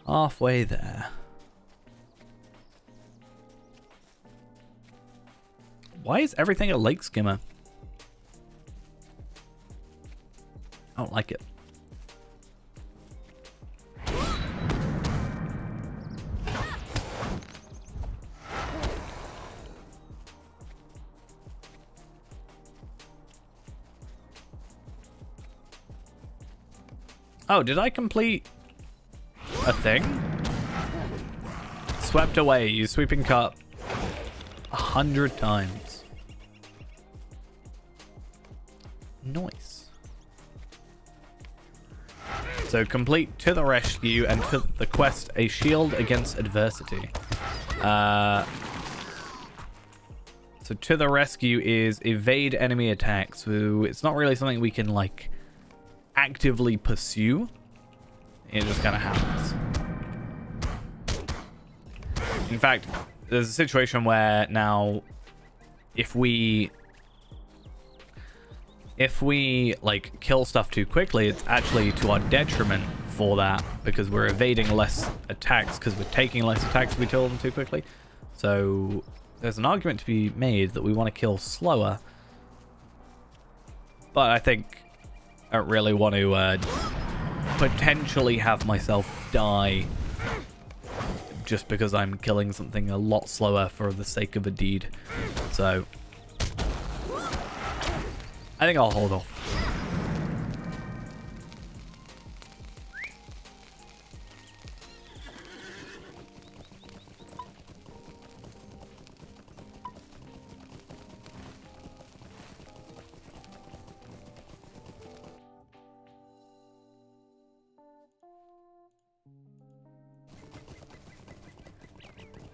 Speaker 1: Halfway there. Why is everything a lake skimmer? I don't like it. Oh, did I complete a thing? Swept away. Use sweeping cup 100 times. Nice. So complete to the rescue and to the quest a shield against adversity. So to the rescue is evade enemy attacks. So it's not really something we can like actively pursue. It just kind of happens. In fact, there's a situation where now if we like kill stuff too quickly, it's actually to our detriment for that, because we're evading less attacks because we're taking less attacks if we kill them too quickly. So there's an argument to be made that we want to kill slower, but I think I don't really want to potentially have myself die just because I'm killing something a lot slower for the sake of a deed. So I think I'll hold off.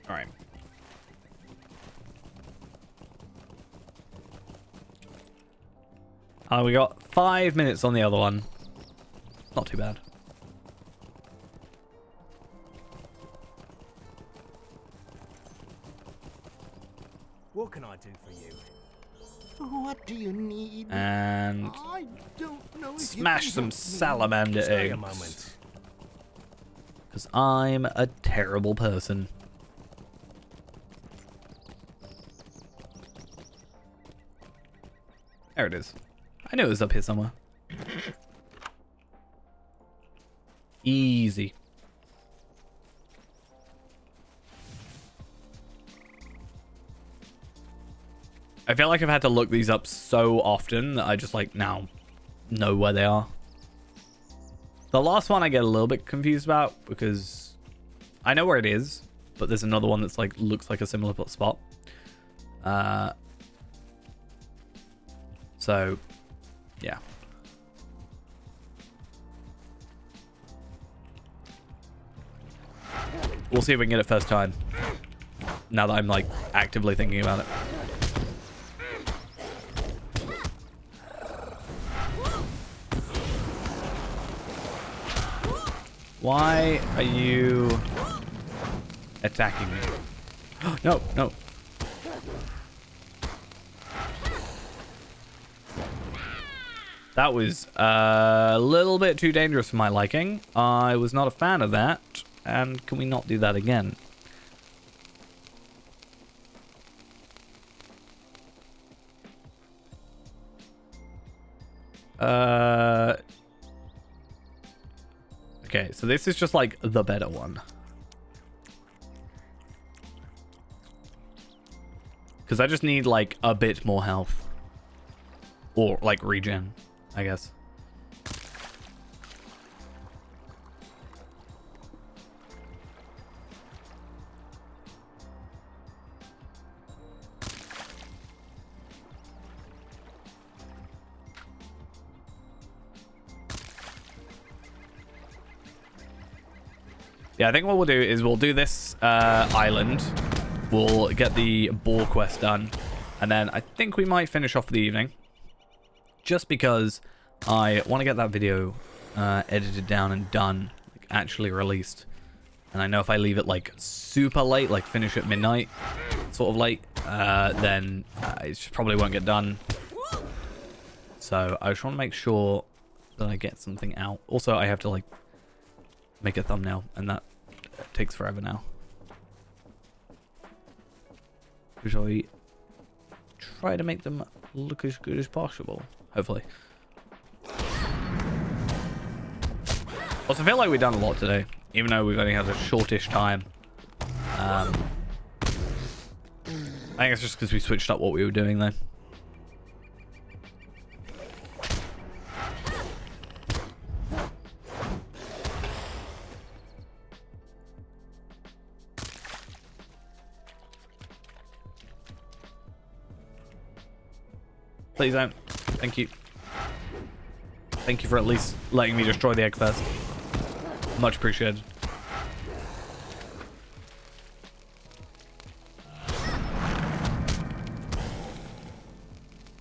Speaker 1: All right. We got 5 minutes on the other one. Not too bad.
Speaker 9: What can I do for you?
Speaker 2: What do you need?
Speaker 1: And
Speaker 2: I don't know if
Speaker 1: smash some salamander
Speaker 9: Stay a
Speaker 1: eggs.
Speaker 9: moment.
Speaker 1: Because I'm a terrible person. There it is. I knew it was up here somewhere. Easy. I feel like I've had to look these up so often that I just like now know where they are. The last one I get a little bit confused about because I know where it is, but there's another one that's like looks like a similar spot. So yeah. We'll see if we can get it first time. Now that I'm like actively thinking about it. Why are you attacking me? No, no. That was a little bit too dangerous for my liking. I was not a fan of that. And can we not do that again? Okay, so this is just like the better one. Because I just need like a bit more health. Or like regen, I guess. Yeah, I think what we'll do is we'll do this island. We'll get the boar quest done. And then I think we might finish off for the evening. Just because I want to get that video edited down and done. Like, actually released. And I know if I leave it like super late, like finish at midnight, sort of late, then it just probably won't get done. So I just want to make sure that I get something out. Also, I have to like make a thumbnail, and that takes forever now. Shall we try to make them look as good as possible? Hopefully. Also, I feel like we've done a lot today, even though we've only had a shortish time. I think it's just because we switched up what we were doing, though. Please don't. Thank you. Thank you for at least letting me destroy the egg first. Much appreciated.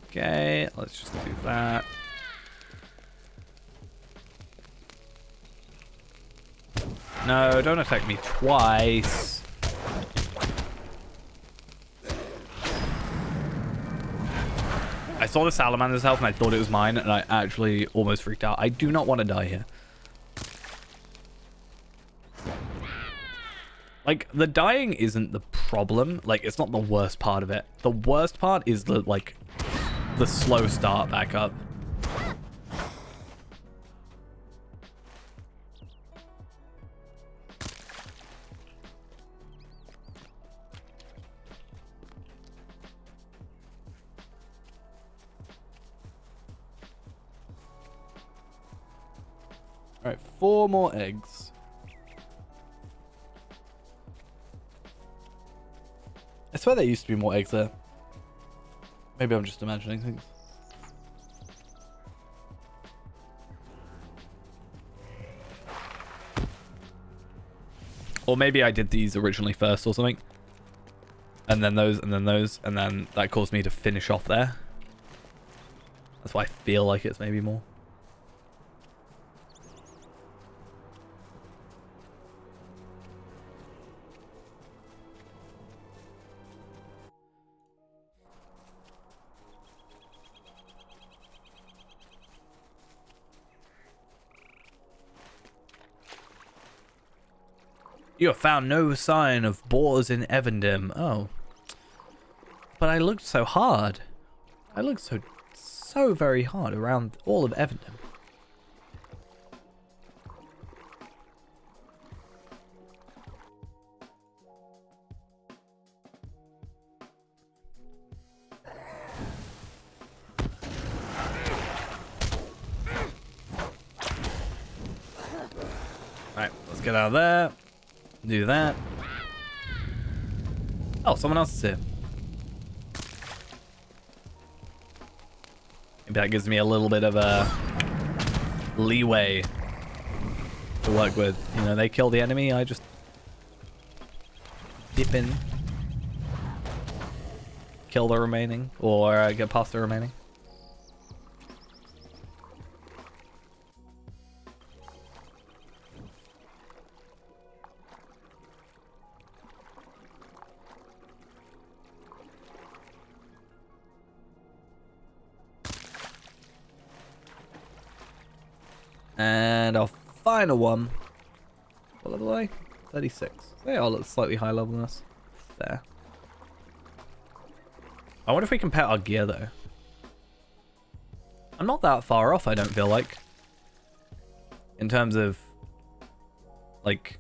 Speaker 1: Okay, let's just do that. No, don't attack me twice. I saw the salamander's health and I thought it was mine, and I actually almost freaked out. I do not want to die here. Like, the dying isn't the problem. Like, it's not the worst part of it. The worst part is the, like, the slow start back up. Alright, 4 more eggs. I swear there used to be more eggs there. Maybe I'm just imagining things. Or maybe I did these originally first or something. And then those, and then those, and then that caused me to finish off there. That's why I feel like it's maybe more. You have found no sign of boars in Evendem. Oh. But I looked so hard. I looked so very hard around all of Evendem. Alright, let's get out of there. Do that. Oh, someone else is here. Maybe that gives me a little bit of a leeway to work with. You know, they kill the enemy, I just dip in, kill the remaining, or get past the remaining. And our final one. What level are they? 36. They are slightly higher level than us. There. I wonder if we compare our gear, though. I'm not that far off, I don't feel like. In terms of, like,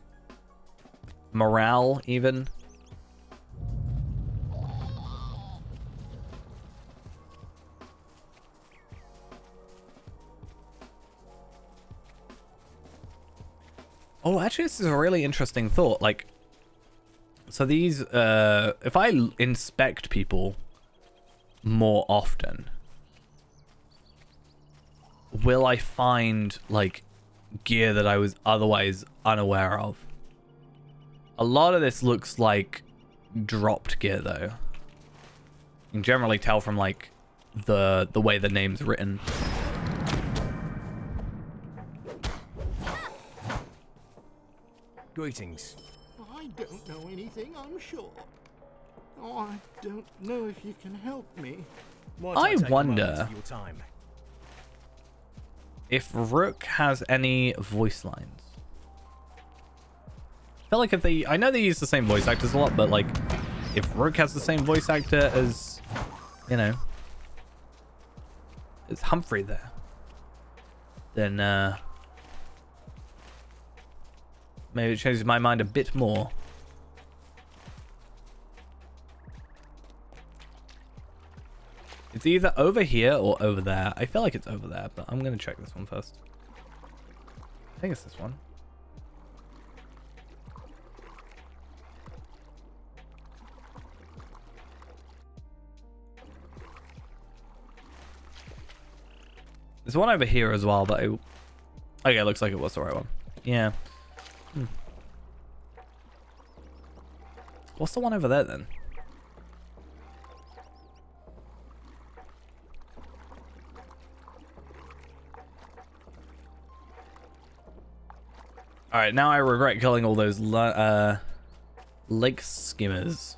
Speaker 1: morale, even. Oh, actually, this is a really interesting thought. Like, so these, if I inspect people more often, will I find, like, gear that I was otherwise unaware of? A lot of this looks like dropped gear, though. You can generally tell from, like, the way the name's written.
Speaker 9: Greetings.
Speaker 2: I don't know anything, I'm sure. Oh, I don't know if you can help me.
Speaker 1: I
Speaker 9: Take a
Speaker 1: wonder
Speaker 9: moment of your time.
Speaker 1: if Rook has any voice lines. I feel like if they... I know they use the same voice actors a lot, but, like, if Rook has the same voice actor as, you know, as Humphrey there, then, maybe it changes my mind a bit more. It's either over here or over there. I feel like it's over there, but I'm going to check this one first. I think it's this one. There's one over here as well, but okay, it looks like it was the right one. Yeah. What's the one over there then? Alright, now I regret killing all those lake skimmers.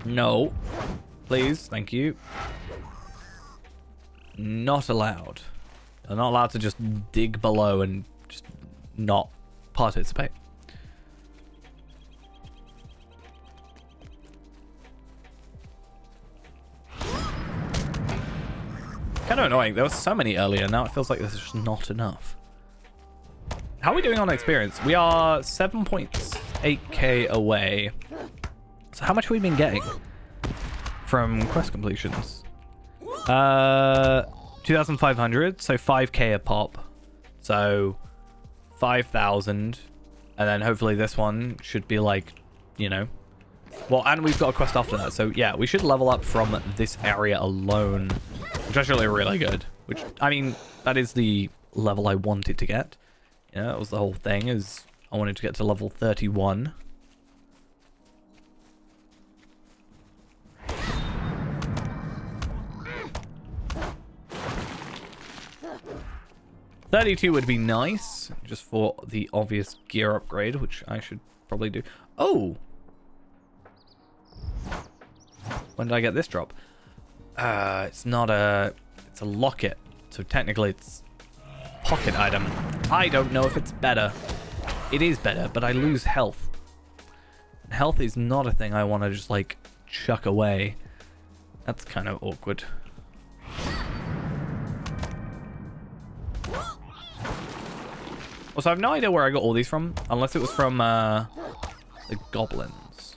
Speaker 1: No. Please, thank you. Not allowed. They're not allowed to just dig below and just not participate. Kind of annoying. There were so many earlier. Now it feels like there's just not enough. How are we doing on experience? We are 7.8k away. So how much have we been getting from quest completions? 2,500. So 5k a pop. So 5,000. And then hopefully this one should be like, you know. Well, and we've got a quest after that. So yeah, we should level up from this area alone. Which is actually really good. Which, I mean, that is the level I wanted to get. Yeah, that was the whole thing, is I wanted to get to level 31. $32 would be nice, just for the obvious gear upgrade, which I should probably do. Oh! When did I get this drop? It's not a... It's a locket, so technically it's pocket item. I don't know if it's better. It is better, but I lose health. Health is not a thing I want to just, like, chuck away. That's kind of awkward. Also, I have no idea where I got all these from, unless it was from the goblins.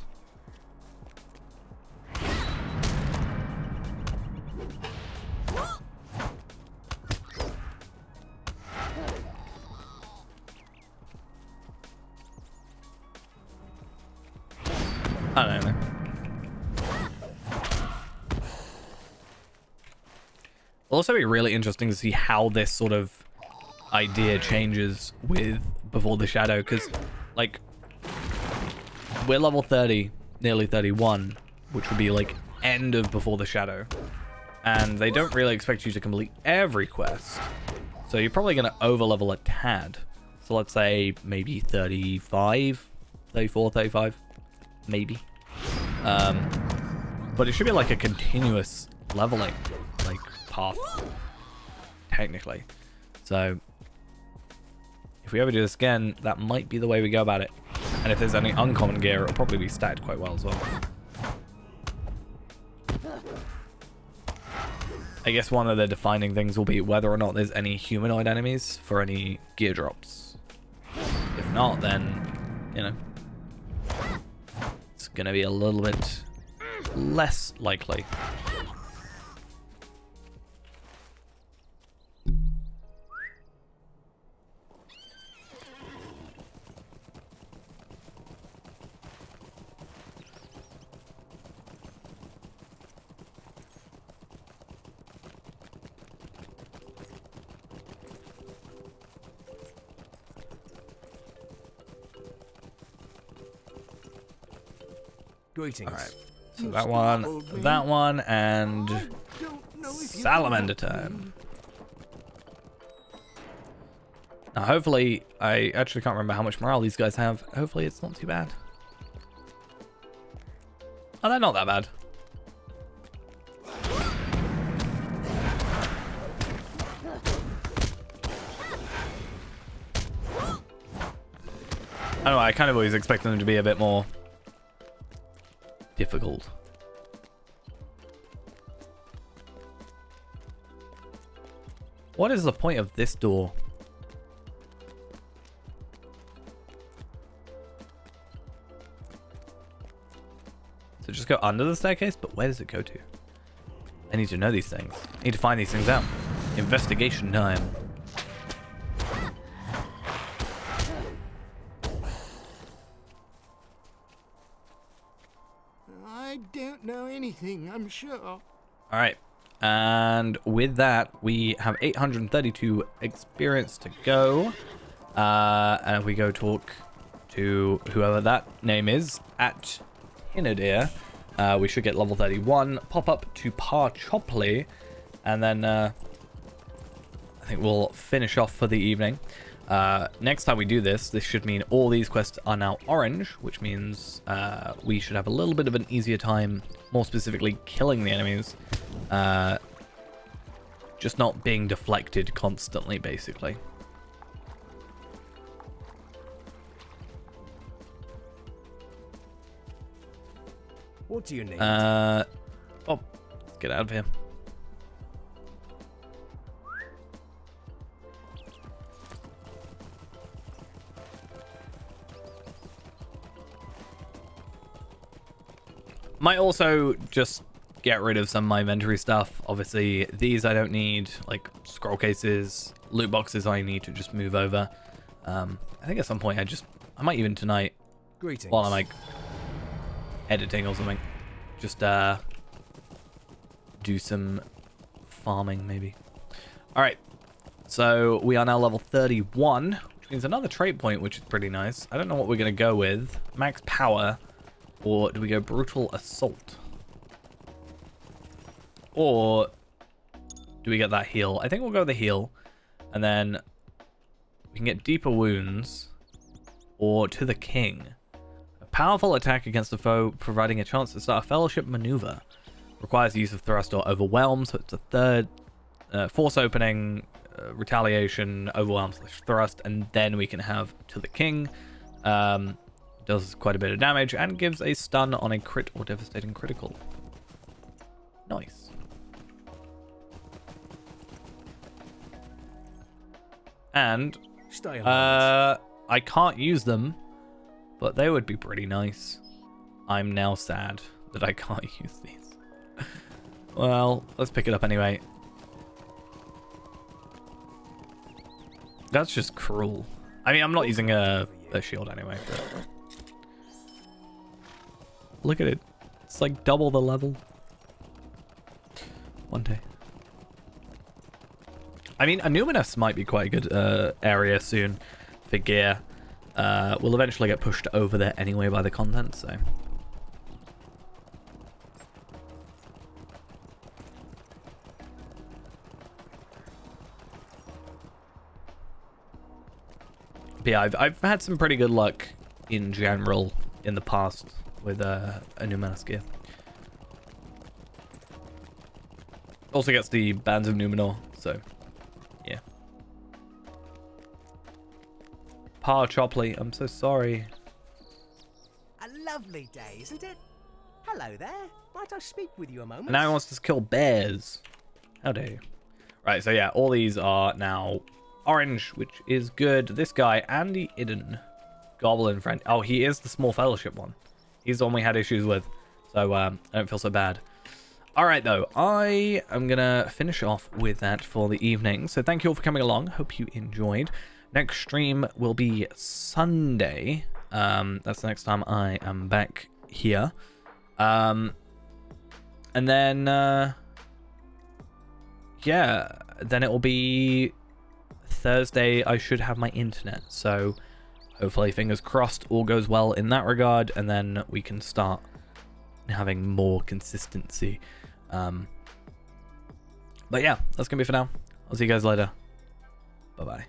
Speaker 1: I don't know. It'll also be really interesting to see how this sort of idea changes with Before the Shadow, because, like, we're level 30, nearly 31, which would be, like, end of Before the Shadow. And they don't really expect you to complete every quest. So you're probably going to over-level a tad. So let's say maybe 35, 34, 35, maybe. But it should be like a continuous leveling, like, path, technically. So, if we ever do this again, that might be the way we go about it. And if there's any uncommon gear, it'll probably be stacked quite well as well. I guess one of the defining things will be whether or not there's any humanoid enemies for any gear drops. If not, then, you know, it's going to be a little bit less likely.
Speaker 9: Greetings.
Speaker 1: All right. So that one, and salamander time. Now, hopefully, I actually can't remember how much morale these guys have. Hopefully, it's not too bad. Oh, they're not that bad. I don't know, I kind of always expect them to be a bit more difficult. What is the point of this door? So just go under the staircase, but where does it go to? I need to know these things. I need to find these things out. Investigation time.
Speaker 2: I don't know anything, I'm sure.
Speaker 1: All right. And with that, we have 832 experience to go. And if we go talk to whoever that name is at Hinadir, we should get level 31, pop up to Par Chopley, and then I think we'll finish off for the evening. Next time we do this, this should mean all these quests are now orange, which means we should have a little bit of an easier time, more specifically killing the enemies. Just not being deflected constantly, basically.
Speaker 9: What do you need?
Speaker 1: Oh, let's get out of here. Might also just get rid of some of my inventory stuff. Obviously, these I don't need, like scroll cases, loot boxes I need to just move over. I think at some point I might even tonight,
Speaker 9: Greetings.
Speaker 1: while I'm like editing or something, just do some farming maybe. All right, so we are now level 31, which means another trait point, which is pretty nice. I don't know what we're gonna go with. Max power, or do we go brutal assault? Or do we get that heal? I think we'll go with the heal, and then we can get deeper wounds, or to the king. A powerful attack against a foe, providing a chance to start a fellowship maneuver. Requires the use of thrust or overwhelm, so it's a third force opening, retaliation, overwhelm / thrust, and then we can have to the king. Does quite a bit of damage and gives a stun on a crit or devastating critical. Nice. And
Speaker 9: Stay alive.
Speaker 1: I can't use them, but they would be pretty nice. I'm now sad that I can't use these. Well, let's pick it up anyway. That's just cruel. I mean, I'm not using a shield anyway. But look at it. It's like double the level. One day. I mean, Anuminous might be quite a good area soon for gear. We'll eventually get pushed over there anyway by the content, so. But yeah, I've had some pretty good luck in general in the past with a Numenor gear. Also gets the Bands of Numenor, so yeah. Pa Chopley, I'm so sorry.
Speaker 9: A lovely day, isn't it? Hello there. Might I speak with you a moment?
Speaker 1: And now he wants to kill bears. How dare you? Right, so yeah, all these are now orange, which is good. This guy, Andy Idden, Goblin Friend. Oh, he is the Small Fellowship one. He's the one we had issues with. So I don't feel so bad. All right, though, I am going to finish off with that for the evening. So thank you all for coming along. Hope you enjoyed. Next stream will be Sunday. That's the next time I am back here. And then, yeah, then it will be Thursday. I should have my internet. So hopefully, fingers crossed, all goes well in that regard. And then we can start having more consistency. But yeah, that's going to be for now. I'll see you guys later. Bye-bye.